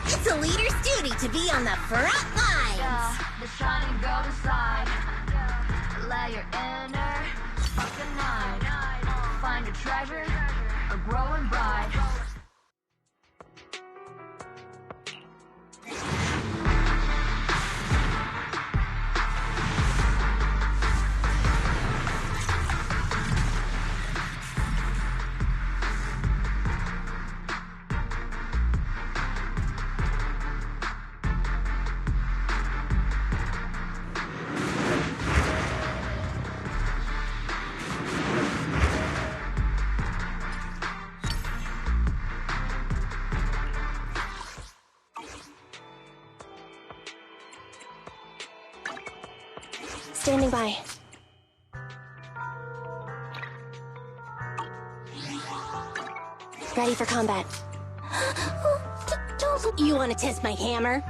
It's a leader's duty to be on the front lines! The shining girl decide. Let your inner fucking night. Find a treasure, a growing bright. Standing by. Ready for combat. Don't... You want to test my hammer?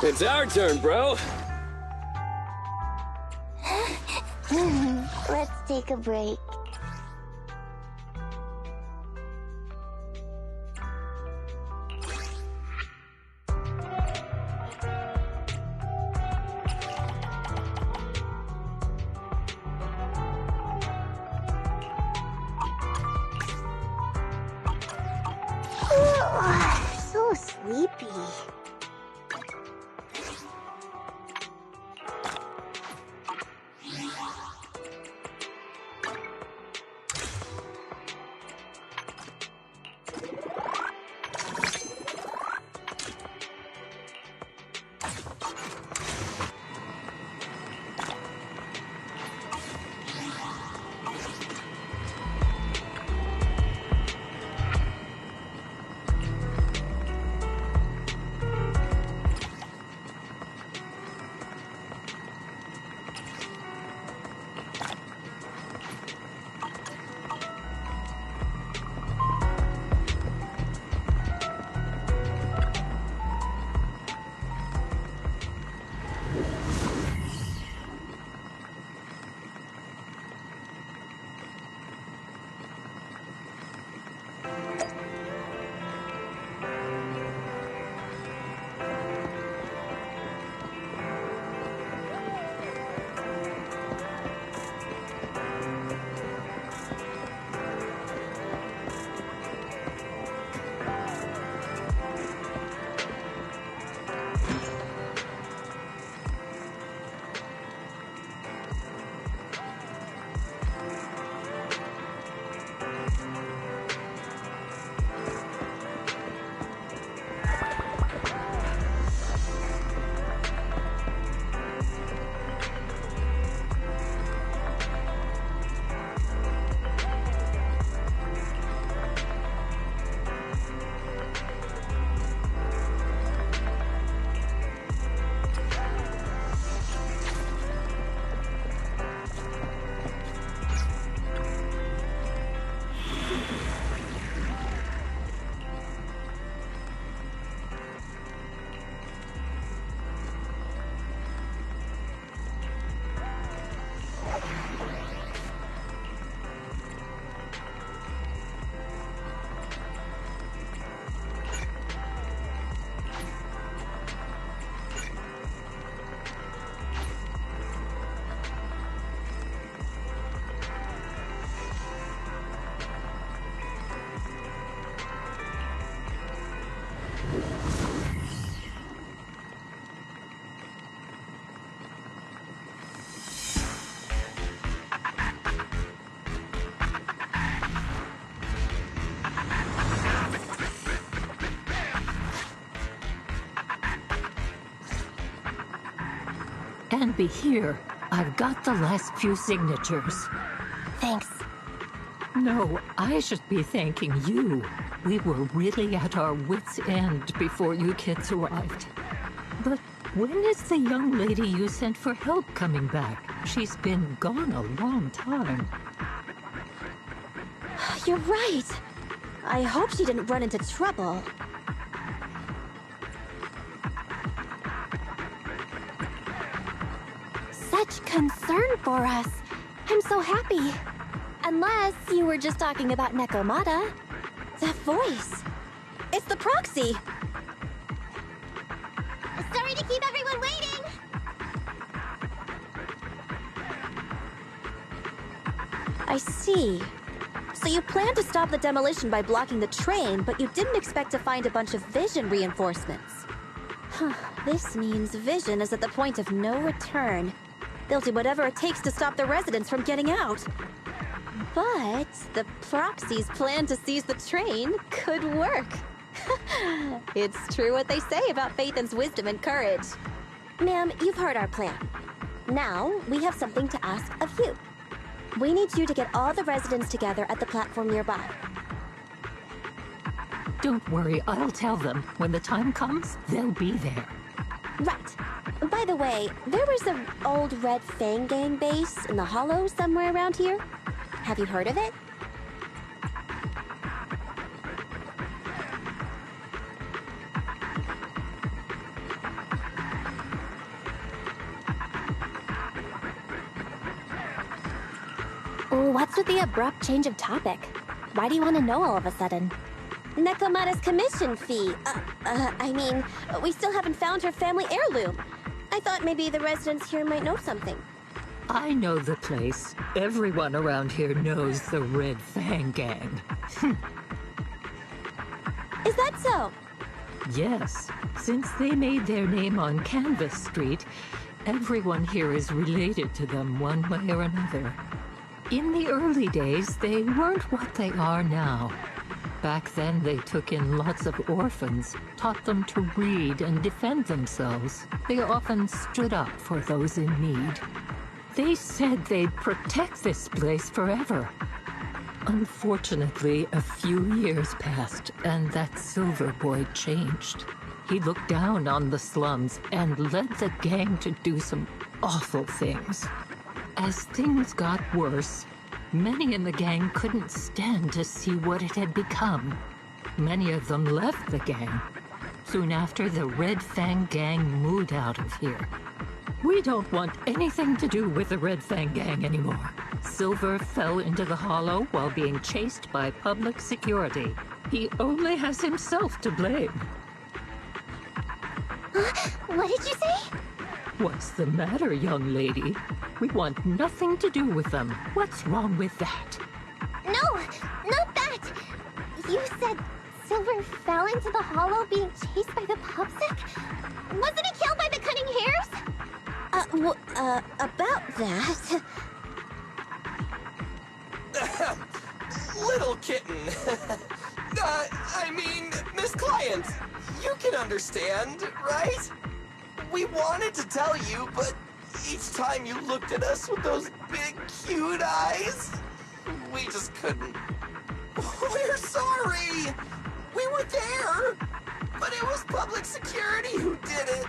It's our turn, bro. Let's take a break. So sleepy. be here. I've got the last few signatures. Thanks. No, I should be thanking you. We were really at our wits' end before you kids arrived. But when is the young lady you sent for help coming back? She's been gone a long time. You're right. I hope she didn't run into trouble. Such concern for us. I'm so happy. Unless you were just talking about Nekomata. That voice. It's the proxy. Sorry to keep everyone waiting. I see. So you planned to stop the demolition by blocking the train, but you didn't expect to find a bunch of Vision reinforcements. Huh, this means Vision is at the point of no return. They'll do whatever it takes to stop the residents from getting out. But the proxy's plan to seize the train could work. It's true what they say about Phaethon's wisdom and courage. Ma'am, you've heard our plan. Now, we have something to ask of you. We need you to get all the residents together at the platform nearby. Don't worry, I'll tell them. When the time comes, they'll be there. Right. By the way, there was an old Red Fang Gang base in the Hollow somewhere around here. Have you heard of it? What's with the abrupt change of topic? Why do you want to know all of a sudden? Nekomata's commission fee. I mean, we still haven't found her family heirloom. I thought maybe the residents here might know something. I know the place. Everyone around here knows the Red Fang Gang. Is that so? Yes. Since they made their name on Canvas Street, everyone here is related to them one way or another. In the early days, they weren't what they are now. Back then, they took in lots of orphans, taught them to read and defend themselves. They often stood up for those in need. They said they'd protect this place forever. Unfortunately, a few years passed, and that Silver Boy changed. He looked down on the slums and led the gang to do some awful things. As things got worse, many in the gang couldn't stand to see what it had become. Many of them left the gang. Soon after, the Red Fang Gang moved out of here. We don't want anything to do with the Red Fang Gang anymore. Silver fell into the Hollow while being chased by public security. He only has himself to blame. What did you say? What's the matter, young lady? We want nothing to do with them. What's wrong with that? No, not that. You said Silver fell into the Hollow being chased by the Pubsec? Wasn't he killed by the Cunning Hares? About that... Little kitten. I mean, Miss Client, you can understand, right? We wanted to tell you, but each time you looked at us with those big, cute eyes, we just couldn't. We're sorry. We were there, but it was public security who did it.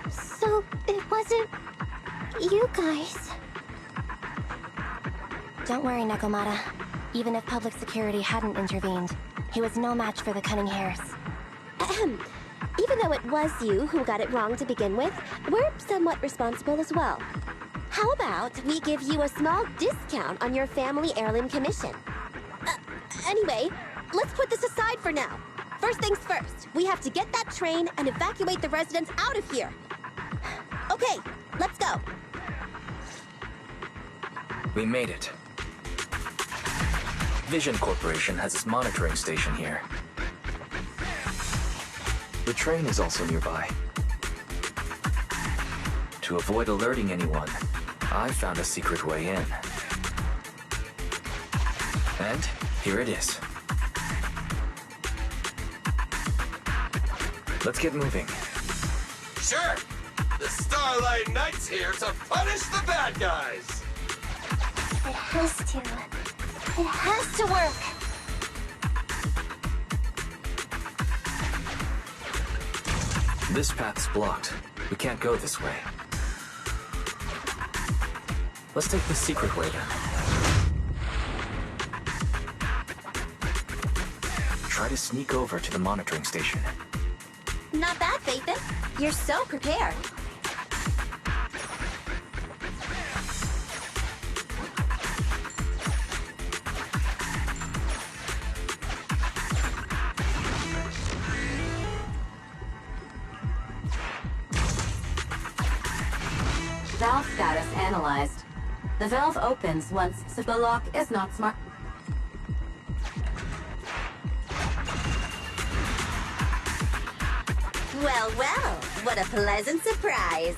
So it wasn't you guys. Don't worry, Nekomata. Even if public security hadn't intervened, he was no match for the Cunning Hares. Even though it was you who got it wrong to begin with, we're somewhat responsible as well. How about we give you a small discount on your family heirloom commission? Anyway, let's put this aside for now. First things first, we have to get that train and evacuate the residents out of here. Okay, let's go. We made it. Vision Corporation has its monitoring station here. The train is also nearby. To avoid alerting anyone, I found a secret way in. And here it is. Let's get moving. Sure. The Starlight Knight's here to punish the bad guys! It has to. It has to work. This path's blocked. We can't go this way. Let's take the secret way then. Try to sneak over to the monitoring station. Not bad, Phaethon. You're so prepared. Valve status analyzed. The valve opens once the lock is not smart. Well, well, what a pleasant surprise.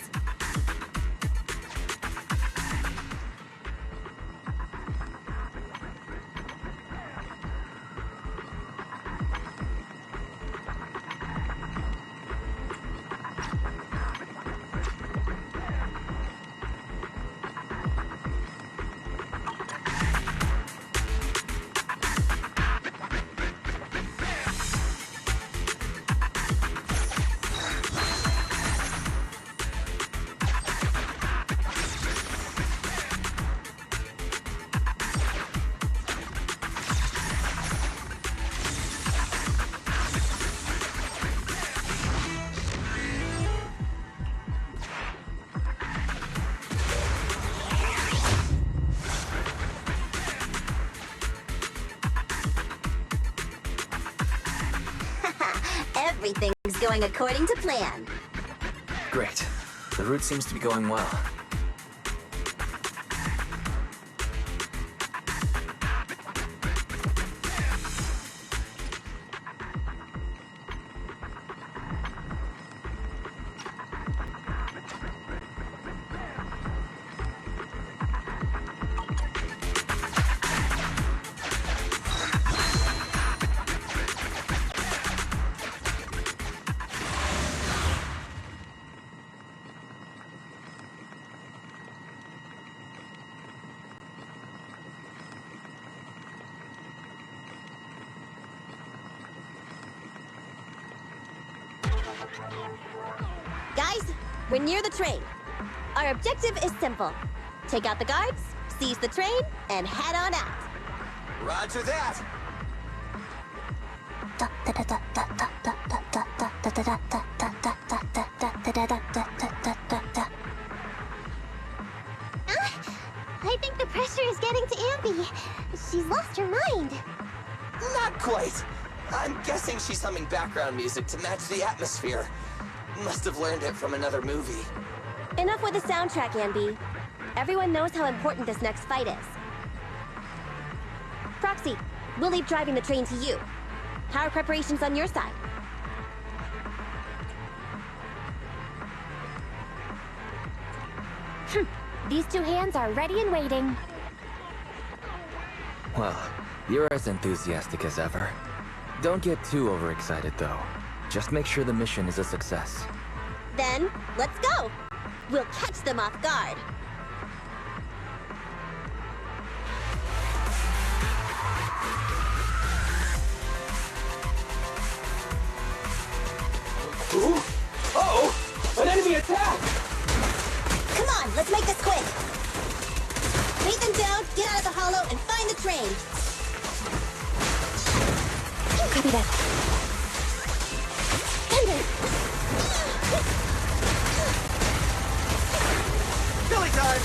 Everything's going according to plan. Great. The route seems to be going well. Guys, we're near the train. Our objective is simple. Take out the guards, seize the train, and head on out. Roger that! I think the pressure is getting to Ambi. She's lost her mind. Not quite. I'm guessing she's humming background music to match the atmosphere. Must have learned it from another movie. Enough with the soundtrack, Ambi. Everyone knows how important this next fight is. Proxy, we'll leave driving the train to you. How are preparations on your side? These two hands are ready and waiting. Well, you're as enthusiastic as ever. Don't get too overexcited, though. Just make sure the mission is a success. Then, let's go! We'll catch them off guard. Ooh! Uh-oh! An enemy attack! Come on, let's make this quick. Beat them down, get out of the hollow, and find the train. Copy that. Billy time!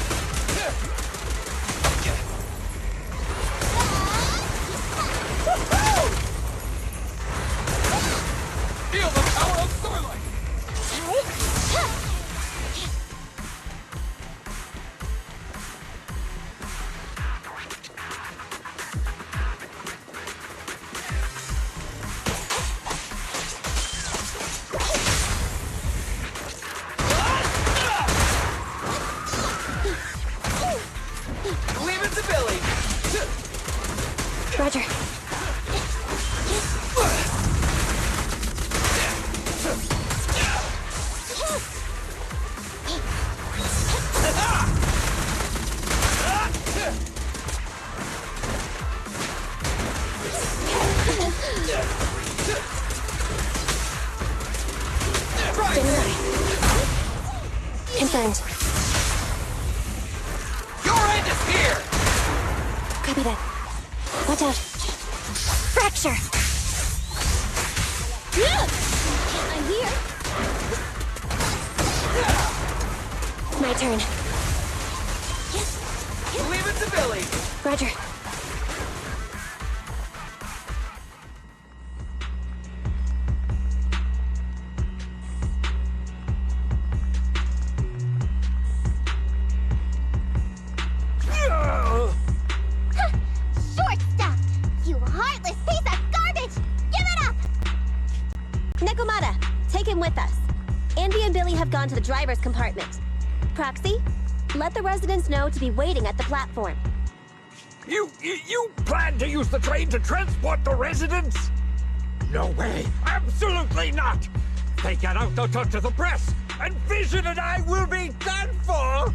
Feel the power of Starlight! Leave it to Billy! Roger. that. Watch out. Fracture! I'm here. My turn. Leave it to Billy. Roger. Short stuff! You heartless piece of garbage! Give it up! Nekomata, take him with us. Andy and Billy have gone to the driver's compartment. Proxy, let the residents know to be waiting at the platform. You plan to use the train to transport the residents? No way! Absolutely not! They get out, they'll talk to the press, and Vision and I will be done for!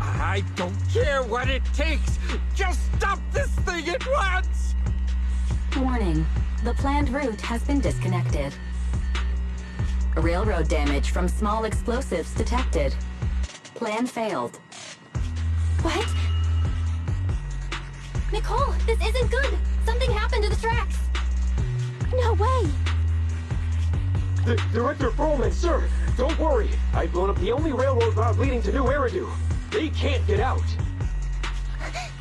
I don't care what it takes! Just stop this thing at once! Warning. The planned route has been disconnected. Railroad damage from small explosives detected. Plan failed. What? Nicole, this isn't good! Something happened to the tracks! No way! Director Perlman, sir, don't worry. I've blown up the only railroad route leading to New Eridu. They can't get out.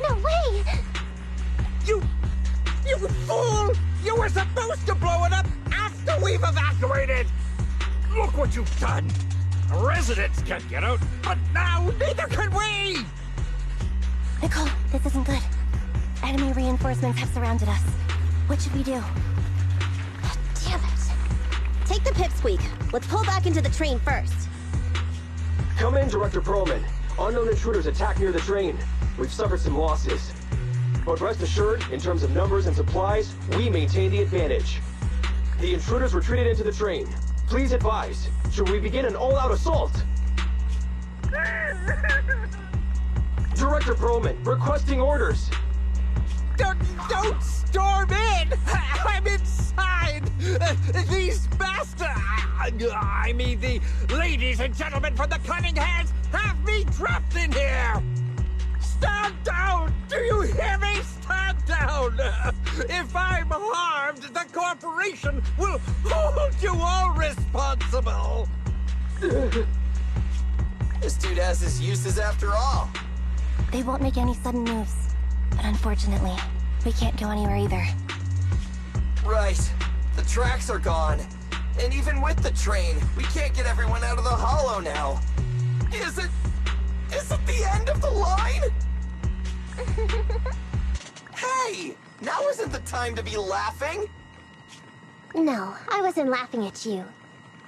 No way! You fool! You were supposed to blow it up after we've evacuated! Look what you've done! Residents can't get out, but now neither can we! Nicole, this isn't good. Enemy reinforcements have surrounded us. What should we do? Damn it. Take the pipsqueak. Let's pull back into the train first. Come in, Director Perlman. Unknown intruders attacked near the train. We've suffered some losses. But rest assured, in terms of numbers and supplies, we maintain the advantage. The intruders retreated into the train. Please advise, should we begin an all-out assault? Director Perlman, requesting orders. Don't storm in! I'm inside! These bastards! I mean, the ladies and gentlemen from the Cunning Hands have me trapped in here! Stand down! Do you hear me? Stand down! If I'm harmed, the corporation will hold you all responsible! This dude has his uses after all. They won't make any sudden moves. But unfortunately, we can't go anywhere either. Right. The tracks are gone. And even with the train, we can't get everyone out of the hollow now. Is it the end of the line? Hey! Now isn't the time to be laughing! No, I wasn't laughing at you.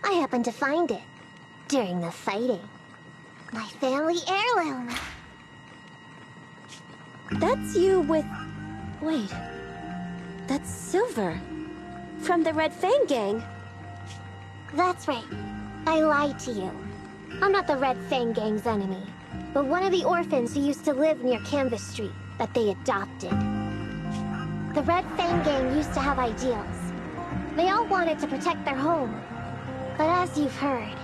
I happened to find it. During the fighting. My family heirloom. That's you with... Wait. That's Silver. From the Red Fang Gang. That's right. I lied to you. I'm not the Red Fang Gang's enemy, but one of the orphans who used to live near Canvas Street that they adopted. The Red Fang Gang used to have ideals. They all wanted to protect their home. But as you've heard,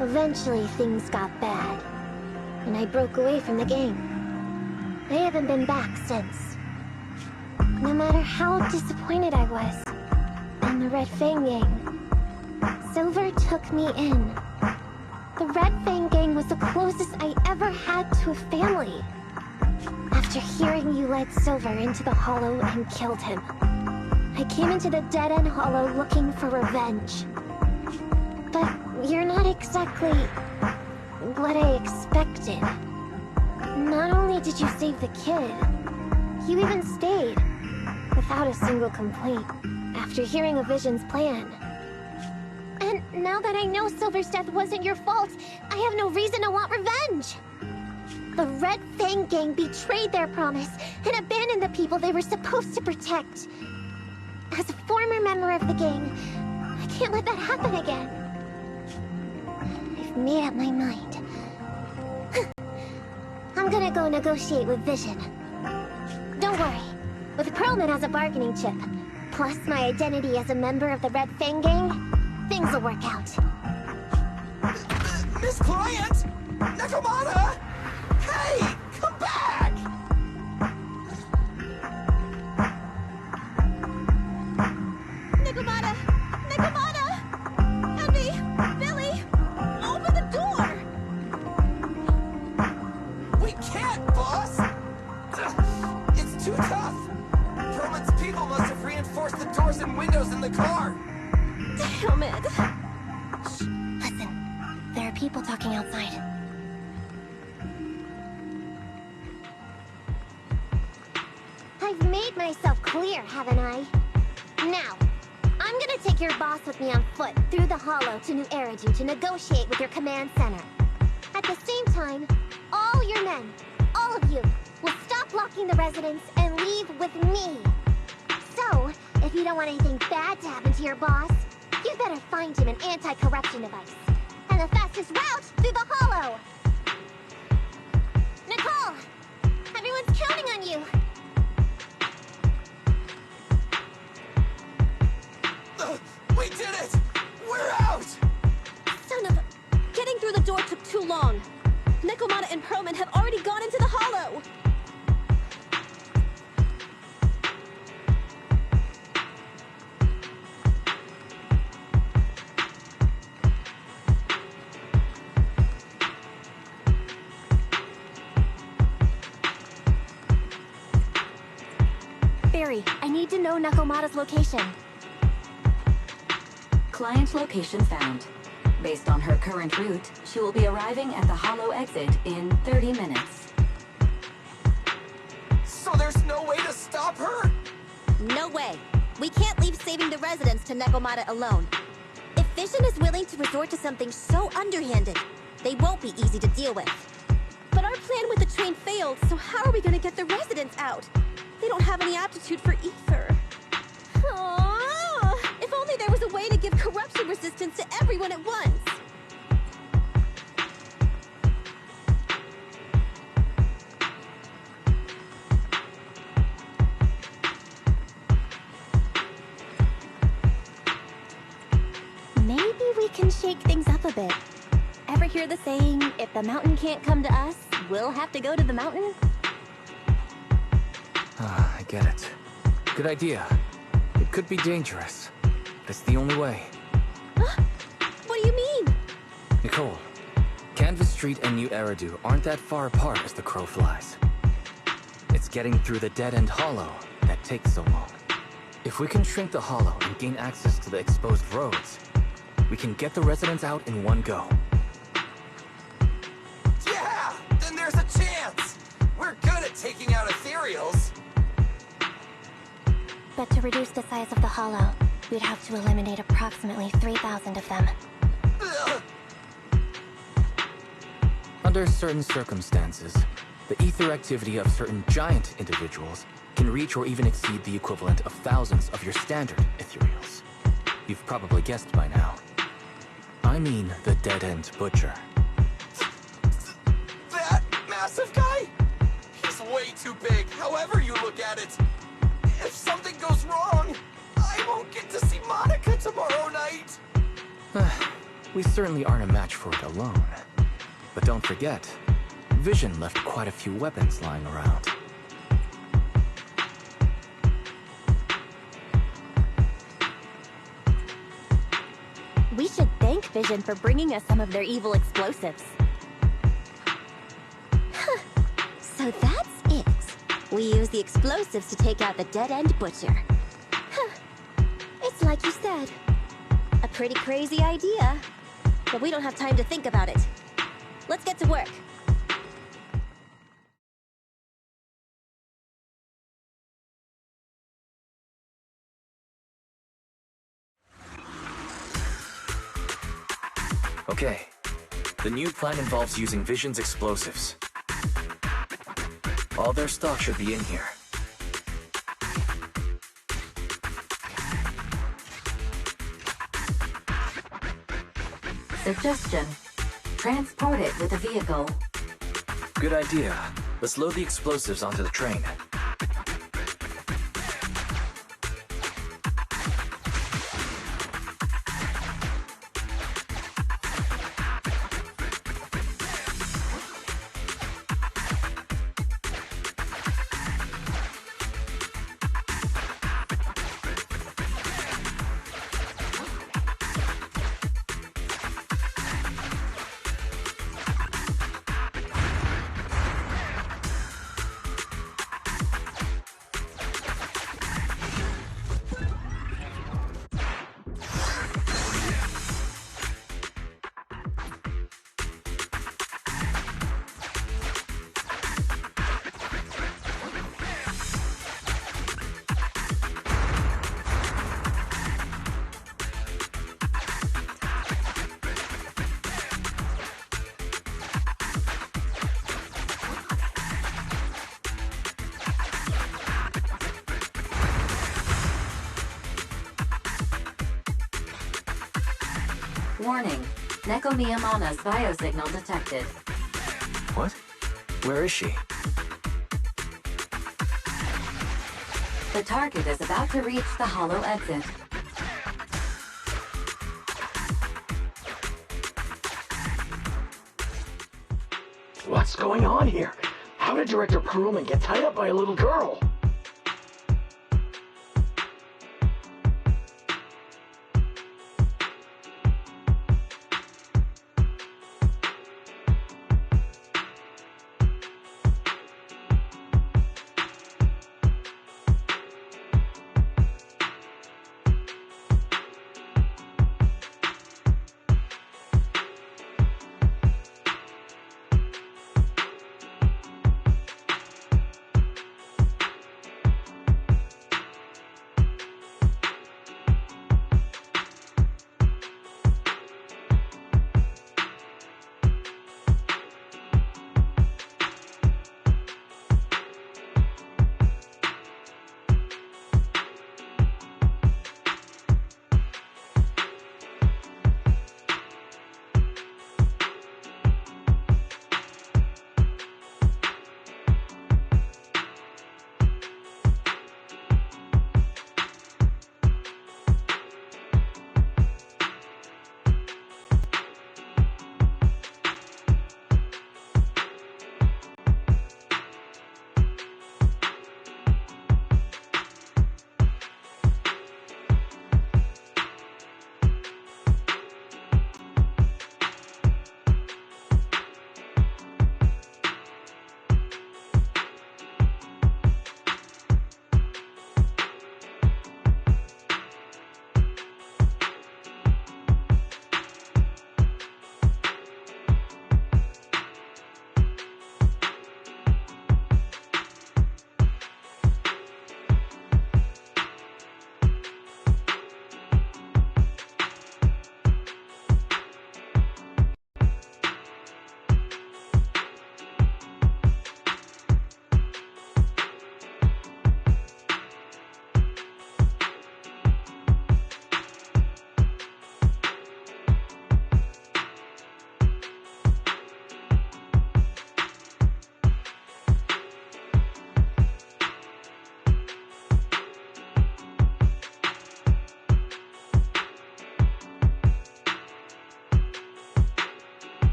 eventually things got bad, and I broke away from the gang. I haven't been back since. No matter how disappointed I was in the Red Fang Gang, Silver took me in. The Red Fang Gang was the closest I ever had to a family. After hearing you led Silver into the Hollow and killed him, I came into the Dead-End Hollow looking for revenge. But you're not exactly what I expected. Not only did you save the kid, you even stayed, without a single complaint, after hearing of Vision's plan. And now that I know Silver's death wasn't your fault, I have no reason to want revenge! The Red Fang Gang betrayed their promise and abandoned the people they were supposed to protect. As a former member of the gang, I can't let that happen again. I've made up my mind. I'm gonna go negotiate with Vision. Don't worry. With Perlman as a bargaining chip, plus my identity as a member of the Red Fang Gang, things will work out. Miss Client! Nekomata! Hey! Come back! I've made myself clear, haven't I? Now, I'm gonna take your boss with me on foot through the Hollow to New Eridu to negotiate with your command center. At the same time, all your men, all of you, will stop blocking the residents and leave with me. So, if you don't want anything bad to happen to your boss, you better find him an anti-corruption device. And the fastest route through the Hollow! Nicole! Everyone's counting on you! We did it! We're out! Son of a... Getting through the door took too long. Nekomata and Perlman have already gone into the Hollow! Barry, I need to know Nekomata's location. Client location found. Based on her current route, she will be arriving at the Hollow exit in 30 minutes. So there's no way to stop her? No way. We can't leave saving the residents to Nekomata alone. If Vision is willing to resort to something so underhanded, they won't be easy to deal with. But our plan with the train failed, so how are we gonna get the residents out? They don't have any aptitude for ether. Aww. If only there was a way to give corruption resistance to everyone at once. Maybe we can shake things up a bit. Ever hear the saying, if the mountain can't come to us, we'll have to go to the mountain? Ah, I get it. Good idea. It could be dangerous, but it's the only way. What do you mean? Nicole, Canvas Street and New Eridu aren't that far apart as the crow flies. It's getting through the dead-end Hollow that takes so long. If we can shrink the Hollow and gain access to the exposed roads, we can get the residents out in one go. Yeah! Then there's a chance! We're good at taking out ethereals! But to reduce the size of the Hollow, we'd have to eliminate approximately 3,000 of them. Under certain circumstances, the ether activity of certain giant individuals can reach or even exceed the equivalent of thousands of your standard ethereals. You've probably guessed by now. I mean the dead-end butcher. That massive guy? He's way too big, however you look at it. If something goes wrong, I won't get to see Monica tomorrow night. We certainly aren't a match for it alone. But don't forget, Vision left quite a few weapons lying around. We should thank Vision for bringing us some of their evil explosives. So that's it. We use the explosives to take out the dead-end butcher. It's like you said. A pretty crazy idea. But we don't have time to think about it. Let's get to work. Okay. The new plan involves using Vision's explosives. All their stock should be in here. Suggestion. Transport it with a vehicle. Good idea. Let's load the explosives onto the train. Warning. Neko Miyamana's biosignal detected. What? Where is she? The target is about to reach the hollow exit. What's going on here? How did Director Perlman get tied up by a little girl?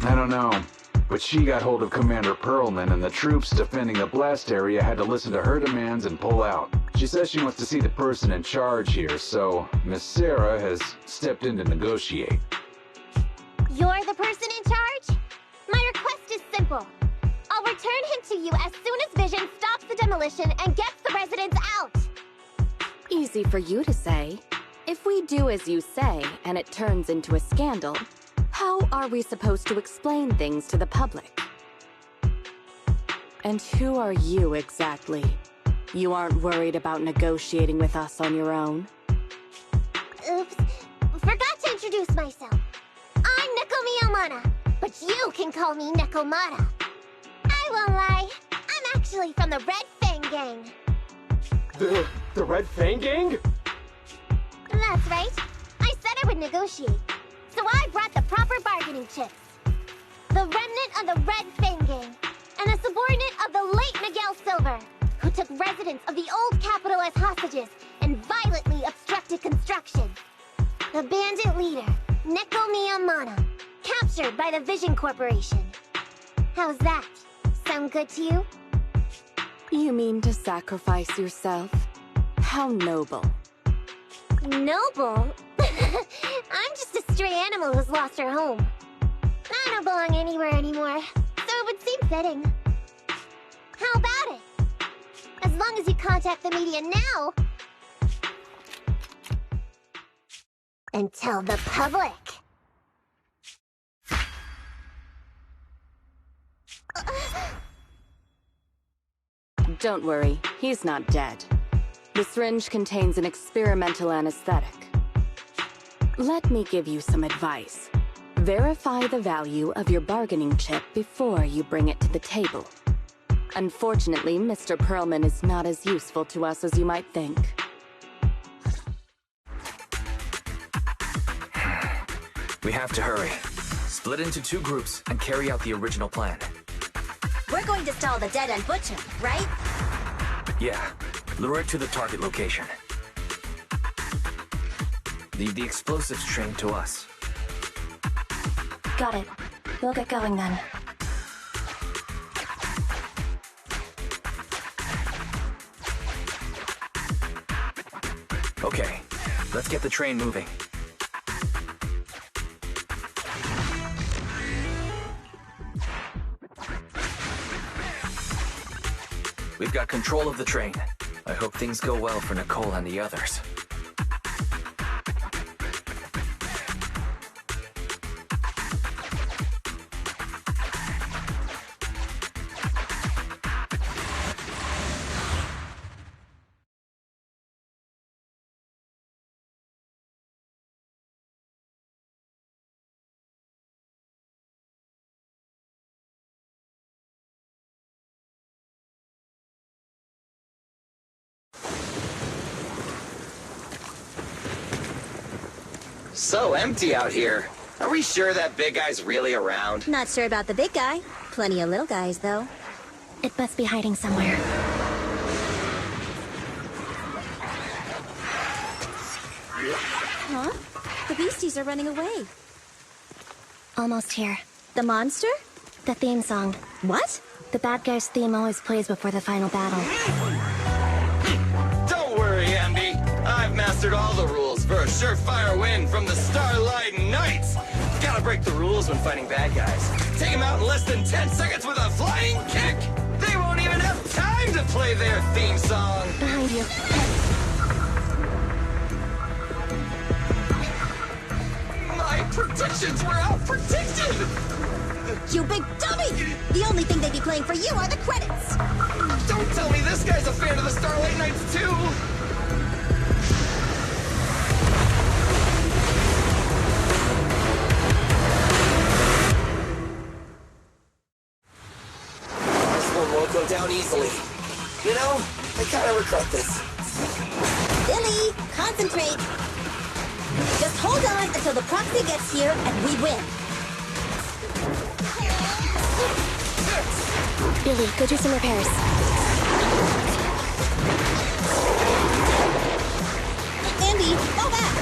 I don't know, but she got hold of Commander Perlman, and the troops defending the blast area had to listen to her demands and pull out. She says she wants to see the person in charge here, so Miss Sarah has stepped in to negotiate. You're the person in charge? My request is simple. I'll return him to you as soon as Vision stops the demolition and gets the residents out. Easy for you to say. If we do as you say and it turns into a scandal, how are we supposed to explain things to the public? And who are you exactly? You aren't worried about negotiating with us on your own? Oops. Forgot to introduce myself. I'm Neko Miyamata, but you can call me Nekomata. I won't lie, I'm actually from the Red Fang Gang. The Red Fang Gang? That's right. I said I would negotiate. So I brought the proper bargaining chips. The remnant of the Red Fang Gang, and a subordinate of the late Miguel Silver, who took residents of the old capital as hostages and violently obstructed construction. The bandit leader, Neko Miyamata, captured by the Vision Corporation. How's that? Sound good to you? You mean to sacrifice yourself? How noble. Noble? I'm just a stray animal who's lost her home. I don't belong anywhere anymore, so it would seem fitting. How about it? As long as you contact the media now and tell the public. Don't worry, he's not dead. The syringe contains an experimental anesthetic. Let me give you some advice. Verify the value of your bargaining chip before you bring it to the table. Unfortunately, Mr. Perlman is not as useful to us as you might think. We have to hurry. Split into 2 groups and carry out the original plan. We're going to stall the dead-end butcher, right? Yeah. Lure it to the target location. Leave the explosives train to us. Got it. We'll get going then. Okay, let's get the train moving. We've got control of the train. I hope things go well for Nicole and the others. So empty out here. Are we sure that big guy's really around? Not sure about the big guy. Plenty of little guys, though. It must be hiding somewhere. Huh? The beasties are running away. Almost here. The monster? The theme song. What? The bad guy's theme always plays before the final battle. Don't worry, Andy. I've mastered all the rules for a surefire win from the Starlight Knights. Gotta break the rules when fighting bad guys. Take them out in less than 10 seconds with a flying kick. They won't even have time to play their theme song. Behind you. My predictions were out-predicted! You big dummy! The only thing they'd be playing for you are the credits! Don't tell me this guy's a fan of the Starlight Knights, too! This one won't go down easily. You know, I kind of regret this. Billy, concentrate! Just hold on until the proxy gets here and we win. Billy, go do some repairs. Andy, go back!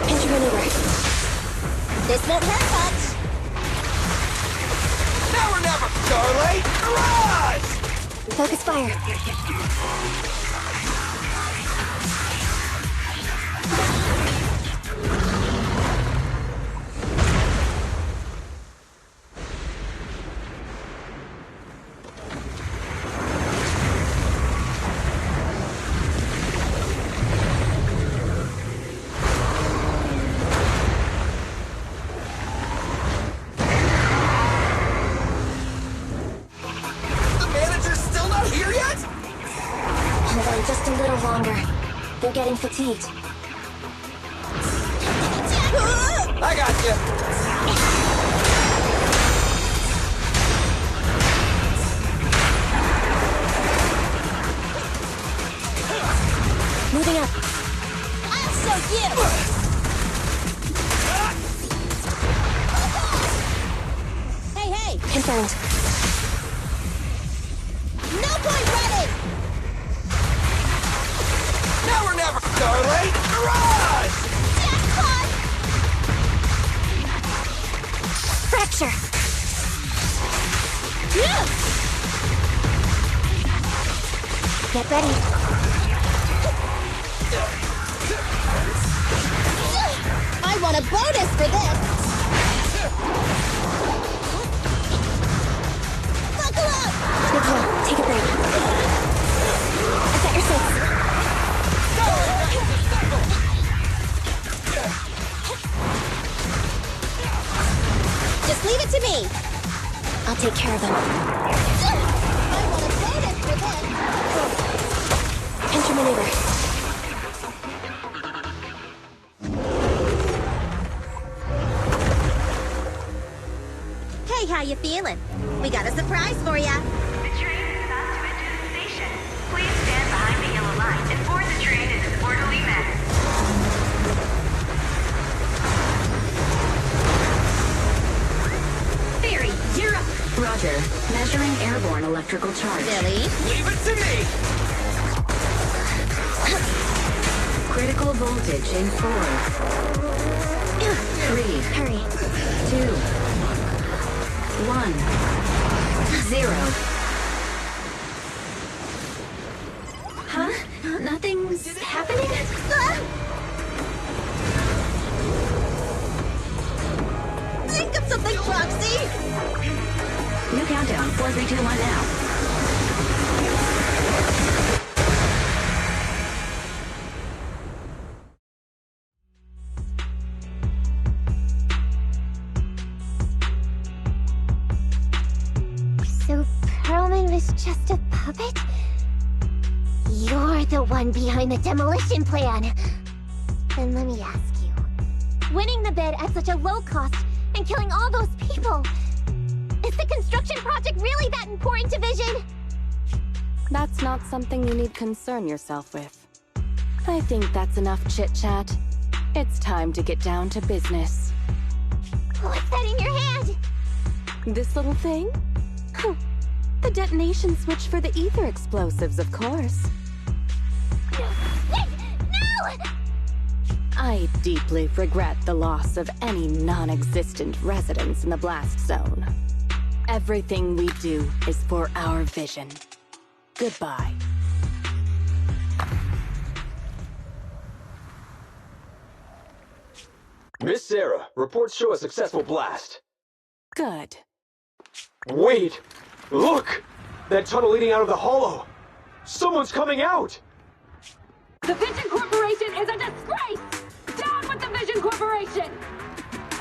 Pinch your maneuver. This won't hurt much. Now or never, Starlight! Garage! Focus fire. hold on just a little longer. They're getting fatigued. I got you. Moving up. I'll show you! Hey, hey! Confirmed. No point running! Now or never, Starlight! Rush! Jackpot! Fracture! Get ready. I want a bonus for this! Buckle up! Good call. Take a break. I got your six. Just leave it to me! I'll take care of them. I want a bonus for this! Countermaneuver. Hey, how you feeling? We got a surprise for ya! The train is about to enter the station. Please stand behind the yellow line and board the train in an orderly manner. Fairy, you're up. Roger. Measuring airborne electrical charge. Billy? Leave it to me! Critical voltage in 4, 3, Hurry. 2, 1, 0. Huh? Nothing's happening? Think of something, Roxy! New countdown. 4, 3, 2, 1 now. So Perlman was just a puppet? You're the one behind the demolition plan. Then let me ask you. Winning the bid at such a low cost and killing all those people, is the construction project really that important to Vision? That's not something you need concern yourself with. I think that's enough chit-chat. It's time to get down to business. What's that in your hand? This little thing? The detonation switch for the ether explosives, of course. Wait! No! I deeply regret the loss of any non-existent residents in the blast zone. Everything we do is for our vision. Goodbye. Miss Sarah, reports show a successful blast. Good. Wait! Look! That tunnel leading out of the hollow! Someone's coming out! The Vision Corporation is a disgrace! Down with the Vision Corporation!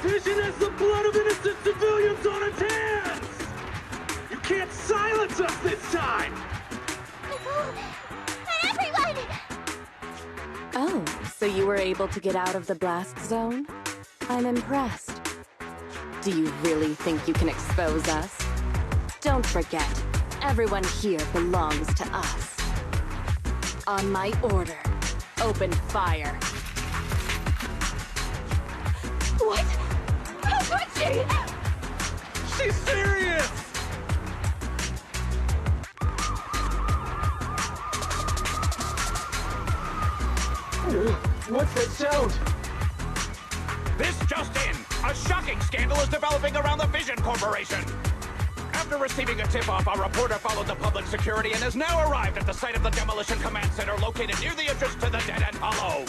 Vision has the blood of innocent civilians on its hands! You can't silence us this time! Everyone! Oh, so you were able to get out of the blast zone? I'm impressed. Do you really think you can expose us? Don't forget, everyone here belongs to us. On my order, open fire. What? How could she? She's serious! What's that sound? This just in! A shocking scandal is developing around the Vision Corporation! After receiving a tip-off, our reporter followed the public security and has now arrived at the site of the Demolition Command Center located near the entrance to the Dead-End Hollow.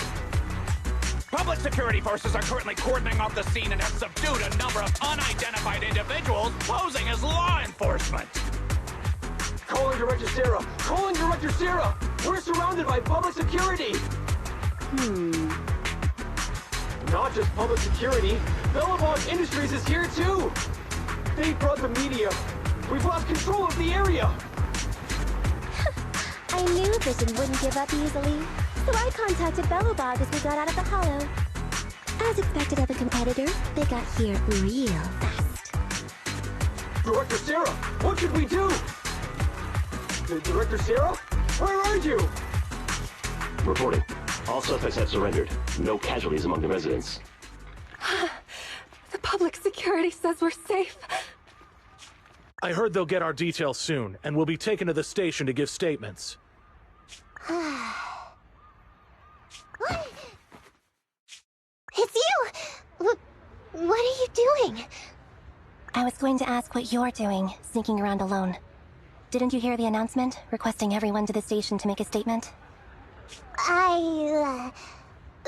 Public security forces are currently cordoning off the scene and have subdued a number of unidentified individuals posing as law enforcement. Calling Director Sarah! Calling Director Sarah! We're surrounded by public security! Not just public security, Bellevon Industries is here too! They brought the media! We've lost control of the area! I knew Vision wouldn't give up easily, so I contacted Belobog as we got out of the hollow. As expected of a competitor, they got here real fast. Director Sarah, what should we do? Director Sarah? Where are you? Reporting. All suspects have surrendered. No casualties among the residents. The public security says we're safe. I heard they'll get our details soon, and we'll be taken to the station to give statements. What? It's you! What are you doing? I was going to ask what you're doing, sneaking around alone. Didn't you hear the announcement, requesting everyone to the station to make a statement?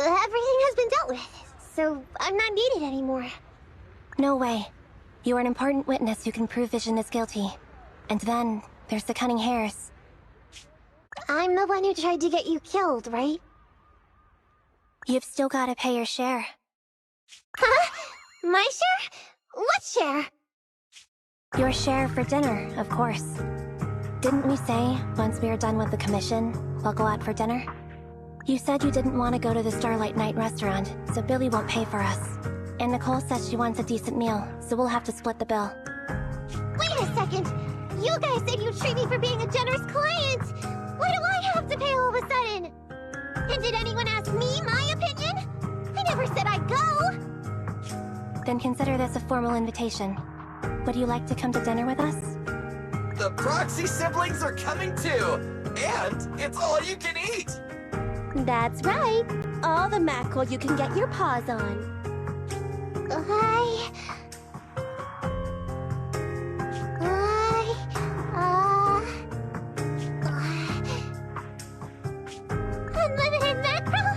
Everything has been dealt with, so I'm not needed anymore. No way. You are an important witness who can prove Vision is guilty. And then, there's the Cunning Hares. I'm the one who tried to get you killed, right? You've still gotta pay your share. Huh? My share? What share? Your share for dinner, of course. Didn't we say, once we are done with the commission, we'll go out for dinner? You said you didn't want to go to the Starlight Night restaurant, so Billy won't pay for us. And Nicole says she wants a decent meal, so we'll have to split the bill. Wait a second! You guys said you'd treat me for being a generous client! Why do I have to pay all of a sudden? And did anyone ask me my opinion? I never said I'd go! Then consider this a formal invitation. Would you like to come to dinner with us? The Proxy siblings are coming too! And it's all you can eat! That's right. All the mackerel you can get your paws on. Unlimited mackerel?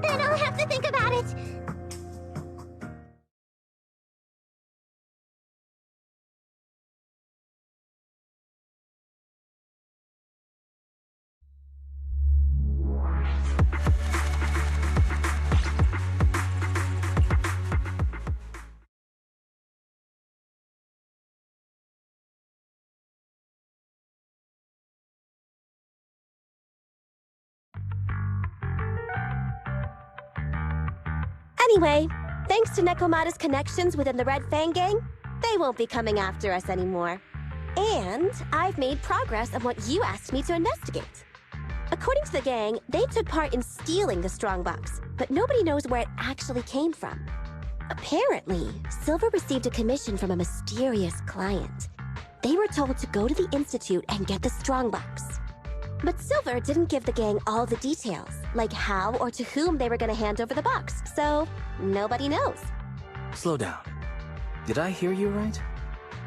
Then I'll have to think about it. Anyway, thanks to Nekomata's connections within the Red Fang gang, they won't be coming after us anymore. And I've made progress on what you asked me to investigate. According to the gang, they took part in stealing the Strongbox, but nobody knows where it actually came from. Apparently, Silver received a commission from a mysterious client. They were told to go to the Institute and get the Strongbox. But Silver didn't give the gang all the details, like how or to whom they were going to hand over the box, so nobody knows. Slow down. Did I hear you right?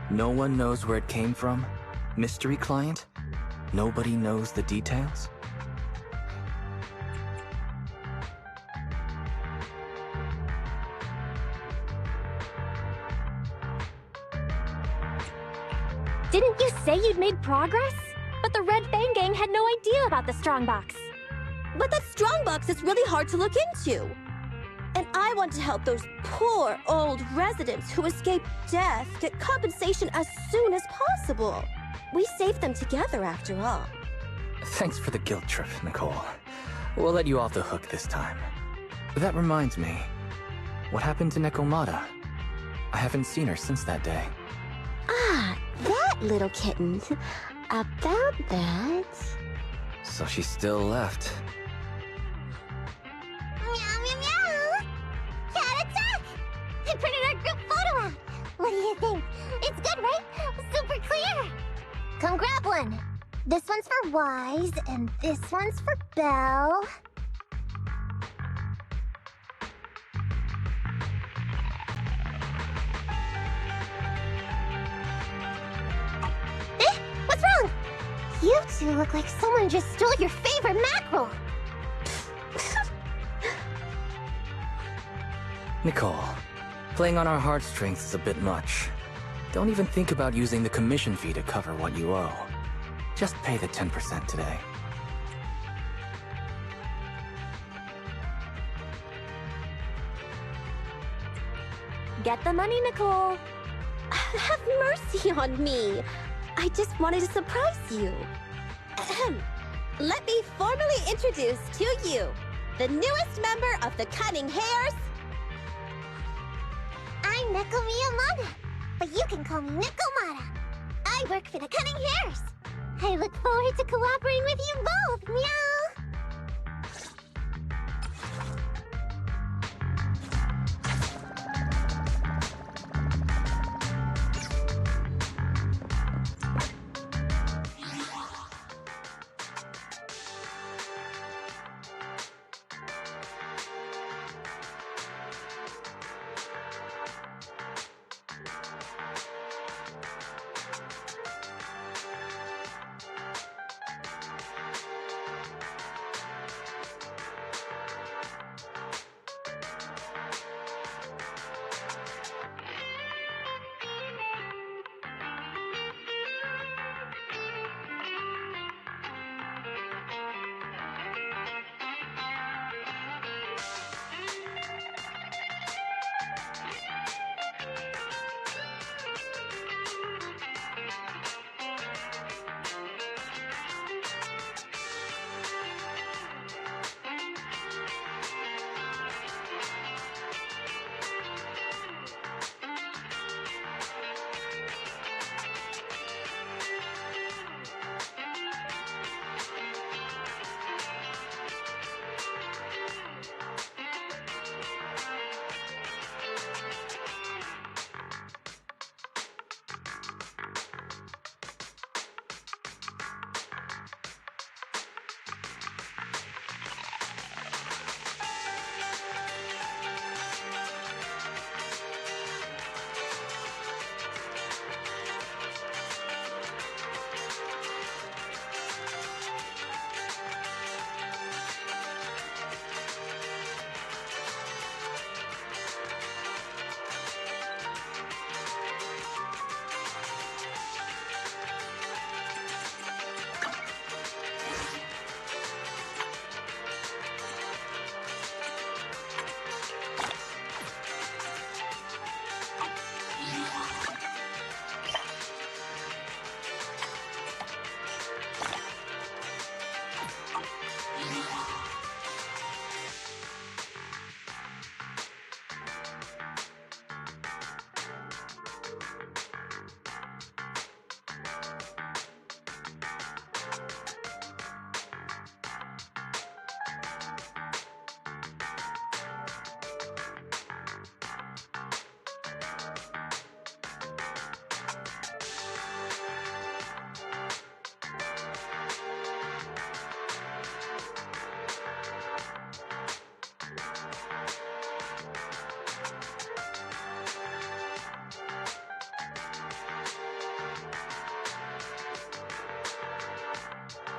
No one knows where it came from? Mystery client? Nobody knows the details? Didn't you say you'd made progress? But the Red Fang gang had no idea about the Strongbox. But that Strongbox is really hard to look into. And I want to help those poor old residents who escaped death get compensation as soon as possible. We saved them together after all. Thanks for the guilt trip, Nicole. We'll let you off the hook this time. That reminds me, what happened to Nekomata? I haven't seen her since that day. Ah, that little kitten. About that... So she still left. Meow, meow, meow! Cat attack! I printed our group photo out! What do you think? It's good, right? Super clear! Come grab one. This one's for Wise, and this one's for Belle. What's wrong? You two look like someone just stole your favorite mackerel. Nicole, playing on our heartstrings is a bit much. Don't even think about using the commission fee to cover what you owe. Just pay the 10% today. Get the money, Nicole. Have mercy on me. I just wanted to surprise you. Let me formally introduce to you the newest member of the Cunning Hares. I'm Neko Miyamada, but you can call me Nekomata. I work for the Cunning Hares. I look forward to cooperating with you both, meow